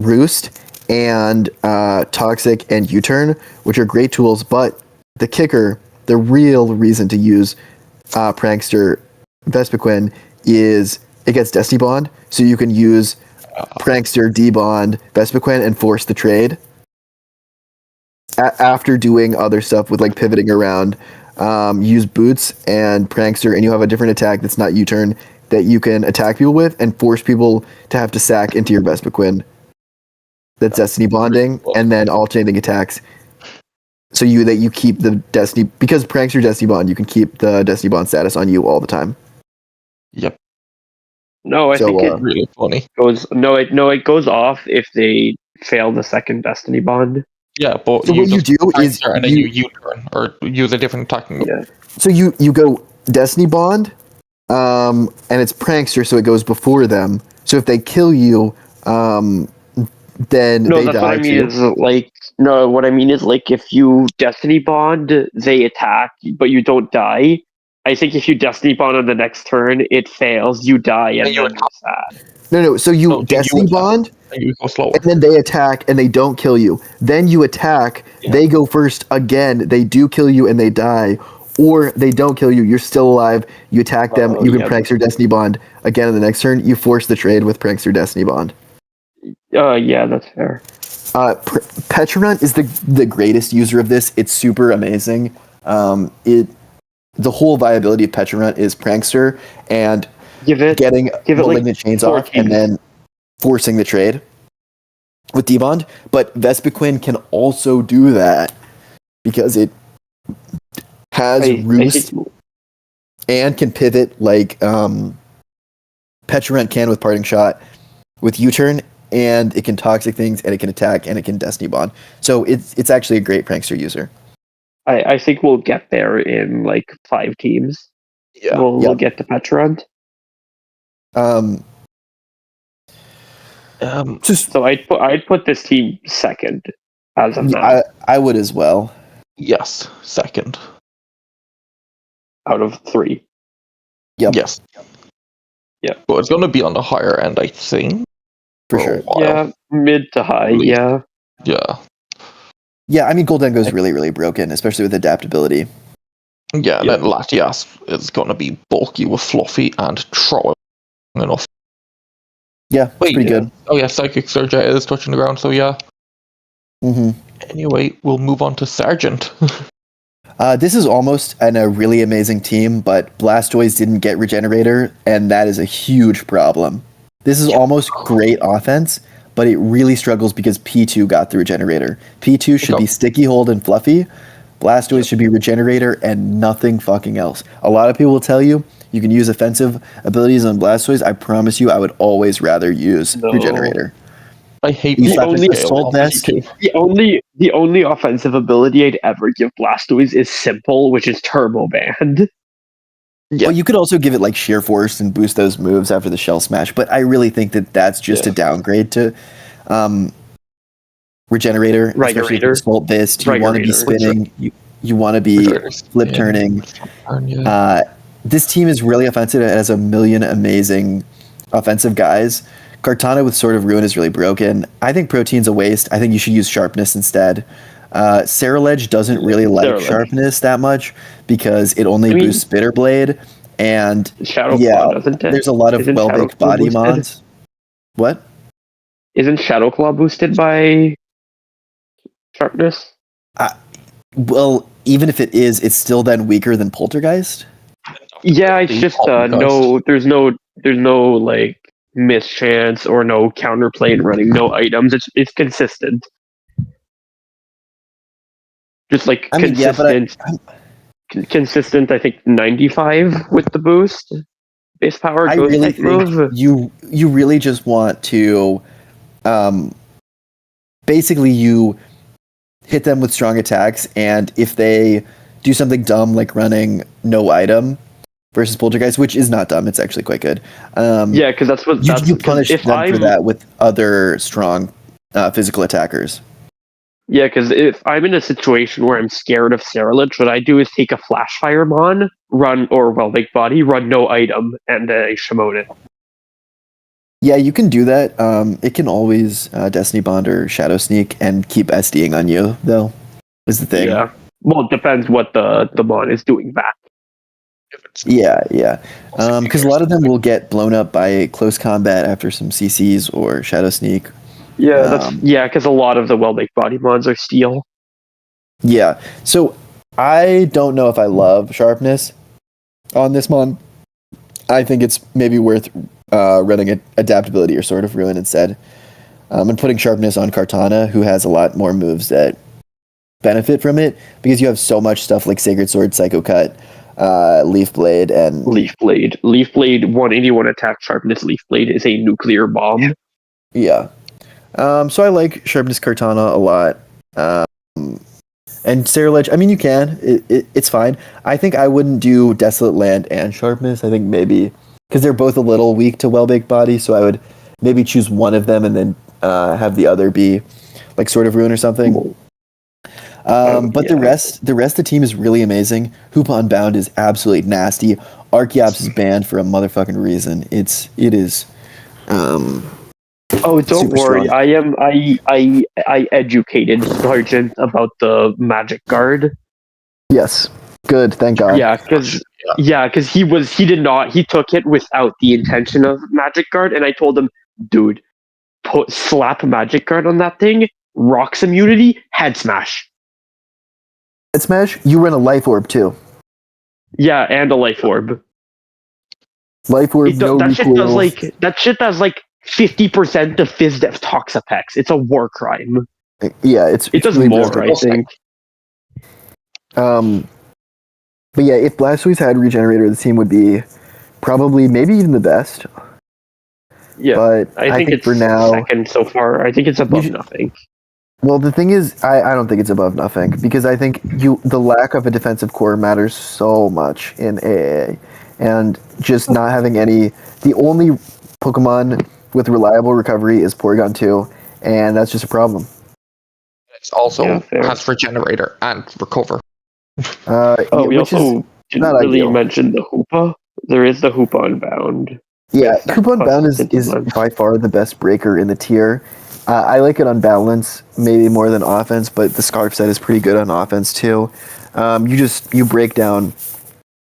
Roost and Toxic and U-turn, which are great tools, but the kicker, the real reason to use prankster Vespiquen is it gets Destiny Bond, so you can use prankster debond Vespiquen and force the trade after doing other stuff with like pivoting around. Use Boots and prankster, and you have a different attack that's not U-turn that you can attack people with and force people to have to sack into your Vespiquen. That's Destiny Bonding, and then alternating attacks. So you keep the Destiny, because Prankster Destiny Bond, you can keep the Destiny Bond status on you all the time. Yep. No, I think it's really funny. It goes off if they fail the second Destiny Bond. Yeah, but so what you do is and then you U-turn or use a different attacking. Yeah. So you go Destiny Bond, and it's Prankster, so it goes before them. So if they kill you, then they die. What I mean is what I mean is if you Destiny Bond, they attack, but you don't die. I think if you Destiny Bond on the next turn, it fails, you die, and then you're sad. No. So you Destiny Bond, and you go slower. And then they attack, and they don't kill you. Then you attack, they go first again, they do kill you, and they die. Or they don't kill you, you're still alive, you attack them, you can Prankster Destiny Bond again in the next turn, you force the trade with Prankster Destiny Bond. Yeah, that's fair. Petrarunt is the greatest user of this. It's super amazing. The whole viability of Petrarunt is Prankster and getting Malignant Chains off and then forcing the trade with D-Bond. But Vespiquen can also do that because it has Roost and can pivot like Petrarent can with Parting Shot with U-Turn, and it can Toxic things, and it can attack, and it can Destiny Bond. So it's actually a great Prankster user. I think we'll get there in like 5 teams. Yeah. We'll get to Petrarent. So I'd put this team second as of now. I would as well. Yes, second. Out of 3. Yep. Yes. Yeah. But it's going to be on the higher end, I think. For sure. Yeah, mid to high, yeah. Yeah. Yeah, I mean, Goldengo's really, really broken, especially with adaptability. Yeah, and then Latias is going to be bulky with Fluffy and throwing enough. Yeah, it's pretty good. Oh yeah, Psychic Surge is touching the ground, so yeah. Mm-hmm. Anyway, we'll move on to Sergeant. This is almost a really amazing team, but Blastoise didn't get Regenerator, and that is a huge problem. This is almost great offense, but it really struggles because P2 got the Regenerator. P2 should be Sticky Hold and Fluffy. Blastoise should be Regenerator and nothing fucking else. A lot of people will tell you you can use offensive abilities on Blastoise. I promise you, I would always rather use Regenerator. I hate the only offensive ability I'd ever give Blastoise is Simple, which is Turbo Band. Yeah. Well, you could also give it like Sheer Force and boost those moves after the Shell Smash, but I really think that that's just a downgrade to Regenerator, especially with Assault Fist. You want to be spinning, you want to be flip turning. This team is really offensive. It has a million amazing offensive guys. Kartana with Sword of Ruin is really broken. I think Protein's a waste. I think you should use Sharpness instead. Ceruledge doesn't really like Sharpness that much because it only boosts Bitter Blade, and Claw, doesn't it? There's a lot of well-baked body mods. What? Isn't Shadow Claw boosted by Sharpness? Well, even if it is, it's still then weaker than Poltergeist. Yeah, it's just there's no like mischance or no counterplay in running no items. It's consistent. Just like consistent. Consistent, I think 95 with the boost. Base power. I really think you really just want to, basically you hit them with strong attacks, and if they do something dumb like running no item versus Poltergeist, which is not dumb, it's actually quite good. Yeah, because that's what you punish them for that with other strong physical attackers. Yeah, because if I'm in a situation where I'm scared of Ceruledge, what I do is take a Flash Fire Mon, run Well-Baked Body, run no item, and Shimon. Yeah, you can do that. It can always Destiny Bond or Shadow Sneak and keep SDing on you, though, is the thing. Yeah. Well, it depends what the Mon is doing back. Yeah. Because a lot of them will get blown up by close combat after some CCs or Shadow Sneak. Yeah, because a lot of the Well-Baked Body Mons are steel. Yeah, so I don't know if I love Sharpness on this Mon. I think it's maybe worth running Adaptability or Sword of Ruin instead. And putting Sharpness on Kartana, who has a lot more moves that benefit from it, because you have so much stuff like Sacred Sword, Psycho Cut, Leaf Blade, and... Leaf Blade, 181 attack Sharpness Leaf Blade is a nuclear bomb. Yeah. So I like Sharpness Kartana a lot. And Ceruledge, I mean, you can. It's fine. I think I wouldn't do Desolate Land and Sharpness. I think maybe... Because they're both a little weak to Well-Baked Body, so I would maybe choose one of them and then have the other be like Sword of Ruin or something. But the rest of the team is really amazing. Hoop Unbound is absolutely nasty. Archeops is banned for a motherfucking reason. It is... Oh, don't worry. Strong. I educated Sergeant about the Magic Guard. Yes. Good. Thank God. Yeah, because he took it without the intention of Magic Guard, and I told him, dude, slap Magic Guard on that thing, Rocks immunity, head smash. Head smash? You run a Life Orb too. Yeah, and a Life Orb. Life Orb. That shit does like 50% of FizzDef Toxapex. It's a war crime. Yeah, it does more, I think. But yeah, if Blastoise had Regenerator, the team would be probably maybe even the best. Yeah, But I think it's for now, second so far. I think it's above nothing. Well, the thing is, I don't think it's above nothing because I think the lack of a defensive core matters so much in AAA, and just not having any. The only Pokemon with reliable recovery is Porygon 2, and that's just a problem. It also fair. has Regenerator and Recover. We also didn't really ideal. mention the Hoopa. There is the Hoopa Unbound. Yeah, Hoopa Unbound is by far the best breaker in the tier. I like it on balance, maybe more than offense, but the Scarf set is pretty good on offense too. You break down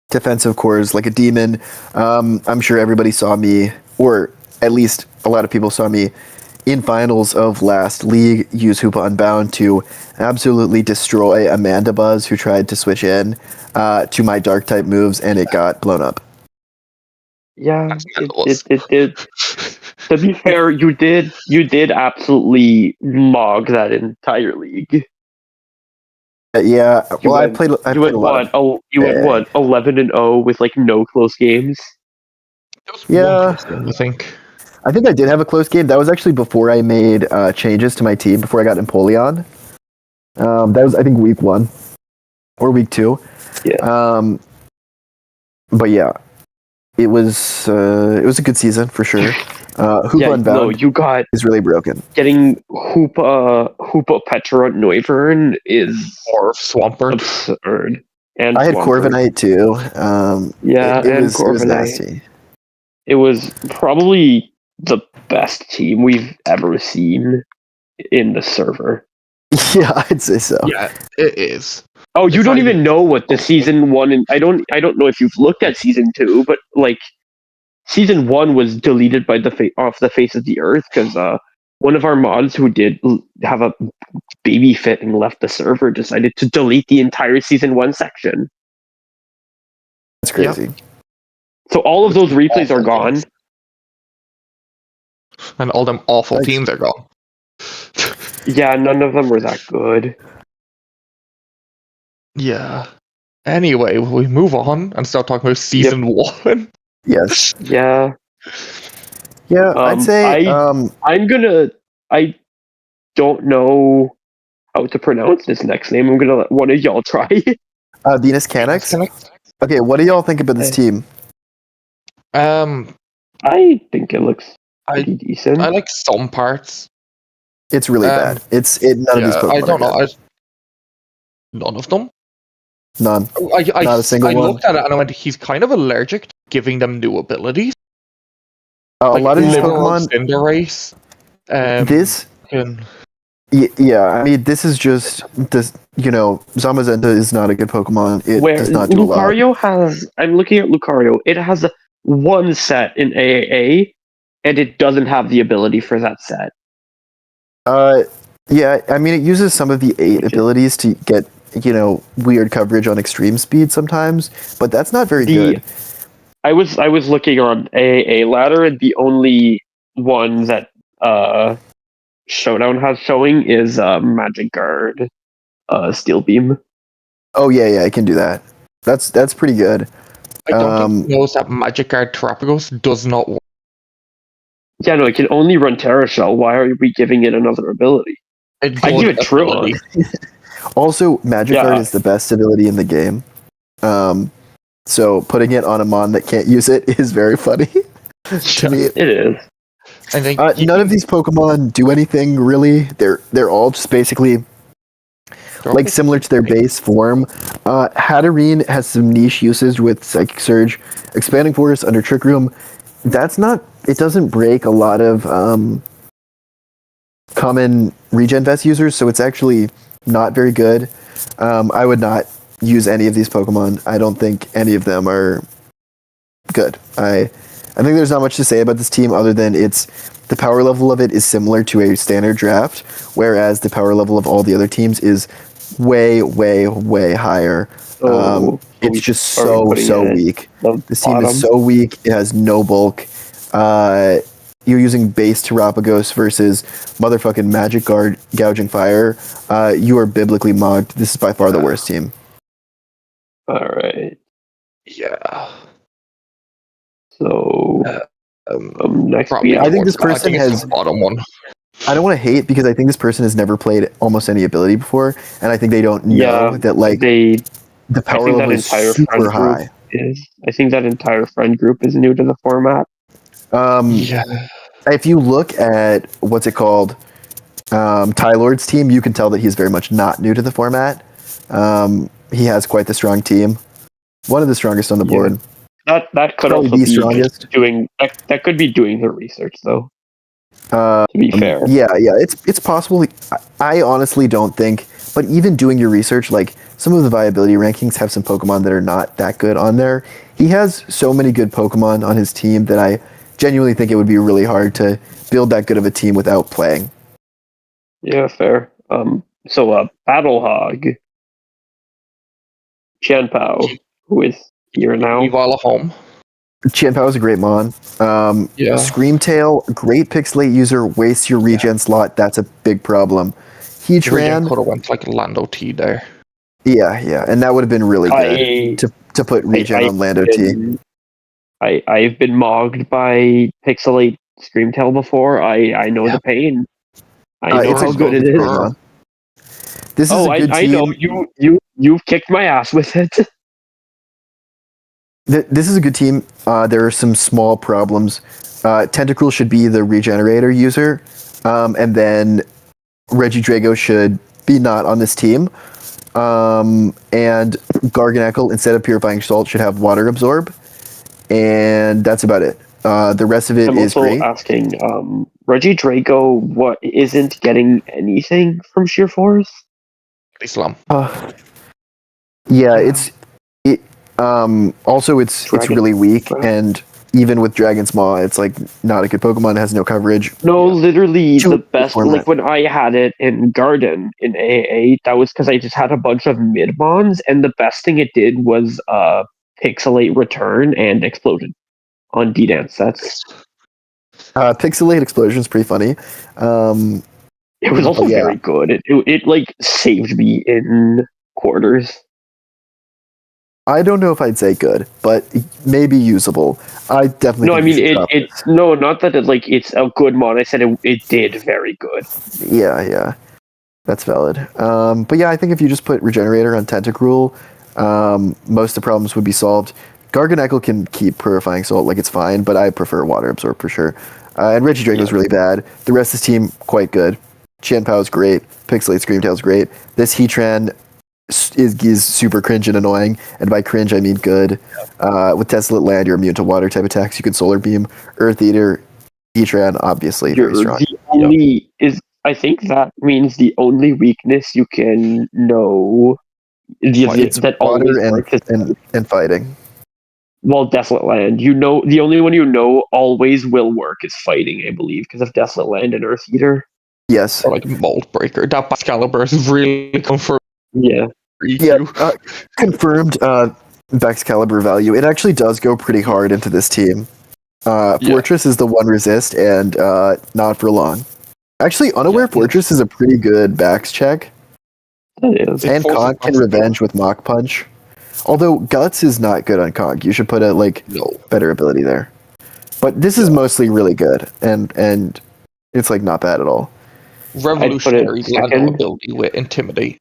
defensive cores like a demon. I'm sure everybody saw me, or at least a lot of people saw me in finals of last league use Hoopa Unbound to absolutely destroy Amanda Buzz, who tried to switch in to my dark type moves, and it got blown up. Yeah, it did. To be fair, you did absolutely mog that entire league. Yeah, well, I played a lot. You went what 11-0 with like no close games. Yeah, I think I did have a close game. That was actually before I made changes to my team, before I got Empoleon. That was, I think, week 1 or week 2. Yeah. But yeah, it was a good season for sure. Hoopa Unbound is really broken. Getting Hoopa Petra Noivern is or Swampert absurd. And I had Corviknight too. It was nasty. It was probably the best team we've ever seen in the server. Yeah, I'd say so. Yeah, it is. Oh, you don't even know what the season 1 and I don't know if you've looked at season 2, but like season 1 was deleted by off the face of the earth because one of our mods who did have a baby fit and left the server decided to delete the entire season 1 section. That's crazy. Yep. So all of those replays are gone. And all them awful teams are gone. Yeah, none of them were that good. Yeah. Anyway, we move on and start talking about season 1. Yes. Yeah. Yeah, I'd say I don't know how to pronounce this next name. I'm gonna let one of y'all try. Venus Canucks? Okay, what do y'all think about this team? I think it looks pretty decent. I like some parts. It's really bad. None of these Pokemon I don't know. good. None of them? None. Not a single one. I looked at it and I went, he's kind of allergic to giving them new abilities. A lot of these Pokemon... Cinderace. Yeah, I mean, this is just... Zamazenta is not a good Pokemon. It does not do a lot. I'm looking at Lucario. It has one set in AAA, and it doesn't have the ability for that set. Yeah, I mean, it uses some of the 8 abilities to get, weird coverage on extreme speed sometimes, but that's not very good. I was looking on AAA ladder, and the only one that Showdown has showing is Magic Guard, Steel Beam. Oh yeah, I can do that. That's pretty good. I don't think it knows that Magic Guard Terapagos does not work. Yeah, no, it can only run Terra Shell. Why are we giving it another ability? I give it Trilon. Also, Magic Guard is the best ability in the game. So putting it on a mon that can't use it is very funny. To me, it is. I think none of these Pokemon do anything really. They're all just basically like similar to their base form. Hatterene has some niche usage with Psychic Surge, Expanding Force under Trick Room. It doesn't break a lot of common Regen Vest users, so it's actually not very good. I would not use any of these Pokemon. I don't think any of them are good. I think there's not much to say about this team other than the power level of it is similar to a standard draft, whereas the power level of all the other teams is way, way, way higher. It's just so weak. This team is so weak. It has no bulk. You're using base Terapagos versus motherfucking Magic Guard Gouging Fire. You are biblically mocked. This is by far the worst team. All right. Yeah. So next we Probably. have. I think this I person think it's has. the bottom one. I don't want to hate because I think this person has never played almost any ability before, and I think they don't Yeah, know that like they. the I power think that level is entire super friend group high. is. I think that entire friend group is new to the format. Yeah. If you look at what's it called, Ty Lord's team, you can tell that he's very much not new to the format. He has quite the strong team, one of the strongest on the board. That could Probably also the be strongest. just doing. That could be doing the research though. To be fair. Yeah, it's possible. I honestly don't think, but even doing your research, like some of the viability rankings have some Pokemon that are not that good on there. He has so many good Pokemon on his team that I genuinely think it would be really hard to build that good of a team without playing. Yeah, fair. So Battle Hog, Chanpao, who is here now. Evolve home. Chanpao is a great mon. Yeah. Screamtail, great pixelate user, wastes your regen slot. That's a big problem. Heatran, Could have went like Lando T there. yeah, and that would have been really good to put regen on Lando T. I've been mogged by Pixelate Screamtail before. I know the pain. I know It's how a good it great is. mon. This is Oh, a good I team. know you've kicked my ass with it. This is a good team. There are some small problems. Tentacruel should be the regenerator user, and then Regidrago should be not on this team. And Garganacl, instead of Purifying Salt, should have Water Absorb, and that's about it. The rest of it I'm is also great. asking, Regidrago, what isn't getting anything from Sheer Force? Islam. Yeah, it's also it's really weak, and even with Dragon's Maw, it's like not a good Pokemon. It has no coverage. No, literally True the best. format. Like when I had it in Garden in AA, that was because I just had a bunch of Midmons, and the best thing it did was Pixelate Return and Explosion on D-Dance sets. Pixelate Explosion is pretty funny. It was also very good. It like saved me in quarters. I don't know if I'd say good, but maybe usable. I definitely. No, I mean it's no, not that it's a good mod. I said it did very good. Yeah, that's valid. But yeah, I think if you just put Regenerator on Tentacruel, most of the problems would be solved. Garganacl can keep Purifying Salt, like it's fine, but I prefer Water Absorb for sure. And Regidrago is really bad. The rest of the team quite good. Chanpao is great. Pixelate Screamtail is great. This Heatran is super cringe and annoying, and by cringe I mean good. With Tessellate Land, you're immune to water type attacks. You can Solar Beam, Earth Eater, Heatran, obviously very strong. The only I think that means the only weakness you can know that always works and fighting. Well, Desolate Land. You know, the only one you know always will work is fighting, I believe, because of Desolate Land and Earth Eater. Yes. Or like Mold Breaker. That Excalibur is really confirmed. Yeah. Confirmed Excalibur value. It actually does go pretty hard into this team. Fortress is the one resist, and not for long. Actually, Unaware Fortress is a pretty good backs check. It is. And Cog can revenge with Mach Punch. Although Guts is not good on Cog. You should put a better ability there. But this is mostly really good, and it's like not bad at all. Revolutionary Lando ability with Intimidate.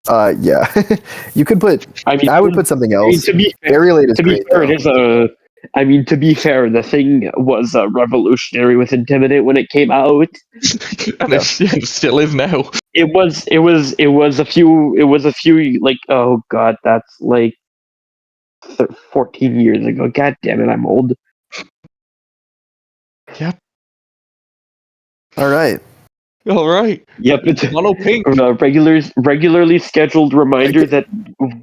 Yeah. You could put. I would put something else. To be fair, Aerolate is great. Fair, it is a. I mean, to be fair, the thing was revolutionary with Intimidate when it came out, and it still is now. It was a few like, oh god, that's like 14 years ago. God damn it, I'm old. Yep. All right. Yep. It's Mono Pink. Regularly scheduled reminder that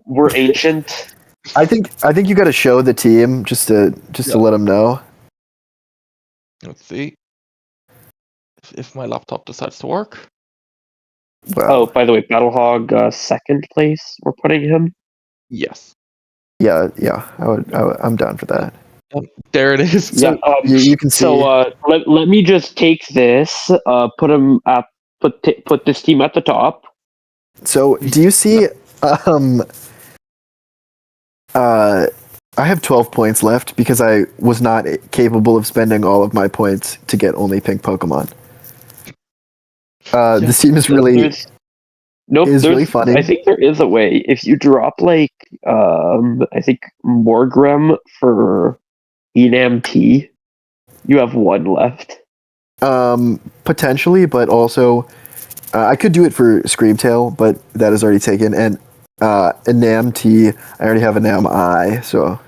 we're ancient. I think you got to show the team just to let them know. Let's see if my laptop decides to work. Wow. Oh, by the way, Battlehog second place. We're putting him. Yes. Yeah. I'm down for that. There it is. So you can see. So let me just take this. Put him at put this team at the top. So do you see? I have 12 points left because I was not capable of spending all of my points to get only pink Pokemon. This team is really really funny. I think there is a way. If you drop I think Morgrem for Enam T, you have one left. Potentially, but also I could do it for Screamtail, but that is already taken. And Enam T, I already have Enam I, so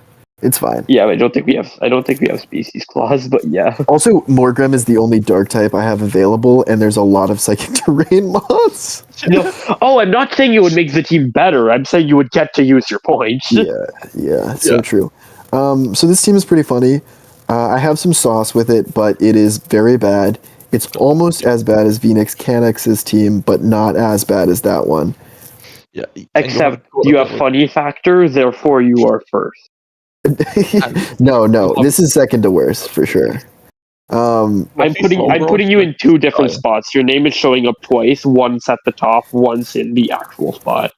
it's fine. Yeah, I don't think we have Species Clause, but yeah. Also, Morgrem is the only Dark type I have available, and there's a lot of Psychic Terrain mods. No, I'm not saying it would make the team better. I'm saying you would get to use your points. Yeah, so true. So this team is pretty funny. I have some sauce with it, but it is very bad. It's almost as bad as Phoenix Canix's team, but not as bad as that one. Yeah. Except you have funny factor, therefore you are first. No, this is second to worst for sure. I'm putting you in two different spots. Your name is showing up twice. Once at the top, once in the actual spot.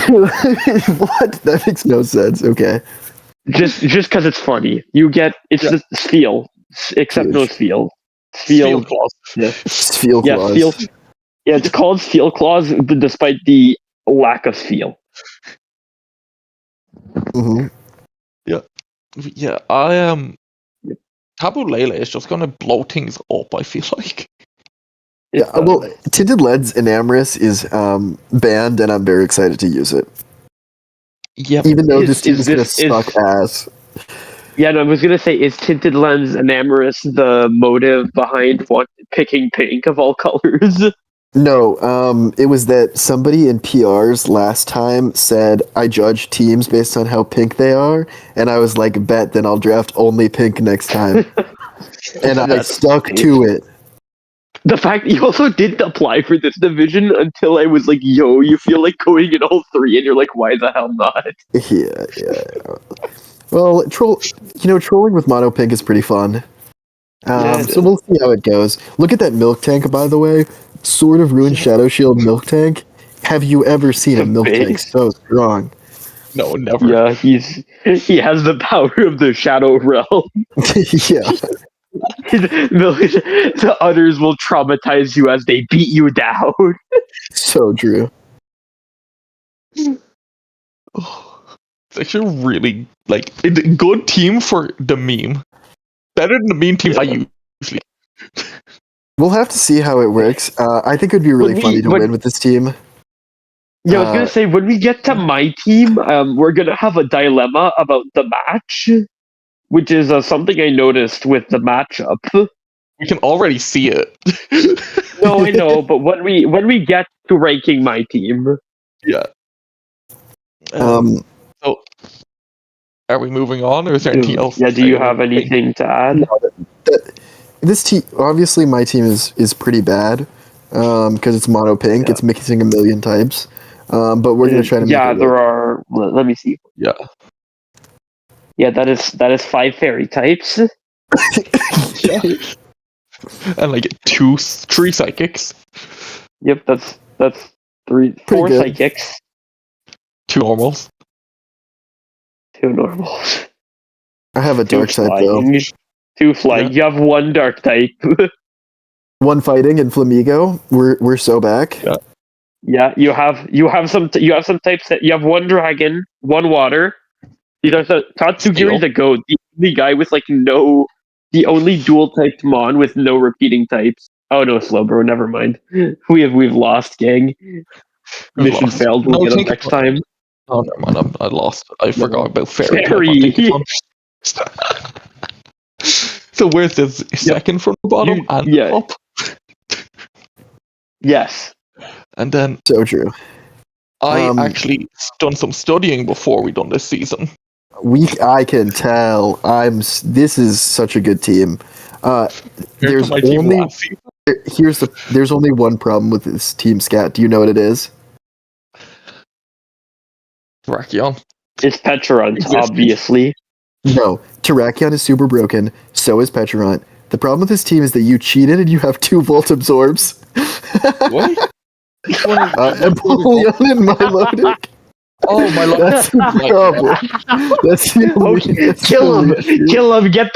What? That makes no sense. Okay. Just because it's funny. Just Spheal, except no Spheal. Spheal Clause. Yeah. Spheal Clause. Spheal. Yeah, it's called Spheal Clause, despite the lack of Spheal. Mm-hmm. Yeah, I am. Taboo Lele is just going to blow things up, I feel like. Yeah, well, Tinted Leads Enamorous is banned, and I'm very excited to use it. Yep. Even though this team is going to suck ass. Yeah, no, I was going to say, is Tinted Lens Enamorous the motive behind picking pink of all colors? No, it was that somebody in PRs last time said, I judge teams based on how pink they are, and I was like, bet, then I'll draft only pink next time. And I stuck to it. The fact that you also didn't apply for this division until I was like, yo, you feel like going in all three, and you're like, why the hell not? Yeah. Well, trolling with mono pink is pretty fun. So we'll see how it goes. Look at that milk tank, by the way. Sword of Ruin Shadow Shield milk tank. Have you ever seen a milk tank so strong? No, never. Yeah, he has the power of the Shadow Realm. Yeah. The others will traumatize you as they beat you down. So true. It's actually really it's a good team for the meme. Better than the meme teams I usually. We'll have to see how it works. I think it would be really funny to win with this team. Yeah, I was gonna say, when we get to my team, we're gonna have a dilemma about the match, which is something I noticed with the matchup. We can already see it. No, I know, but when we get to ranking my team, yeah. So, are we moving on, or is there anything else? Yeah, do you have anything to add? This team, obviously, my team is pretty bad because it's mono pink. Yeah. It's mixing a million types, but we're gonna try to. Yeah, there are. Let me see. Yeah. Yeah, that is 5 fairy types. Yeah. And 3 psychics. Yep, that's 4 psychics. 2 normals. 2 normals. I have a dark type though. 2 flying. Yeah. You have 1 dark type. 1 fighting and Flamigo. We're so back. Yeah. Yeah, you have some types that you have 1 dragon, 1 water. You know, Tatsugiri the goat, the only guy with the only dual typed mon with no repeating types. Oh no, Slowbro, never mind. We've lost, gang. Mission failed. We'll get him next time. Oh, never mind. I lost. I forgot about fairy. So where's this second from the bottom and up? Yes. And then so true. I actually done some studying before we done this season. I can tell. This is such a good team. There's only one problem with this team, Scat. Do you know what it is? Terrakion. It's Petarant, obviously. No, Terrakion is super broken. So is Petarant. The problem with this team is that you cheated and you have 2 Volt Absorbs. What? Empoleon and Milotic. Oh my lord! That's the problem. That's the only, Okay, that's kill the him! only issue. Kill him! Get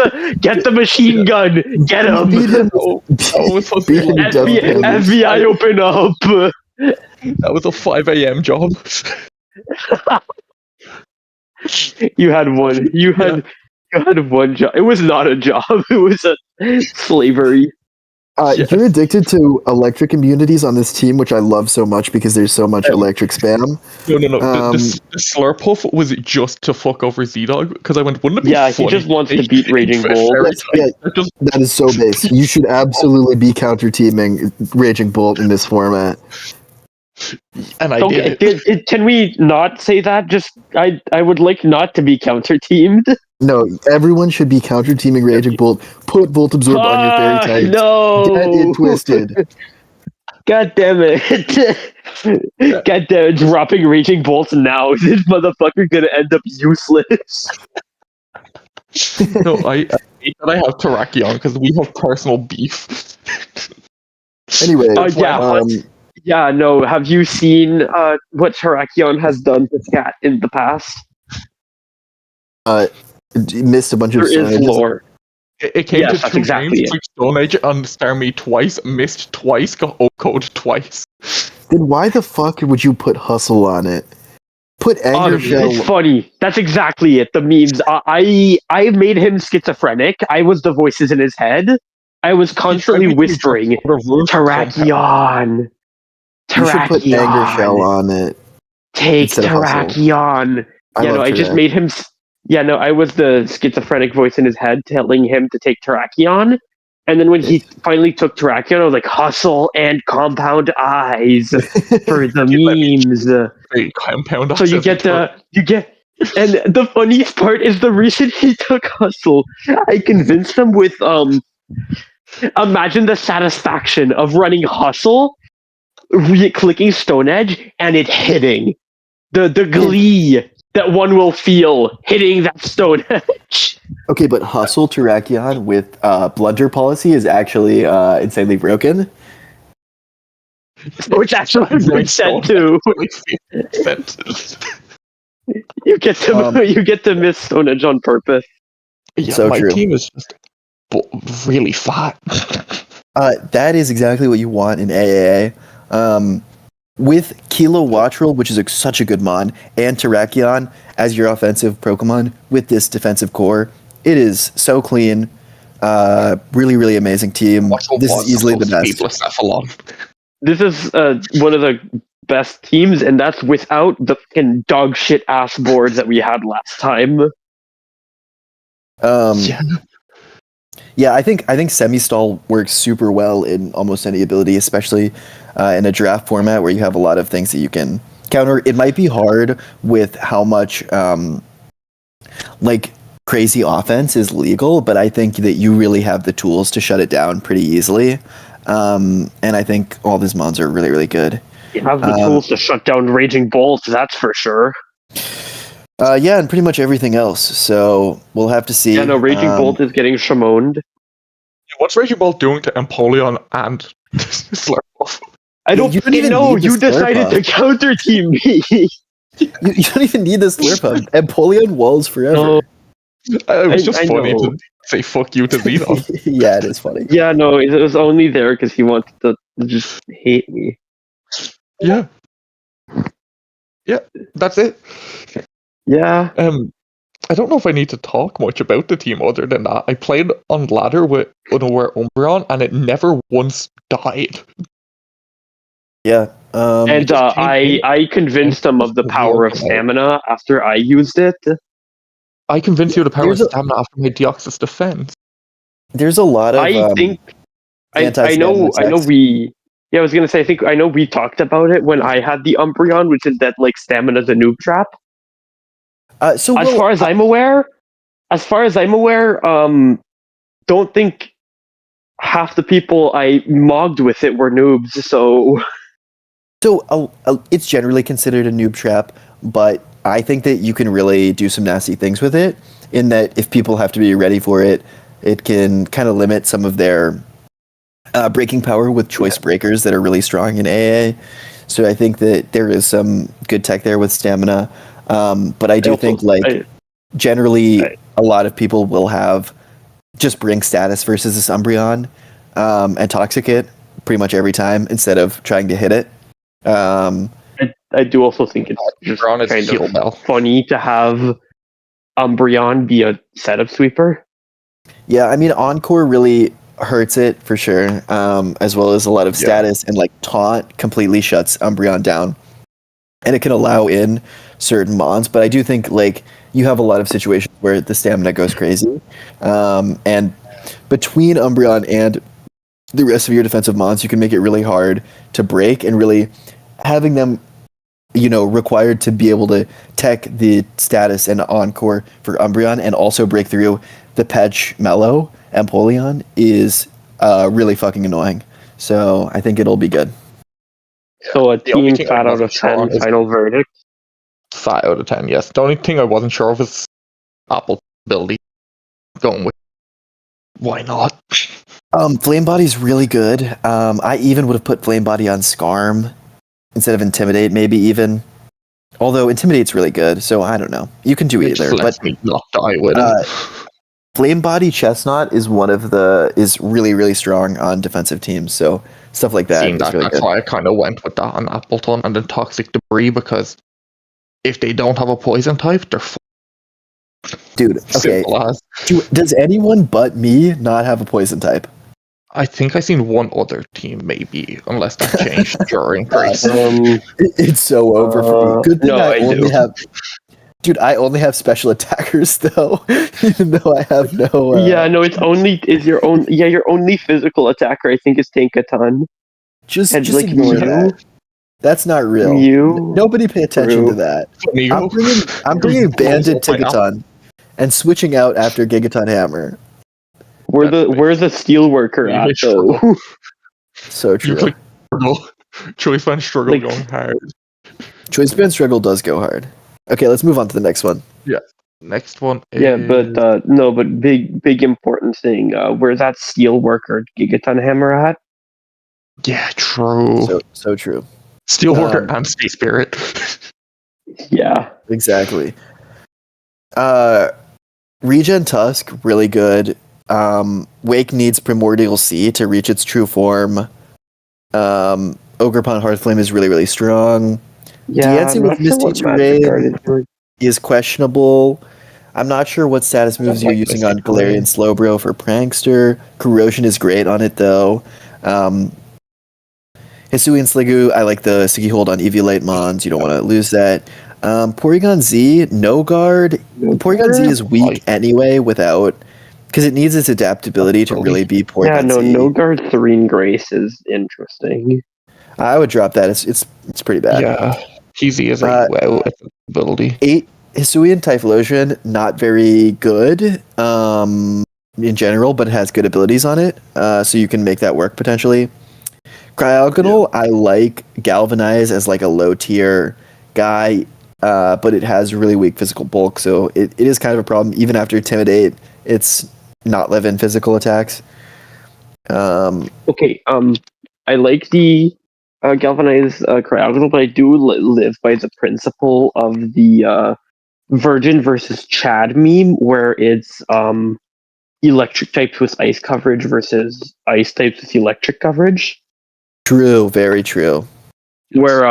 the machine gun! Get him! Beat him. That was supposed to Beat be him to like death FBI, damage. FBI, open up! that was a 5 a.m. job. You had one. You had one job. It was not a job. It was a slavery. Yes. You're addicted to electric immunities on this team, which I love so much because there's so much electric spam. No. Um, The Slurpuff was just to fuck over Z-Dog because I went, wouldn't it be Yeah, funny? he just wants to if- beat Raging if Bolt. Fairy Yeah, type just- That is so base. You should absolutely be counter teaming Raging Bolt in this format. and I Okay, did it. can we not say that? Just I would like not to be counter teamed. No, everyone should be counter teaming Raging Bolt. Put Volt Absorb on your fairy types. No, Get it twisted. God damn it! God damn it! Dropping Raging Bolts now. This motherfucker gonna end up useless. No, I hate that I have Terrakion because we have personal beef. Anyway, Yeah, no. Have you seen what Terrakion has done to Scat in the past? missed a bunch of There is Stone Ages. lore. It came Yes, to that's 2 exactly games, it. took Stone Age and Starmie twice, missed twice, got O-code twice. Then why the fuck would you put Hustle on it? Put Anger Shell. It's funny. That's exactly it. The memes. I made him schizophrenic. I was the voices in his head. I was constantly whispering, Terrakion. You should put Anger Shell Terrakion. on it. Take instead of Hustle. Terrakion. I Yeah, no, love I just Terrak. made him. Yeah, no, I was the schizophrenic voice in his head telling him to take Terrakion. And then when he finally took Terrakion, I was like, hustle and compound eyes for the memes. Compound So you get, and the funniest part is the reason he took hustle. I convinced him with, imagine the satisfaction of running hustle, clicking Stone Edge, and it hitting. The glee that one will feel hitting that Stone Edge. Okay, but Hustle Terrakion with Blunder Policy is actually insanely broken. Which actually makes sense too. You get to miss Stone Edge on purpose. Yeah, So my true. team is just really fat. That is exactly what you want in AAA. With Kilo Wattrel, which is such a good mon, and Terrakion as your offensive Pokemon with this defensive core, it is so clean. Really, really amazing team. This is easily the best. This is one of the best teams, and that's without the fucking dog shit ass board that we had last time. Yeah, I think Semi-Stall works super well in almost any ability, especially in a draft format where you have a lot of things that you can counter. It might be hard with how much crazy offense is legal, but I think that you really have the tools to shut it down pretty easily. And I think all these mons are really, really good. You have the tools to shut down Raging Bolt, that's for sure. Yeah, and pretty much everything else. So we'll have to see. Yeah, no, Raging Bolt is getting shamoned. What's Raging Bolt doing to Empoleon and Slurpuff? I don't even know. You decided to counter team me. You don't even need this Slurpuff. Empoleon walls forever. No. It was just I funny know. to say fuck you to Xenon. Yeah, it is funny. Yeah, no, it was only there because he wanted to just hate me. Yeah. Yeah, that's it. Yeah. I don't know if I need to talk much about the team other than that. I played on ladder with Unaware Umbreon and it never once died. Yeah. And I convinced him of the power of stamina after I used it. I convinced you of the power of stamina after my Deoxys defense. There's a lot of I know we. Yeah, I was gonna say. I know we talked about it when I had the Umbreon, which is that like stamina's a noob trap. As far as I'm aware, don't think half the people I mogged with it were noobs. So it's generally considered a noob trap, but I think that you can really do some nasty things with it. In that, if people have to be ready for it, it can kind of limit some of their breaking power with choice breakers that are really strong in AA. So I think that there is some good tech there with stamina. But I do think generally a lot of people will have just bring status versus this Umbreon and Toxic it pretty much every time instead of trying to hit it. I do also think it's just kind of funny to have Umbreon be a setup sweeper. Yeah, I mean, Encore really hurts it for sure, as well as a lot of status, and like Taunt completely shuts Umbreon down. And it can allow in certain mons, but I do think like you have a lot of situations where the stamina goes crazy. And between Umbreon and the rest of your defensive mons, you can make it really hard to break, and really having them required to be able to tech the status and Encore for Umbreon and also break through the Petch Mellow Empoleon is really fucking annoying. So I think it'll be good. So a team 5 out of 10 final verdict? 5 out of 10, yes. The only thing I wasn't sure of is Apple's ability. Going with why not? Flame Body's really good. I even would have put Flame Body on Skarm instead of Intimidate, maybe even. Although Intimidate's really good, so I don't know. You can do either. But me not die with it. Flame Body Chestnut is is really, really strong on defensive teams, so stuff like that is really that's good. why I kind of went with that on Appleton and then Toxic Debris, because if they don't have a poison type, they're Dude, okay. Does anyone but me not have a poison type? I think I've seen one other team, maybe, unless that changed during Grace. It's so over for me. Good thing I only have... Dude, I only have special attackers though, even though I have no. Your only physical attacker I think is Tinkaton. Just ignore that. That's not real. Nobody pay attention to that. I'm bringing Banded Tinkaton and switching out after Gigaton Hammer. Where's the Steelworker at though? So true. Choice Band Struggle going hard. Choice Band Struggle does go hard. Okay, let's move on to the next one. Yeah, next one is... Yeah, but big important thing. Where's that Steelworker Gigaton Hammer at? Yeah, true. So true. Steelworker and Sea Spirit. Yeah, exactly. Regen Tusk, really good. Wake needs Primordial Sea to reach its true form. Ogerpon Hearthflame is really, really strong. Dancing with Misty Terrain is questionable. I'm not sure what status moves you're using on Galarian Slowbro for Prankster. Corrosion is great on it though. Hisui and Sliggoo, I like the Sticky Hold on Eviolite Mons. You don't want to lose that. Porygon Z, no guard. Porygon Z is weak anyway because it needs its adaptability to really be Porygon Z. No guard Serene Grace is interesting. I would drop that. It's pretty bad. Yeah. Easy as ability. 8 Hisuian Typhlosion, not very good in general, but it has good abilities on it, so you can make that work potentially. Cryogonal, I like Galvanize as like a low tier guy, but it has really weak physical bulk, so it is kind of a problem. Even after Intimidate, it's not living physical attacks. Okay, I like the Galvanize Cryogonal, but I do live by the principle of the Virgin versus Chad meme, where it's electric types with ice coverage versus ice types with electric coverage. True, very true. Where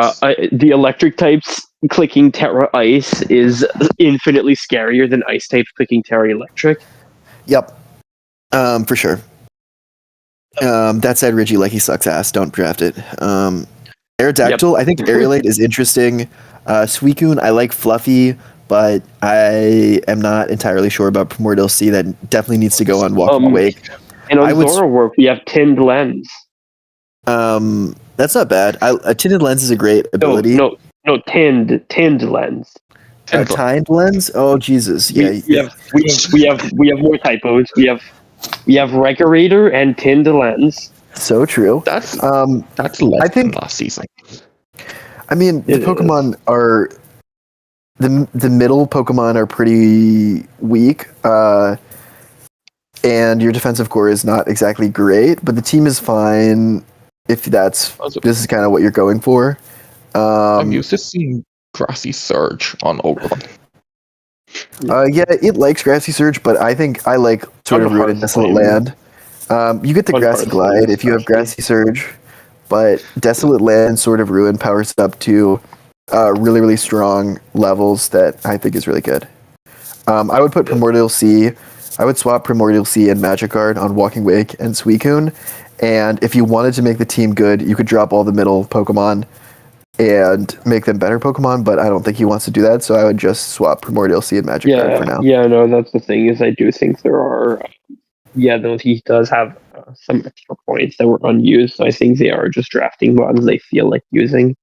the electric types clicking Terra Ice is infinitely scarier than ice types clicking Terra Electric. Yep, for sure. That said, Regieleki sucks ass. Don't draft it. Aerodactyl, I think Aerolite is interesting. Suicune, I like Fluffy, but I am not entirely sure about Primordial Sea. That definitely needs to go on Walking Awake. And on Zoroark, we have Tinned Lens. That's not bad. A Tinted Lens is a great ability. No, Tinned Lens. A Tined Lens? Oh, Jesus. We have more typos. We have Regulator and Tinned Lens. So true. That's less than last season. I mean, the Pokemon are the middle Pokemon are pretty weak, and your defensive core is not exactly great, but the team is fine if this is kind of what you're going for. I'm used to seeing Grassy Surge on Ogremon. Yeah, it likes Grassy Surge, but I think I like sort of Ruin and Desolate Land. You get the Grassy Glide if you have Grassy Surge, but Desolate Land and Sword of Ruin powers up to really, really strong levels that I think is really good. I would put Primordial Sea. I would swap Primordial Sea and Magikarp on Walking Wake and Suicune. And if you wanted to make the team good, you could drop all the middle Pokemon and make them better Pokemon, but I don't think he wants to do that, so I would just swap Primordial Sea and Magikarp for now. Yeah, no, that's the thing, is I do think there are... though he does have some extra points that were unused, so I think they are just drafting ones they feel like using.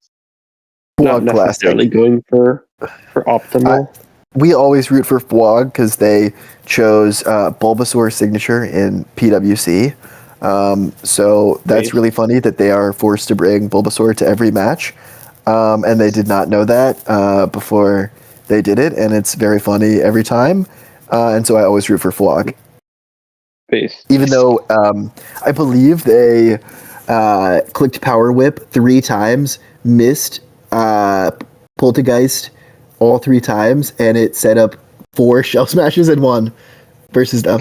Not necessarily going for optimal. We always root for Fwog because they chose Bulbasaur signature in PWC. So that's really funny that they are forced to bring Bulbasaur to every match. And they did not know that before they did it, and it's very funny every time. And so I always root for Fwog. Even though I believe they clicked Power Whip 3 times, missed Poltergeist all 3 times, and it set up 4 Shell Smashes and 1 versus them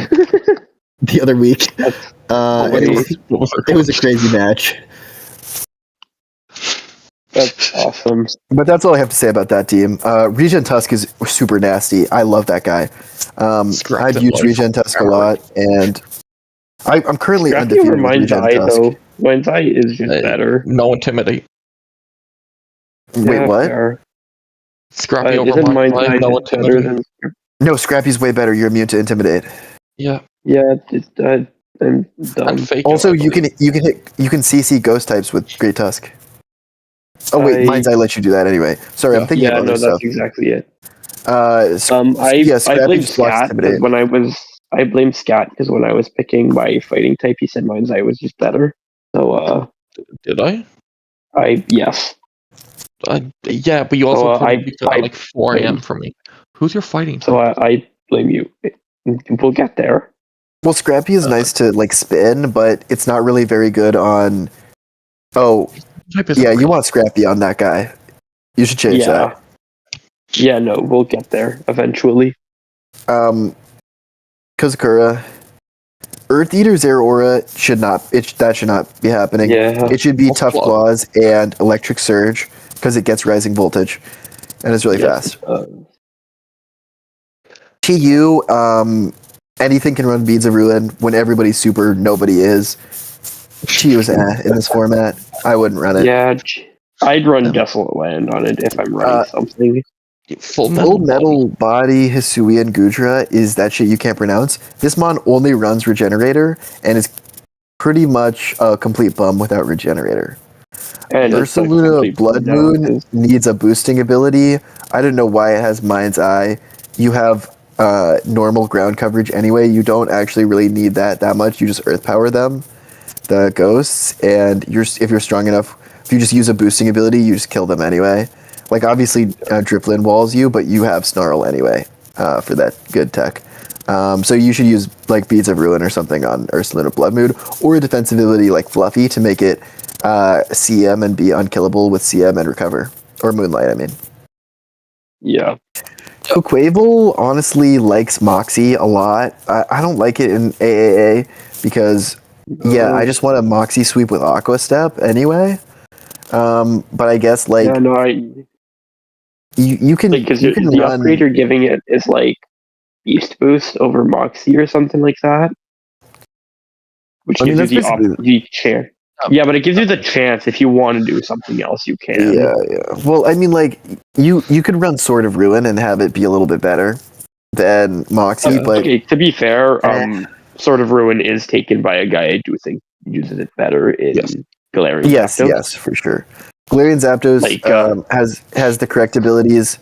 the other week. It was a crazy match. That's awesome. But that's all I have to say about that team. Regen Tusk is super nasty. I love that guy. I've used Regen Tusk a lot, and I'm currently undefeated with Regen Tusk. Though. Mind's Eye is just better. No Intimidate. Wait, what? Scrappy over Mind's Eye, no Intimidate. No, Scrappy's way better. You're immune to Intimidate. Yeah. Yeah, I'm dumb. Also, you can CC ghost types with Great Tusk. Oh wait, Mind's Eye lets you do that anyway. Sorry, I'm thinking of other stuff. That's exactly it. I blame Scat when I blame Scat because when I was picking my fighting type, he said Mind's Eye was just better. So did I? Yes. Yeah, but you also put it at like 4 a.m. for me. Who's your fighting type? So I blame you. We'll get there. Well, Scrappy is nice to like spin, but it's not really very good on. Oh, yeah, you want Scrappy on that guy. You should change that. Yeah, no, we'll get there eventually. Kozakura. Earth Eater's Air Aura should not be happening. Yeah. It should be Tough Claws and Electric Surge because it gets Rising Voltage and it's really fast. TU, anything can run Beads of Ruin when everybody's super, nobody is. TU is in this format. I wouldn't run it. Yeah, I'd run Desolate Land on it if I'm running something. Full Metal Body, Hisuian Gudra is that shit you can't pronounce. This mon only runs Regenerator and is pretty much a complete bum without Regenerator. And Ursaluna Blood Moon needs a boosting ability. I don't know why it has Mind's Eye. You have normal ground coverage anyway. You don't actually really need that much. You just Earth Power them, the ghosts, and if you're strong enough, if you just use a boosting ability, you just kill them anyway. Like, obviously, Driflin walls you, but you have Snarl anyway for that good tech. So you should use, like, Beads of Ruin or something on Ursaluna Blood Moon, or a defensive ability like Fluffy to make it CM and be unkillable with CM and Recover. Or Moonlight, I mean. Yeah. Quavel honestly likes Moxie a lot. I don't like it in AAA because, I just want a Moxie sweep with Aqua Step anyway. But I guess, like... Yeah, no, You can the upgrade you're giving it is like Beast Boost over Moxie or something like that, which gives you the chance. Yeah, but it gives you the chance if you want to do something else, you can. Yeah. Well, I mean, like you could run Sword of Ruin and have it be a little bit better than Moxie, but okay, to be fair, Sword of Ruin is taken by a guy I do think uses it better in Galarian. Yes, for sure. Galarian Zapdos has the correct abilities.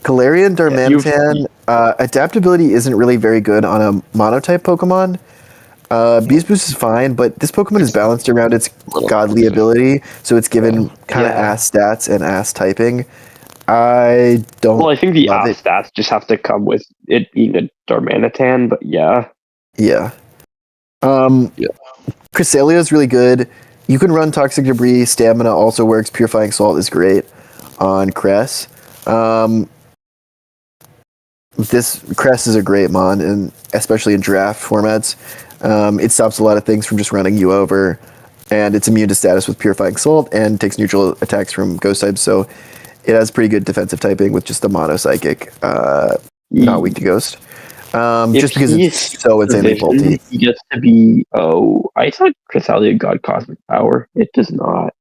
Galarian Darmanitan, adaptability isn't really very good on a monotype Pokemon. Beast Boost is fine, but this Pokemon is balanced around its godly ability, so it's given kind of ass stats and ass typing. I don't. Well, I think the ass stats just have to come with it being a Darmanitan, but yeah. Cresselia is really good. You can run Toxic Debris. Stamina also works. Purifying Salt is great. on Cress. This Cress is a great mon, and especially in draft formats. It stops a lot of things from just running you over, and it's immune to status with Purifying Salt and takes neutral attacks from Ghost types, so it has pretty good defensive typing with just a mono psychic, not weak to Ghost. Just because it's so insanely bulky. He gets to be. Oh, I thought Cresselia got Cosmic Power. It does not.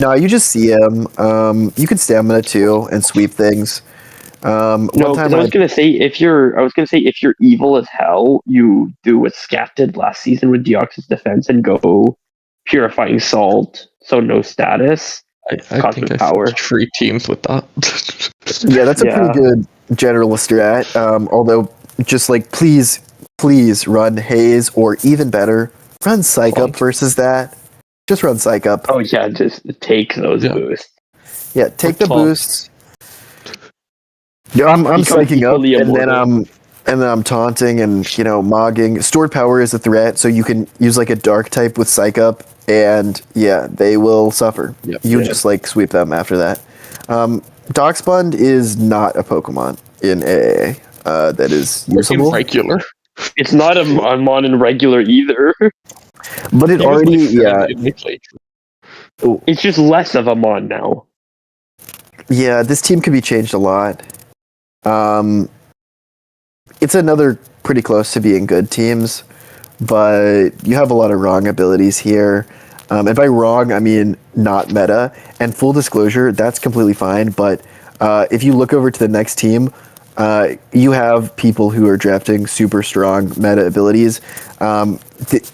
No, you just see him. You can stamina too and sweep things. No, because I was gonna say if you're evil as hell, you do what Scat did last season with Deoxys Defense and go Purifying Salt, so no status. I think I power. 3 teams with that. Yeah, that's a pretty good general strat. Although, just like please run Haze, or even better, run Psych Up versus that. Just run Psych Up. Oh yeah, just take those boosts. Yeah, take the boosts. Yeah, I'm psyching up, and then I'm taunting and mogging. Stored power is a threat, so you can use like a dark type with Psych Up, and yeah, they will suffer. Yep. Just like sweep them after that. Darkspund is not a Pokemon in AA that is usable. Regular. It's not a mon in regular either. But it already It's just less of a mon now. Yeah, this team could be changed a lot. It's another pretty close to being good teams, but you have a lot of wrong abilities here. And by wrong, I mean not meta. And full disclosure, that's completely fine. But if you look over to the next team, you have people who are drafting super strong meta abilities.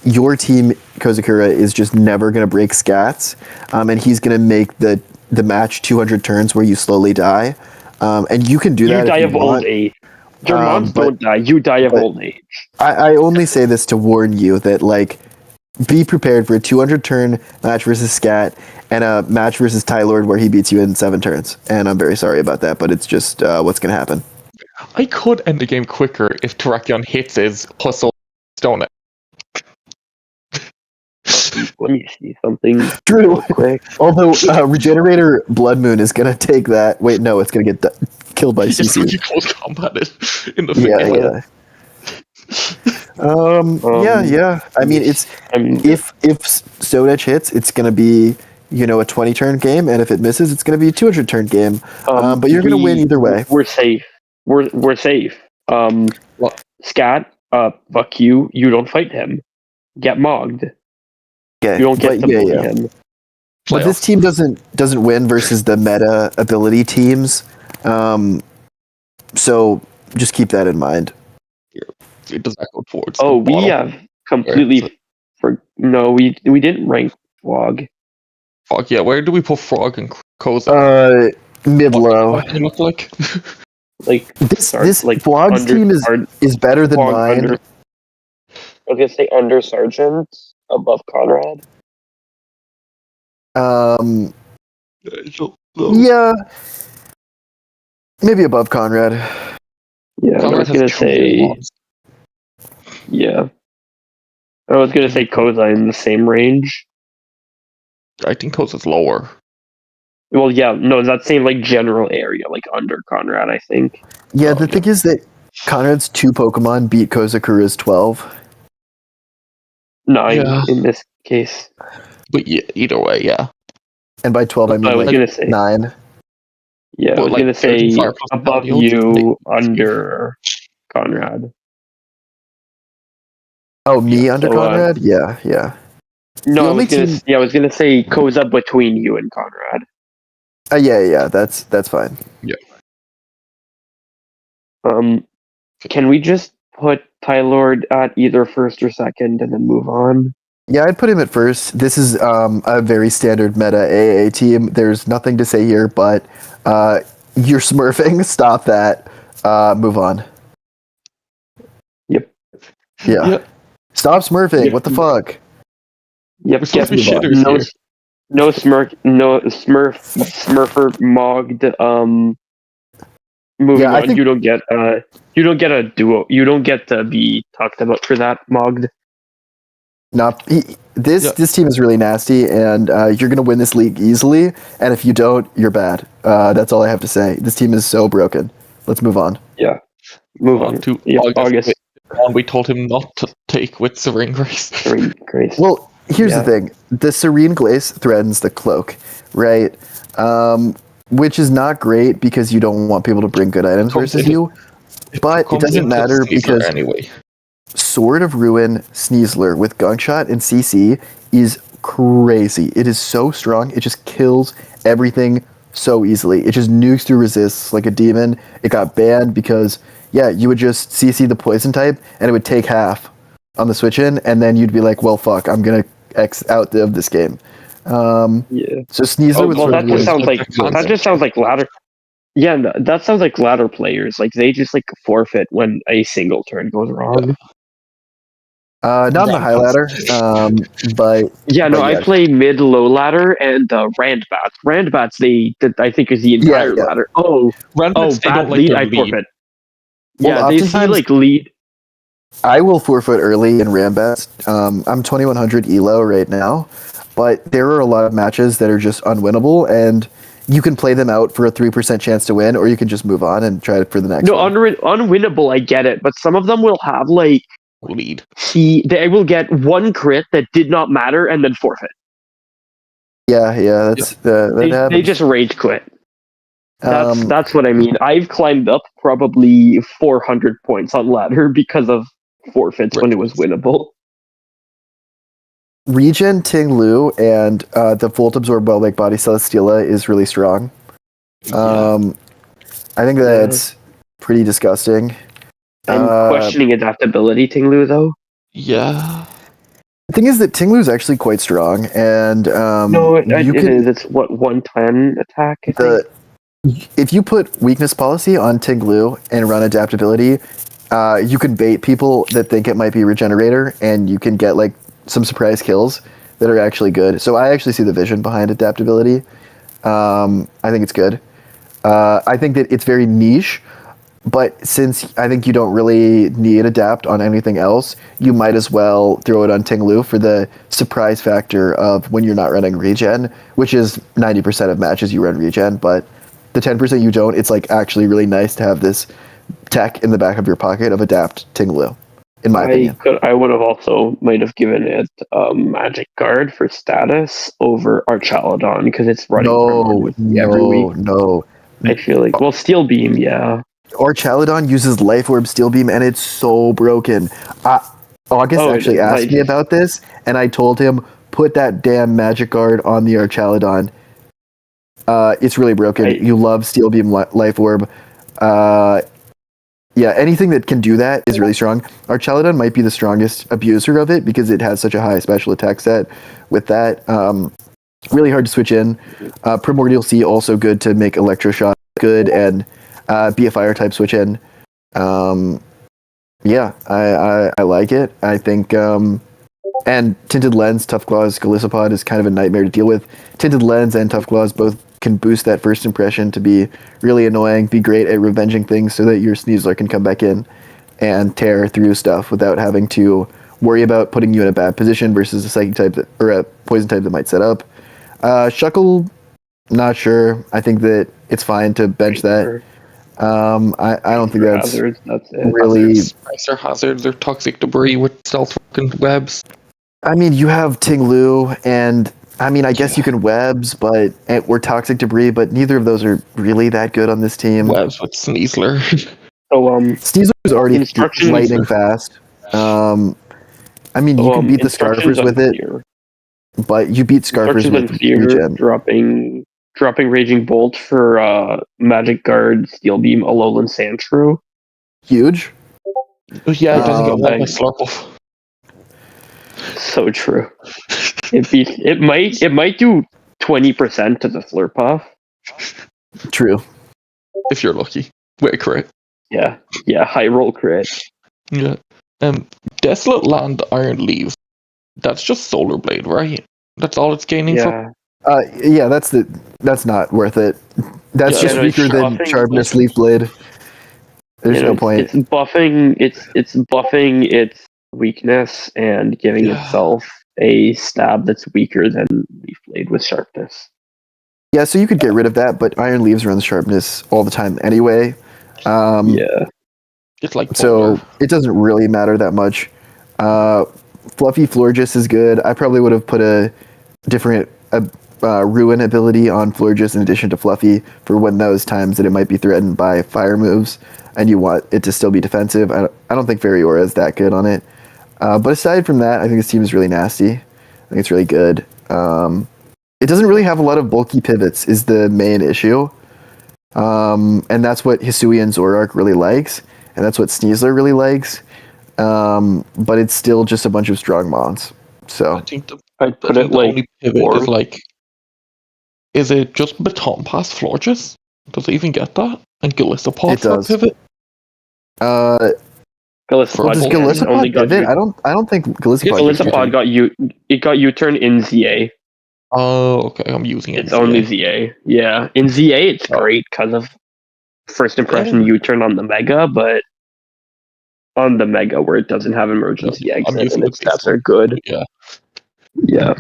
Your team, Kozakura, is just never going to break scats, and he's going to make the match 200 turns where you slowly die. And you can do that. You die of old age. Your mons don't die. You die of old age. I only say this to warn you that, like, be prepared for a 200 turn match versus Scat and a match versus Tylord where he beats you in 7 turns. And I'm very sorry about that, but it's just what's going to happen. I could end the game quicker if Terrakion hits his hustle stone. Let me see something. True. Quick. Although Regenerator Blood Moon is going to take that. Wait, no, it's going to get killed by CC. It's really close combat in the yeah. Yeah. I mean, it's if Stone Edge hits, it's going to be a 20 turn game, and if it misses, it's going to be a 200 turn game. But you're going to win either way. We're safe. We're safe. Scat, fuck you. You don't fight him. Get mogged. Okay, you don't get to bully him. But this team doesn't win versus the meta ability teams. So just keep that in mind. It does not go towards. Oh, we have completely no, we didn't rank Frog. Frog, yeah. Where do we put Frog and Koza? Mid-low. What do they look like? Like this Frog's team is better than mine. I was gonna say under Sergeant, above Conrad. Yeah, maybe above Conrad. Yeah, Conrad I was gonna say. Yeah, I was gonna say Koza in the same range. I think Koza's lower. Well, yeah, no, that same like general area, like under Conrad, I think. Yeah, the thing is that Conrad's 2 Pokemon beat Kozakura's 12. 9 in this case. But yeah, either way, yeah. And by 12, I mean gonna say 9. Yeah, I was gonna say above you, under Conrad. Oh, me under Conrad? Yeah. No, I was gonna say Koza between you and Conrad. Yeah, that's fine. Yeah. Can we just put Tylord at either first or second and then move on? Yeah, I'd put him at first. This is a very standard meta AA team. There's nothing to say here, but you're smurfing. Stop that. Move on. Yeah. Stop smurfing. Yep. What the fuck? Yep. No smurfer mogged. Moving on. You don't get a duo. You don't get to be talked about for that mogged. This team is really nasty, and you're gonna win this league easily. And if you don't, you're bad. That's all I have to say. This team is so broken. Let's move on. Yeah, move on to August. One we told him not to take with Serene Grace. Serene Grace. Well, here's the thing: the Serene Grace threatens the cloak, right? Which is not great because you don't want people to bring good items versus you. But it doesn't matter because Sword of Ruin Sneasler with Gunkshot and CC is crazy. It is so strong. It just kills everything so easily. It just nukes through resists like a demon. It got banned because, you would just CC the poison type and it would take half on the switch in, and then you'd be like, well, fuck, I'm going to X out of this game. So Sneasler with Sword of Ruin. That just sounds like ladder. Yeah, no, that sounds like ladder players. Like, they just, forfeit when a single turn goes wrong. Not on the high ladder, but... I play mid-low ladder and Randbats. Randbats, I think, is the entire ladder. Bad lead, I forfeit. Well, they see, lead. I will forfeit early in Randbats. I'm 2100 elo right now, but there are a lot of matches that are just unwinnable, and you can play them out for a 3% chance to win, or you can just move on and try it for the next one. Unwinnable, I get it, but some of them will have, lead. They will get one crit that did not matter and then forfeit. That happens. They just rage quit. That's what I mean. I've climbed up probably 400 points on ladder because of forfeits when it was winnable. Regen Ting Lu and the Volt Absorb Wellbake Body Celesteela is really strong. I think that's pretty disgusting. I'm questioning adaptability, Ting-Lu, though. Yeah. The thing is that Ting-Lu is actually quite strong, and it is. It's 110 attack. I think. If you put weakness policy on Ting-Lu and run adaptability, you can bait people that think it might be Regenerator, and you can get some surprise kills that are actually good. So I actually see the vision behind adaptability. I think it's good. I think that it's very niche. But since I think you don't really need adapt on anything else, you might as well throw it on Ting-Lu for the surprise factor of when you're not running regen, which is 90% of matches you run regen, but the 10% you don't, it's actually really nice to have this tech in the back of your pocket of adapt Ting-Lu, in my opinion. I would have also might have given it Magic Guard for status over Archaladon because it's running every week. No. I feel like, Steel Beam, yeah. Archaladon uses Life Orb Steel Beam, and it's so broken. August actually asked me about this, and I told him, put that damn Magic Guard on the Archaladon. It's really broken. You love Steel Beam Life Orb. Anything that can do that is really strong. Archaladon might be the strongest abuser of it because it has such a high special attack set with that. Really hard to switch in. Primordial Sea also good to make Electroshock good and be a fire type switch in. I like it. I think and Tinted Lens, Tough Claws, Galissapod is kind of a nightmare to deal with. Tinted Lens and Tough Claws both can boost that first impression to be really annoying, be great at revenging things so that your Sneasler can come back in and tear through stuff without having to worry about putting you in a bad position versus a psychic type or a poison type that might set up. Shuckle, not sure. I think that it's fine to bench that. I don't think that's it. really hazards or toxic debris with stealth fucking webs. I mean, you have Ting-Lu, and I guess you can webs, but or toxic debris, but neither of those are really that good on this team. Webs with Sneasler. So Sneasler is already lightning fast. You can beat the Scarfers with it, but you beat Scarfers with regen. Dropping Raging Bolt for Magic Guard, Steel Beam, Alolan Sandshrew. Huge. Yeah, it doesn't get one by Slurple. So true. It might do 20% to the Slurpuff. True. If you're lucky. Wait, crit. Yeah, high roll crit. Yeah. Desolate Land Iron Leaves. That's just Solar Blade, right? That's all it's gaining from? That's not worth it. That's just weaker than Sharpness Leaf Blade. There's no point. It's buffing its weakness and giving itself a stab that's weaker than Leaf Blade with sharpness. Yeah, so you could get rid of that, but Iron Leaves runs sharpness all the time anyway. Yeah. It's like So Boulder. it doesn't really matter that much. Fluffy Florges is good. I probably would have put a different Ruin ability on Florges in addition to Fluffy for when those times that it might be threatened by fire moves and you want it to still be defensive. I don't think Fairyora is that good on it. But aside from that, I think this team is really nasty. I think it's really good. It doesn't really have a lot of bulky pivots is the main issue. And that's what Hisui and Zoroark really likes. And that's what Sneasler really likes. But it's still just a bunch of strong mons. So I think I'd put it the like only pivot four. is like, is it just Baton Pass Florges? Does it even get that? And Gallistopod it for a does. pivot? Gallistopod Does Gallistopod only Gallistopod got pivot? I don't think Gallistopod. Gallistopod got U-turn in ZA. Oh, okay. I'm using it. It's only ZA. Yeah, in ZA it's Oh. great because of first impression U-turn on the Mega, but on the Mega where it doesn't have emergency I'm exit using and the its stats base are good. Yeah. Yeah,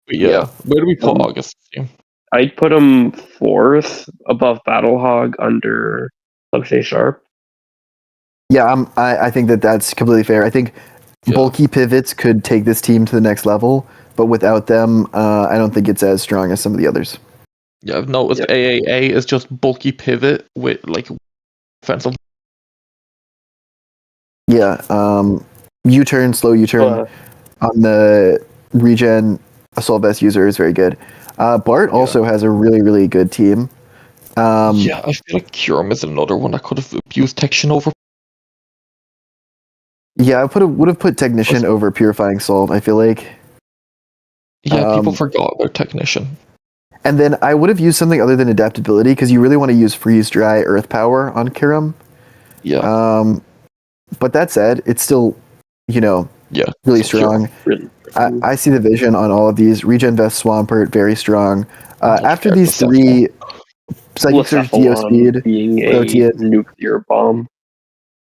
But yeah. Where do we put Um, August? I'd put him fourth above Battlehog under Lobshay Sharp. Yeah, I think that's completely fair. I think bulky pivots could take this team to the next level, but without them, I don't think it's as strong as some of the others. Yeah, I've noticed AAA is just bulky pivot with like offensive. Yeah, U-turn, slow U-turn on the regen Assault Vest user is very good. Bart also has a really, really good team. Yeah, I feel like Curum is another one that could have abused Tection over. Yeah, I would have put Technician over Purifying Salt, I feel like. Yeah, people forgot about Technician. And then I would have used something other than adaptability because you really want to use Freeze Dry Earth Power on Kyurem. Yeah. But that said, it's still, really strong. Really. I see the vision on all of these. Regen Vest, Swampert, very strong. After these three, Psychic Surge, Dio Speed, being Protean. a nuclear bomb.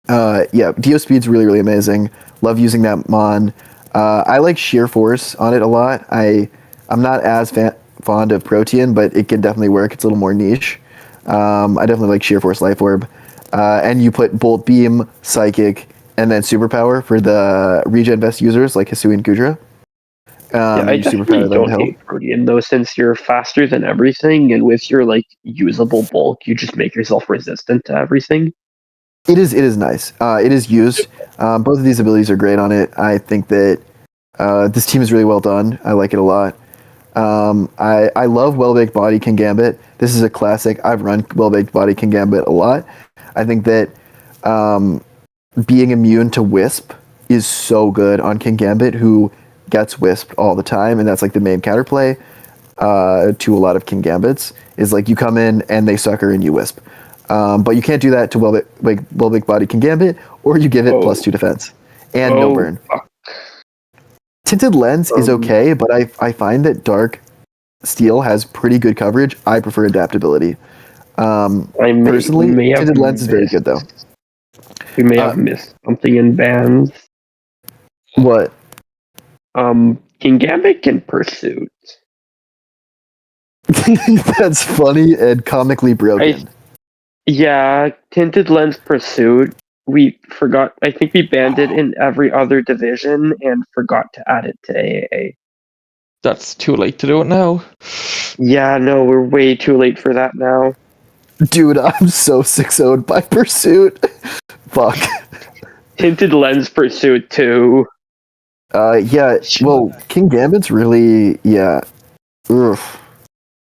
Dio Speed's really, really amazing. Love using that Mon. I like Sheer Force on it a lot. I'm not as fond of Protean, but it can definitely work. It's a little more niche. I definitely like Sheer Force Life Orb. And you put Bolt Beam, Psychic, and then Superpower for the Regen Vest users like Hisui and Gudra. I definitely don't hate Protean though, since you're faster than everything, and with your usable bulk, you just make yourself resistant to everything. It is nice. It is used. Both of these abilities are great on it. I think that this team is really well done. I like it a lot. I love Well-Baked Body King Gambit. This is a classic. I've run Well-Baked Body King Gambit a lot. I think that being immune to Wisp is so good on King Gambit, who gets Wisped all the time, and that's like the main counterplay to a lot of King Gambits, is like you come in and they sucker and you Wisp. But you can't do that to Well-Baked Body King Gambit, or you give it +2 defense and no burn. Fuck. Tinted Lens is okay, but I find that Dark Steel has pretty good coverage. I prefer adaptability. Personally, Tinted Lens is very good though. We may have missed something in bans. What? King Gambit can Pursuit. That's funny and comically broken. Tinted Lens Pursuit. We forgot. I think we banned it in every other division and forgot to add it to AAA. That's too late to do it now. Yeah, no, we're way too late for that now. Dude, I'm so 6-0'd by Pursuit. Fuck. Tinted Lens Pursuit too. Well, King Gambit's really, Oof.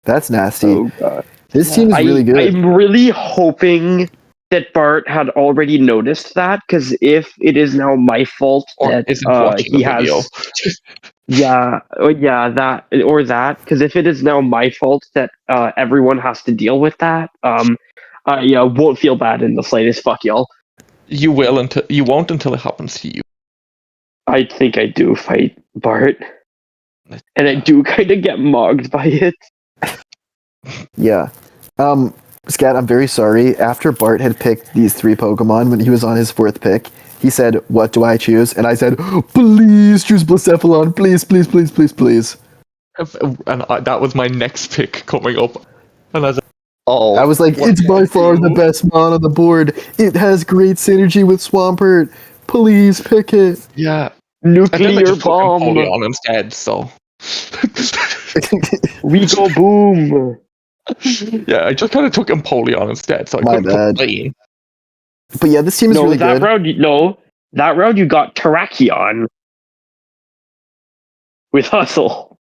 That's nasty. Oh god. This team is really good. I'm really hoping that Bart had already noticed that, because if it is now my fault that he has... because if it is now my fault that everyone has to deal with that, won't feel bad in the slightest. Fuck y'all. You won't until it happens to you. I think I do fight Bart, and I do kind of get mogged by it. Yeah. Scat, I'm very sorry. After Bart had picked these 3 Pokemon when he was on his 4th pick, he said, "What do I choose?" And I said, "Please choose Blacephalon, please, please, please, please, please." And that was my next pick coming up. And I was like, I was like, "It's by far the best mon on the board. It has great synergy with Swampert. Please pick it." yeah. Nuclear bomb. Empoleon instead, so. We go boom. Yeah, I just kind of took Empoleon instead, so I My couldn't bad. complain. But yeah, this team is really that good. that round you got Terrakion with Hustle.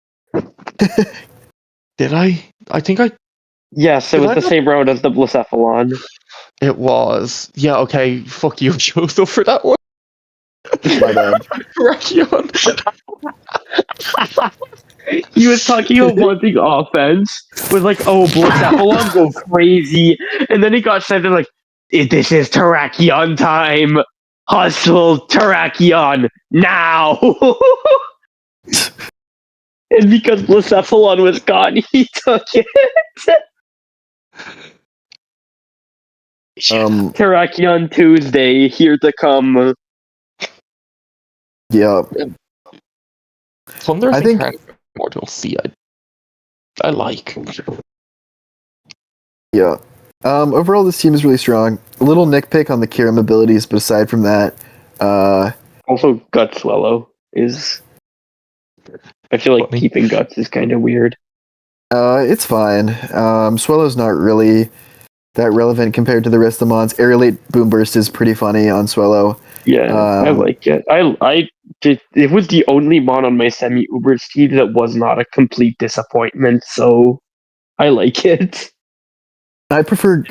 Did I? I think I. Yes, it Did was I the not? same round as the Blacephalon. It was. Yeah, okay. Fuck you, Joseph, for that one. My bad. Terrakion. He was talking about wanting offense. Was like, oh, Blacephalon go crazy. And then he got said like, this is Terrakion time. Hustle Terrakion now. And because Blacephalon was gone, he took it. Terrakion Tuesday, here to come. Yeah. Thunder, I think- Mortal Sea, I like. Yeah. Overall, this team is really strong. A little nitpick on the Kirim abilities, but aside from that, Also, Gut Swallow is. I feel like Funny. keeping Guts is kind of weird. it's fine. Swallow's not really that relevant compared to the rest of the mons. Aerolate Boom Burst is pretty funny on Swallow. Yeah, I like it. It was the only mon on my semi-Ubers team that was not a complete disappointment, so I like it. I prefer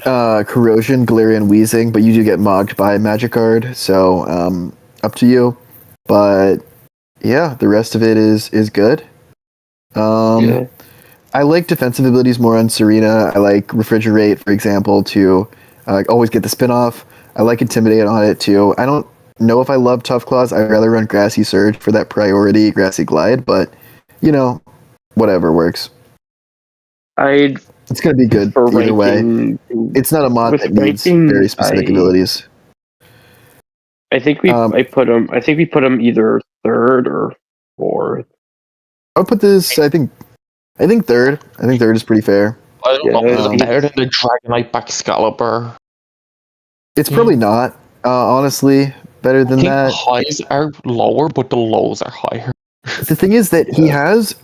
Corrosion, Galarian Wheezing, but you do get mogged by Magic Guard, so up to you. But yeah, the rest of it is good. Yeah. I like defensive abilities more on Serena. I like Refrigerate, for example, to always get the spin-off. I like Intimidate on it, too. I don't know if I love Tough Claws. I'd rather run Grassy Surge for that priority Grassy Glide, but, whatever works. It's going to be good either way. It's not a mod that needs very specific abilities. I think we put him either third or fourth. I'll put this, I think third. I think third is pretty fair. I don't know if it's better than the Dragonite Baxcalibur. It's probably not, honestly, better than that. The highs are lower, but the lows are higher. The thing is that he has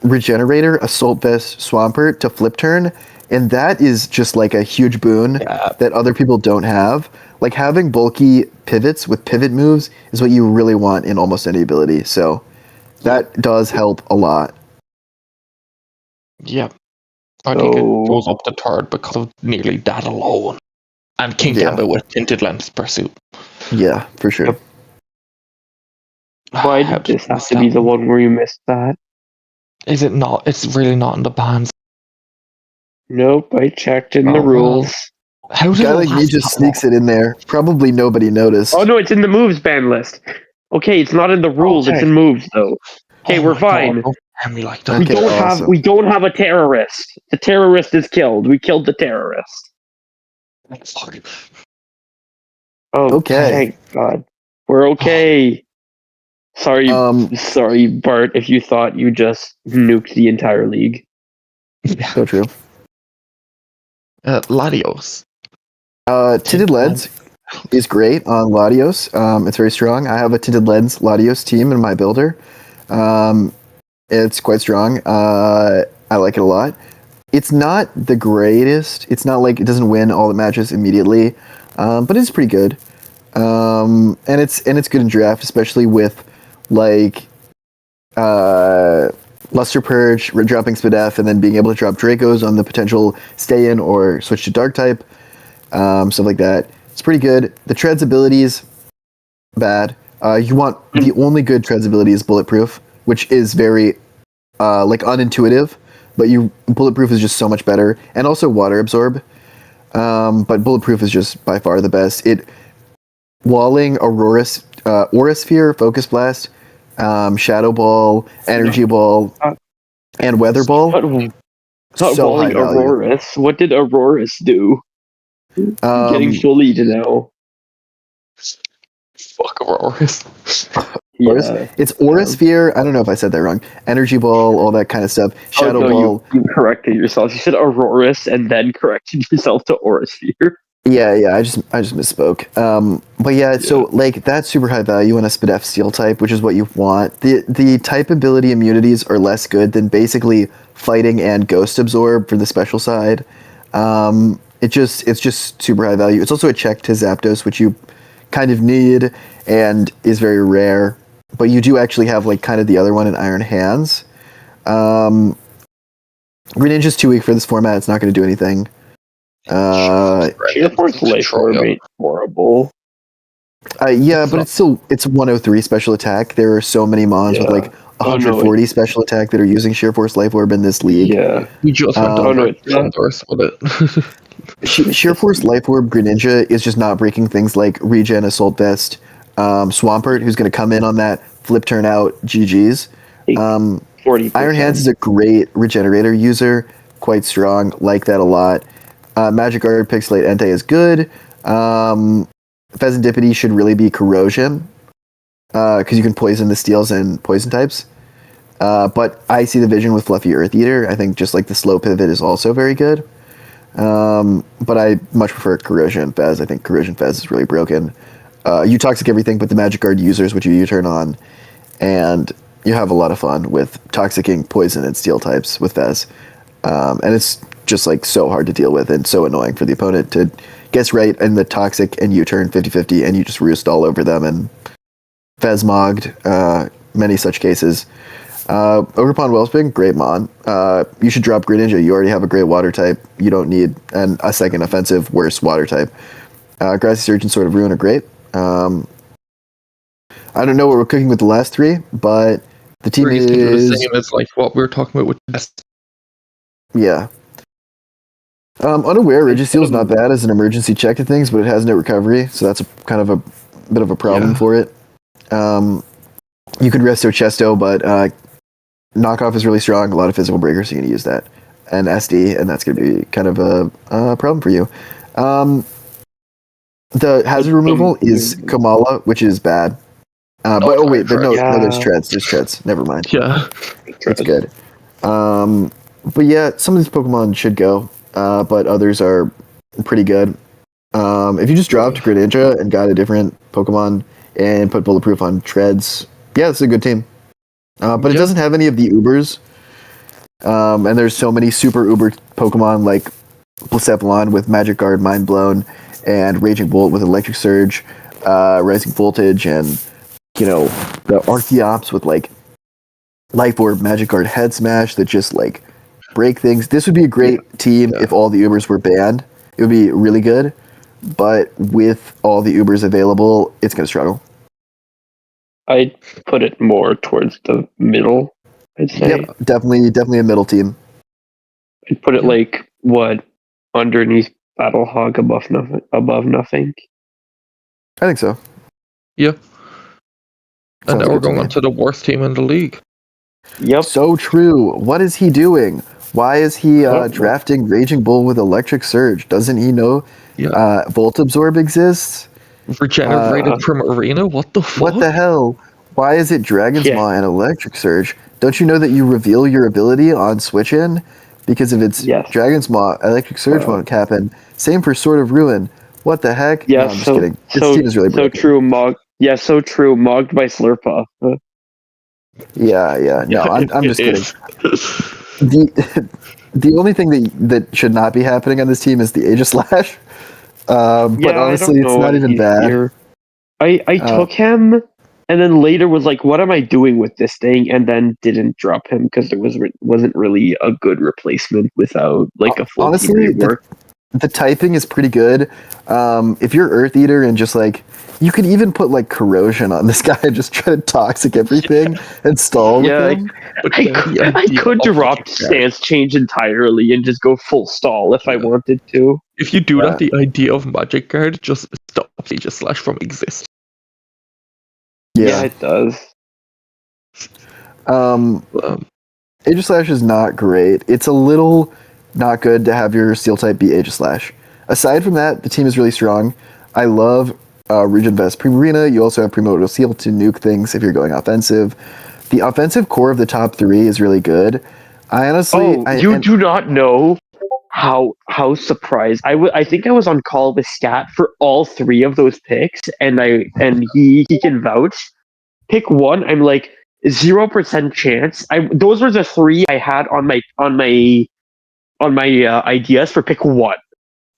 Regenerator, Assault Vest, Swampert to flip turn, and that is just like a huge boon that other people don't have. Like having bulky pivots with pivot moves is what you really want in almost any ability, so that does help a lot. Yeah. I think it goes up to third because of nearly that alone. And King Gambit with Tinted Lens Pursuit. Yeah, for sure. Yep. Why did this have to be the one where you missed that? Is it not? It's really not in the bans. Nope, I checked in the rules. How did a guy like me just sneaks it in there? Probably nobody noticed. Oh no, it's in the moves ban list. Okay, it's not in the rules. Okay. It's in moves though. Okay, we're fine. God, don't me like that. We don't have a terrorist. The terrorist is killed. We killed the terrorist. Oh, okay. Thank God. We're okay. Sorry, Bart, if you thought you just nuked the entire league. Yeah. So true. Latios. Tinted Lens is great on Latios. It's very strong. I have a Tinted Lens Latios team in my builder. It's quite strong. I like it a lot. It's not the greatest. It's not like it doesn't win all the matches immediately, but it's pretty good. And it's good in draft, especially with like Luster Purge, dropping Spadef, and then being able to drop Dracos on the potential stay in or switch to Dark type, stuff like that. It's pretty good. The Treads abilities, bad. You want the only good Treads ability is Bulletproof, which is very unintuitive, but Bulletproof is just so much better, and also Water Absorb. But Bulletproof is just by far the best. Walling Aura Sphere, Focus Blast, Shadow Ball, Energy Ball, and Weather Ball. Not so walling Aurorus. What did Aurorus do? I'm getting fully to know. Fuck Auroras. Yeah. It's Aura Sphere. I don't know if I said that wrong. Energy Ball, all that kind of stuff. Shadow Ball. You corrected yourself. You said Auroras and then corrected yourself to Aura Sphere. Yeah, I just misspoke. But yeah, so like that's super high value in a SPDF Steel type, which is what you want. The type ability immunities are less good than basically fighting and Ghost Absorb for the special side. It's just super high value. It's also a check to Zapdos, which you kind of need and is very rare. But you do actually have like kind of the other one in Iron Hands. Greninja's too weak for this format. It's not going to do anything. Sheer Force Life Orb ain't horrible. Yeah, but it's 103 special attack. There are so many mons with like 140 special attack that are using Sheer Force Life Orb in this league. Yeah, you just went with it. Sheer Force Life Orb Greninja is just not breaking things like Regen, Assault Vest, Swampert, who's going to come in on that flip turn out GG's. 40%. Iron Hands is a great regenerator user, quite strong, like that a lot. Magikarp Pixelate Entei is good. Pheasantipity should really be Corrosion, because you can poison the steels and poison types. But I see the vision with Fluffy Earth Eater. I think just like the slow pivot is also very good. But I much prefer Corrosion Fez. I think Corrosion Fez is really broken. You toxic everything but the Magikarp users, which you U-turn on, and you have a lot of fun with toxicking poison and steel types with Fez. And it's just like so hard to deal with and so annoying for the opponent to guess right in the toxic and U-turn 50-50 and you just roost all over them and Fez mogged, many such cases. Ogerpon Wellspring, great mon. You should drop Greninja. You already have a great water type. You don't need a second offensive, worse water type. Grassy Surge and Sword of Ruin are great. I don't know what we're cooking with the last three, but the team is the same as like what we were talking about with Test. Yeah. Unaware Registeel's not bad as an emergency check to things, but it has no recovery, so that's kind of a bit of a problem for it. You could Resto Chesto, but knockoff is really strong. A lot of physical breakers, so you're going to use that. And SD, and that's going to be kind of a problem for you. The hazard removal is Kamala, which is bad. There's treads. There's treads. Never mind. Yeah. That's good. But yeah, some of these Pokemon should go, but others are pretty good. If you just dropped Greninja and got a different Pokemon and put Bulletproof on treads, yeah, it's a good team. But it doesn't have any of the Ubers. And there's so many super Uber Pokemon like Blacephalon with Magic Guard, Mind Blown, and Raging Bolt with Electric Surge, Rising Voltage, and the Archeops with like Life Orb, Magic Guard, Head Smash that just like break things. This would be a great team if all the Ubers were banned. It would be really good. But with all the Ubers available, it's going to struggle. I'd put it more towards the middle, I'd say. Yep, definitely a middle team. I'd put it like underneath Battle Hog, above nothing. I think so. Yeah. And Sounds now we're good to going me. on to the worst team in the league. Yep. So true. What is he doing? Why is he drafting Raging Bull with Electric Surge? Doesn't he know Volt Absorb exists? Regenerated from Arena? What the fuck? What the hell? Why is it Dragon's Maw and Electric Surge? Don't you know that you reveal your ability on switch in? Because if it's Dragon's Maw, Electric Surge won't happen. Same for Sword of Ruin. What the heck? Yeah, no, I'm just kidding. This team is really broken. So true, Mogged. Yeah, so true. Mogged by Slurpuff. Yeah. No, I'm just kidding. The only thing that should not be happening on this team is the Aegislash. But honestly, it's not even bad. I took him, and then later was like, "What am I doing with this thing?" And then didn't drop him because there wasn't really a good replacement without like a full team rework. The typing is pretty good. If you're Earth Eater and just like, you could even put like Corrosion on this guy and just try to toxic everything and stall with him. I could drop stance change entirely and just go full stall if I wanted to. If you do that, the idea of Magic Guard just stops Aegislash from existing. Yeah, it does. Aegislash is not great. It's a little not good to have your Steel type be Aegislash. Aside from that, the team is really strong. I love Regen Vest Primarina. You also have Primordial Seal to nuke things if you're going offensive. The offensive core of the top three is really good. I honestly... do not know how surprised I think I was on call with Scat for all three of those picks, and he can vouch. Pick one, I'm like 0% chance. Those were the three I had on my ideas for pick one.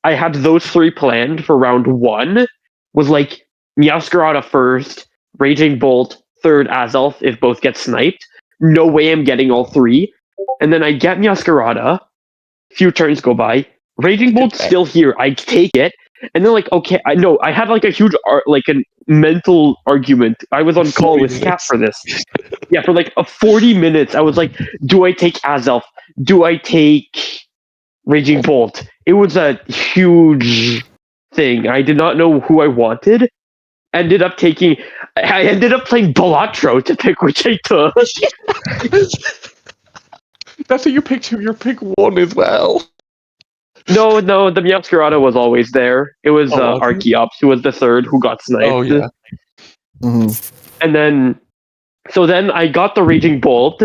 I had those three planned for round one. Was like Meowscarada first, Raging Bolt third, Azelf if both get sniped. No way I'm getting all three. And then I get Meowscarada. Few turns go by. Raging Bolt's still here. I take it. And then like, okay, I had like a huge like a mental argument. I was on call with Cat for this. Yeah, for like 40 minutes. I was like, do I take Azelf? Do I take Raging Bolt? It was a huge thing. I did not know who I wanted. I ended up playing Balatro to pick which I took. That's how you picked your pick one as well. No, the Meowscarada was always there. It was Archeops who was the third who got sniped. Oh, yeah. Mm-hmm. And then, so then I got the Raging Bolt.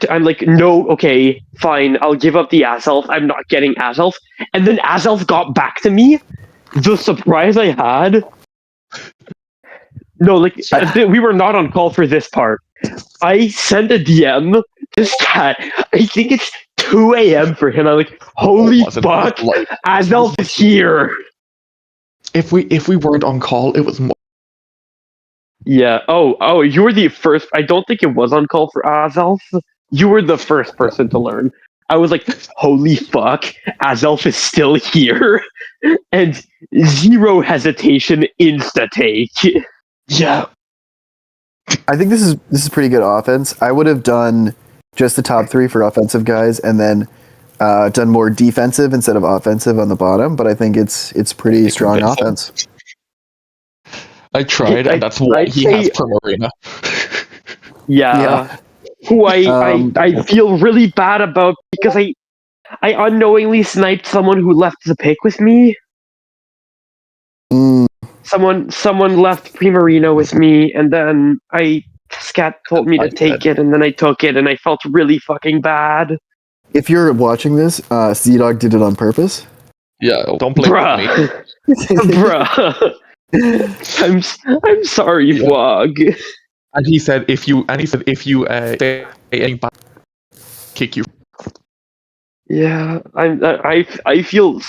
I'm like, no, okay, fine, I'll give up the Azelf. I'm not getting Azelf. And then Azelf got back to me. The surprise I had. No, like, we were not on call for this part. I sent a DM to Scat. I think it's 2 a.m. for him. I'm like, holy fuck, Azelf is here. If we weren't on call, it was more. Yeah. Oh, you were the first. I don't think it was on call for Azelf. You were the first person to learn. I was like, holy fuck, Azelf is still here. And zero hesitation, insta-take. Yeah. I think this is pretty good offense. I would have done just the top three for offensive guys, and then done more defensive instead of offensive on the bottom. But I think it's pretty strong offense. I tried, and that's why he has Primarina. Yeah. Who I feel really bad about because I unknowingly sniped someone who left the pick with me. Mm. Someone left Primarina with me, and then Scat told me to take it, and then I took it, and I felt really fucking bad. If you're watching this, Z-Dog did it on purpose. Yeah, don't blame me. Bruh. I'm sorry, Vlog. And he said if you say anything bad, kick you. Yeah, I feel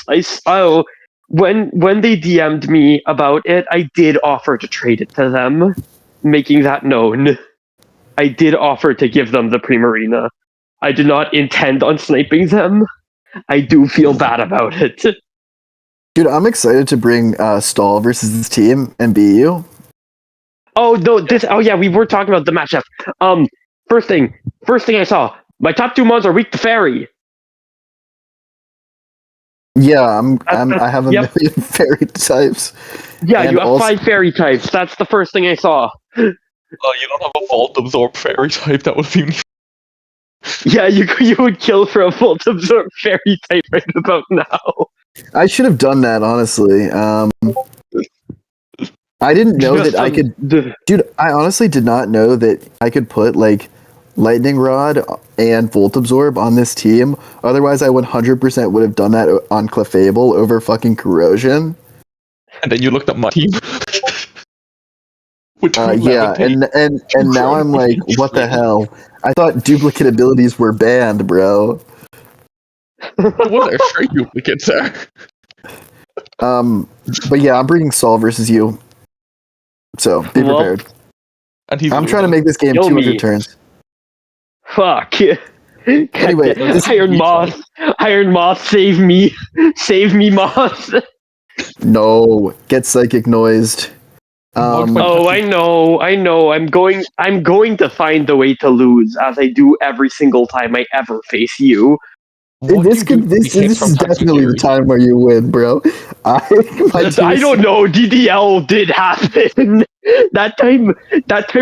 when they DM'd me about it, I did offer to trade it to them, making that known. I did offer to give them the Primarina. I did not intend on sniping them. I do feel bad about it. Dude, I'm excited to bring Stall versus this team and beat you. Oh no! We were talking about the matchup. First thing I saw. My top two mons are weak to fairy. Yeah, I have a million fairy types. Yeah, and you have 5 fairy types. That's the first thing I saw. Oh, you don't have a Vault Absorb fairy type. That would be. Yeah, you would kill for a Vault Absorb fairy type right about now. I should have done that, honestly. I didn't know that I could... Dude, I honestly did not know that I could put, like, Lightning Rod and Volt Absorb on this team. Otherwise, I 100% would have done that on Clefable over fucking Corrosion. And then you looked up my team. Yeah, and now I'm like, what the hell? I thought duplicate abilities were banned, bro. Well, there's 3 duplicates there. But yeah, I'm bringing Saul versus you. So, be prepared. And I'm trying to make this game 200 turns. Fuck. Anyway, Iron Moth, save me, Moth. No, get psychic noised. I know. I'm going to find a way to lose, as I do every single time I ever face you. This is definitely the time where you win, bro. I don't know. DDL did happen. That time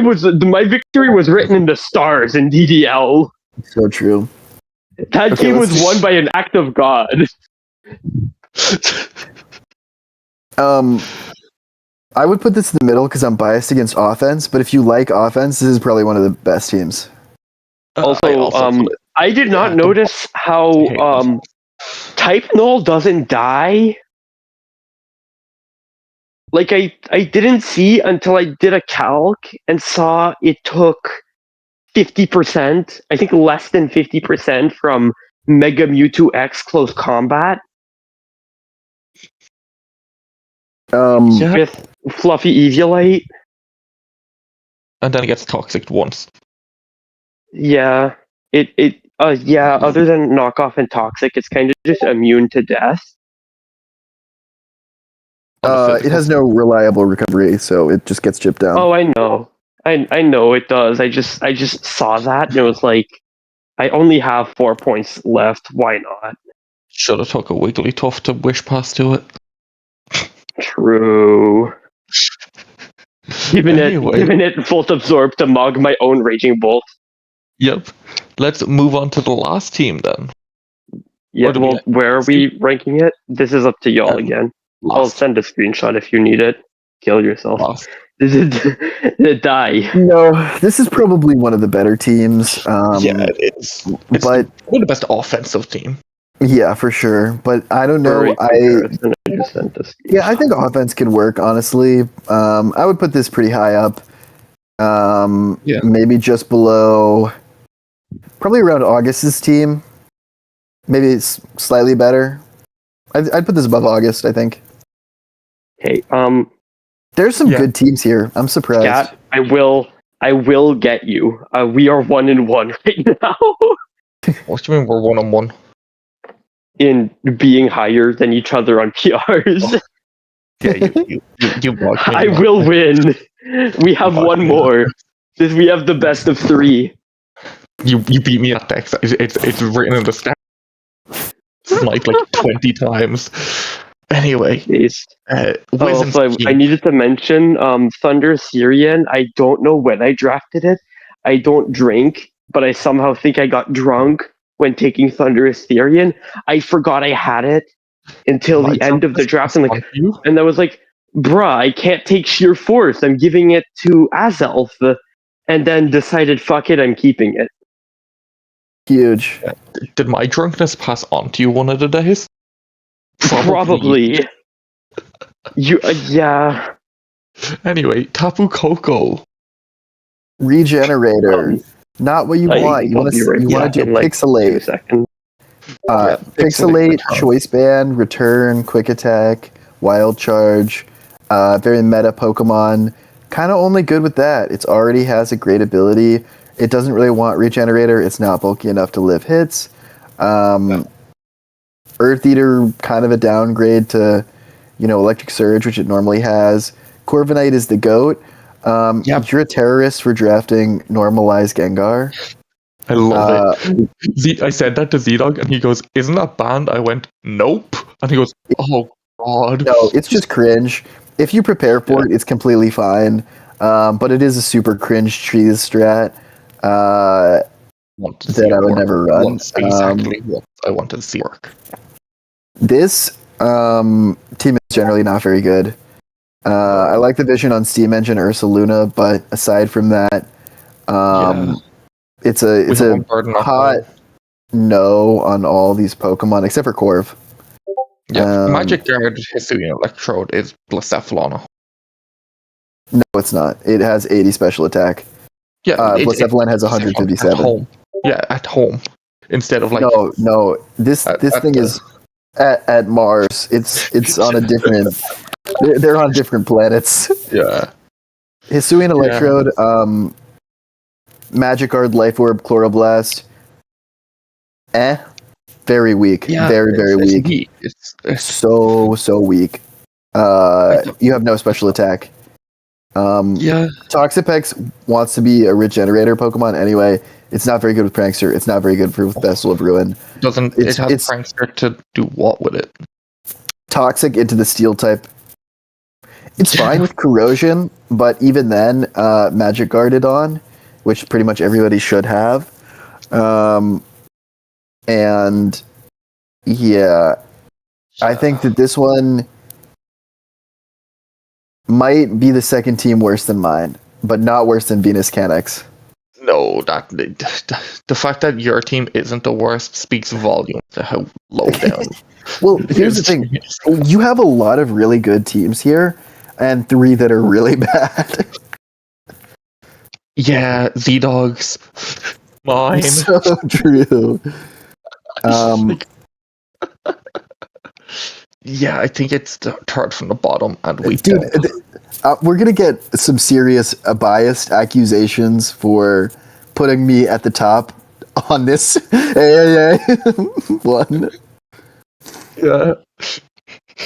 was my victory was written in the stars in DDL. So true. That game was won by an act of God. I would put this in the middle because I'm biased against offense, but if you like offense, this is probably one of the best teams. Also, I did not notice how Type Null doesn't die. Like, I didn't see until I did a calc and saw it took 50%, I think less than 50% from Mega Mewtwo X close combat. With Fluffy Eviolite. And then it gets toxic once. Yeah. Other than knockoff and toxic, it's kind of just immune to death. It has no reliable recovery, so it just gets chipped down. Oh, I know. I know it does. I just saw that and it was like, I only have 4 points left. Why not? Should have took a Wigglytuff to wish pass to it. True. Giving it Volt Absorb to mug my own Raging Bolt. Yep. Let's move on to the last team then. Yeah, well, where are we ranking it? This is up to y'all again. I'll send a screenshot if you need it. Kill yourself. Die. No, this is probably one of the better teams. It's but one of the best offensive team. Yeah, for sure. But I don't know. I think offense can work, honestly. I would put this pretty high up. Maybe just below, probably around August's team. Maybe it's slightly better. I'd put this above August, I think. Okay. There's some good teams here. I'm surprised. Yeah, I will get you. We are 1-1 right now. What do you mean we're 1-1? In being higher than each other on PRs. Yeah, you I will win. We have one more. We have the best of 3. You beat me at Dex. It's written in the stats. Sniped like 20 times. Anyway. I needed to mention Thunder Syrian. I don't know when I drafted it. I don't drink, but I somehow think I got drunk when taking Thunderous Therian. I forgot I had it until the end of the draft, and I was like, bruh, I can't take Sheer Force. I'm giving it to Azelf. And then decided, fuck it, I'm keeping it. Huge. Did my drunkenness pass on to you one of the days? Probably. Yeah. Anyway, Tapu Koko. Regenerator. Not what you want. You want to do Pixelate. Pixelate, Choice Band, Return, Quick Attack, Wild Charge. Very meta Pokemon. Kind of only good with that. It already has a great ability. It doesn't really want Regenerator. It's not bulky enough to live hits. Earth Eater, kind of a downgrade to, Electric Surge, which it normally has. Corviknight is the GOAT. You're a terrorist for drafting normalized Gengar. I love it. I said that to Z-Dog, and he goes, "Isn't that banned?" I went, "Nope." And he goes, "Oh, God." No, it's just cringe. If you prepare for it, it's completely fine. But it is a super cringe trees strat that I would never run. Exactly what I wanted to see work. This team is generally not very good. I like the vision on Steam Engine Ursaluna, but aside from that, it's a hot no on all these Pokemon except for Corv. Yeah, Magic Guard Hisuian Electrode is Blacephalon. No, it's not. It has 80 special attack. Yeah, Blacephalon has 157. At home. Yeah, at home instead of like. No. This thing is at Mars. It's on a different. They're on different planets. Yeah. Hisuian Electrode, Magic Guard, Life Orb, Chloroblast. Very weak. Yeah, very weak. It's so weak. You have no special attack. Toxapex wants to be a regenerator Pokemon anyway. It's not very good with Prankster. It's not very good with Vessel of Ruin. It has Prankster to do what with it? Toxic into the Steel type. It's fine with Corrosion, but even then, Magic Guarded on, which pretty much everybody should have. And I think that this one might be the second team worse than mine, but not worse than Venus Canucks. No, the fact that your team isn't the worst speaks volumes to how low down. Well, here's the thing: you have a lot of really good teams here, and 3 that are really bad. Yeah, Z-Dogs. Mine. So true. Yeah, I think it's the third from the bottom, and we dude, we're gonna get some serious biased accusations for putting me at the top on this one. Yeah,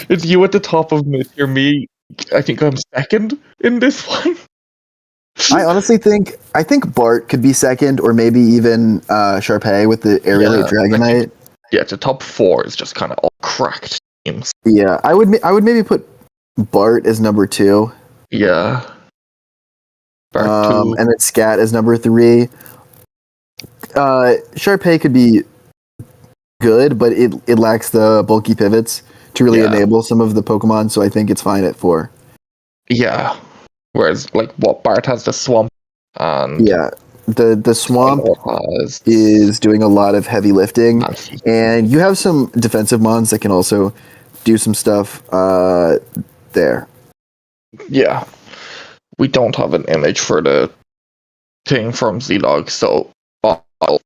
it's you at the top of Midtier. Me, I think I'm second in this one. I honestly think Bart could be second, or maybe even Sharpay with the Aerialate Dragonite. Yeah, the top 4 is just kind of all cracked teams. Yeah, I would maybe put Bart as number 2. Yeah. Bart 2. And then Scat as number 3. Sharpay could be good, but it lacks the bulky pivots to really enable some of the Pokemon, so I think it's fine at 4. Yeah. Whereas, like, what Bart has the Swamp, and the Swamp is doing a lot of heavy lifting, and you have some defensive mons that can also do some stuff there. Yeah. We don't have an image for the thing from Z-Dog, so I'll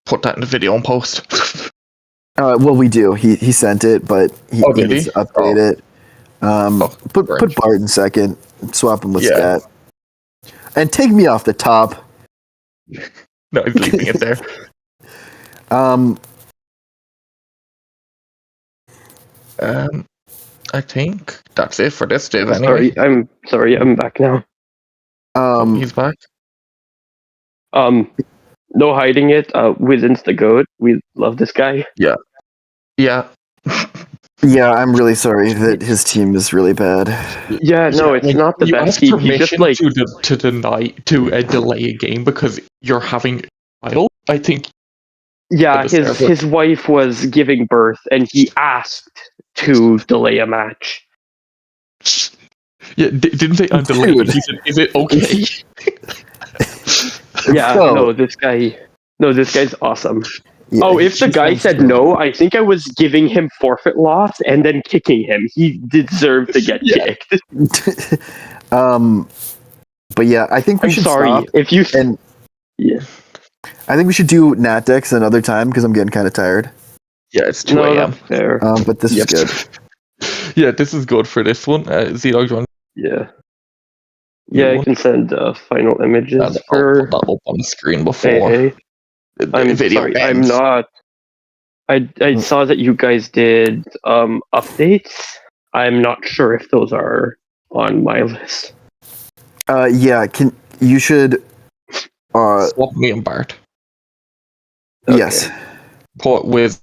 put that in the video and post. Well, we do. He sent it, but he needs to update it. Put Bart in second. Swap him with Scat. And take me off the top. No, he's leaving it there. I think that's it for this div anyway. Sorry, I'm back now. He's back. No hiding it. Wizen's the GOAT. We love this guy. Yeah. Yeah, I'm really sorry that his team is really bad. Yeah, no, it's not the best team. He just like to delay a game because you're having idle. I think. Yeah, his wife was giving birth, and he asked to delay a match. Yeah, didn't say I'm delayed. He said, "Is it okay?" Yeah, no, this guy's awesome. Yeah, if the guy said no, I think I was giving him forfeit loss and then kicking him. He deserved to get kicked. But yeah, I think we should stop. If you I think we should do Nat decks another time because I'm getting kind of tired. Yeah, it's 2 a.m. Fair. But this is good. Yeah, this is good for this one. Z-Dog's one. Yeah. Yeah, I can send final images for. I'll put that up on the screen before. I'm sorry, I'm not. I saw that you guys did updates. I'm not sure if those are on my list. Yeah, you should swap me and Bart. Okay. Yes. Put with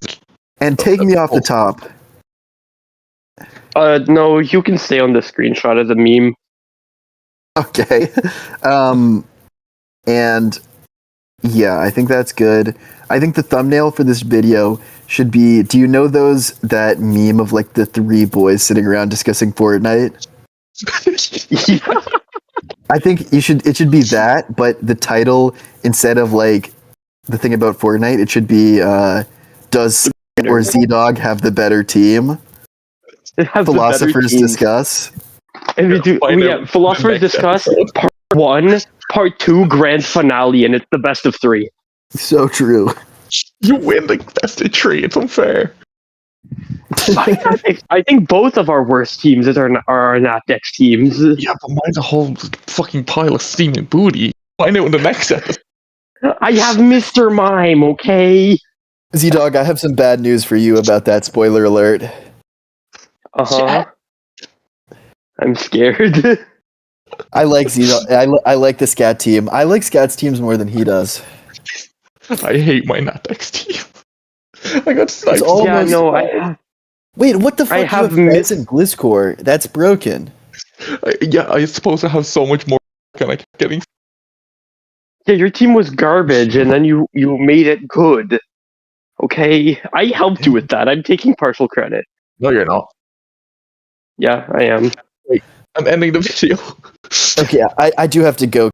and take me off the top. No, you can stay on the screenshot as a meme. Okay. And yeah, I think that's good. I think the thumbnail for this video should be, do you know that meme of like the 3 boys sitting around discussing Fortnite? I think it should be that, but the title, instead of like the thing about Fortnite, it should be does or Z-Dog have the better team? Philosophers discuss. And Philosophers discuss part 1, part 2, grand finale, and it's the best of 3. So true. You win the best of 3. It's unfair. I think both of our worst teams are our Natdex teams. Yeah, but mine's a whole fucking pile of steaming booty. Find out in the next episode. I have Mr. Mime, okay? Z-Dog, I have some bad news for you about that. Spoiler alert. Uh-huh. I'm scared. I like Z-Dog. I like the Scat team. I like Scat's teams more than he does. I hate my Natdex team. I got sniped. Wait, what the fuck? I have Fez and Gliscor. That's broken. I suppose I have so much more. Can I keep getting? Yeah, your team was garbage, and then you made it good. Okay, I helped you with that. I'm taking partial credit. No, you're not. Yeah, I am. Wait, I'm ending the video. Okay, I do have to go.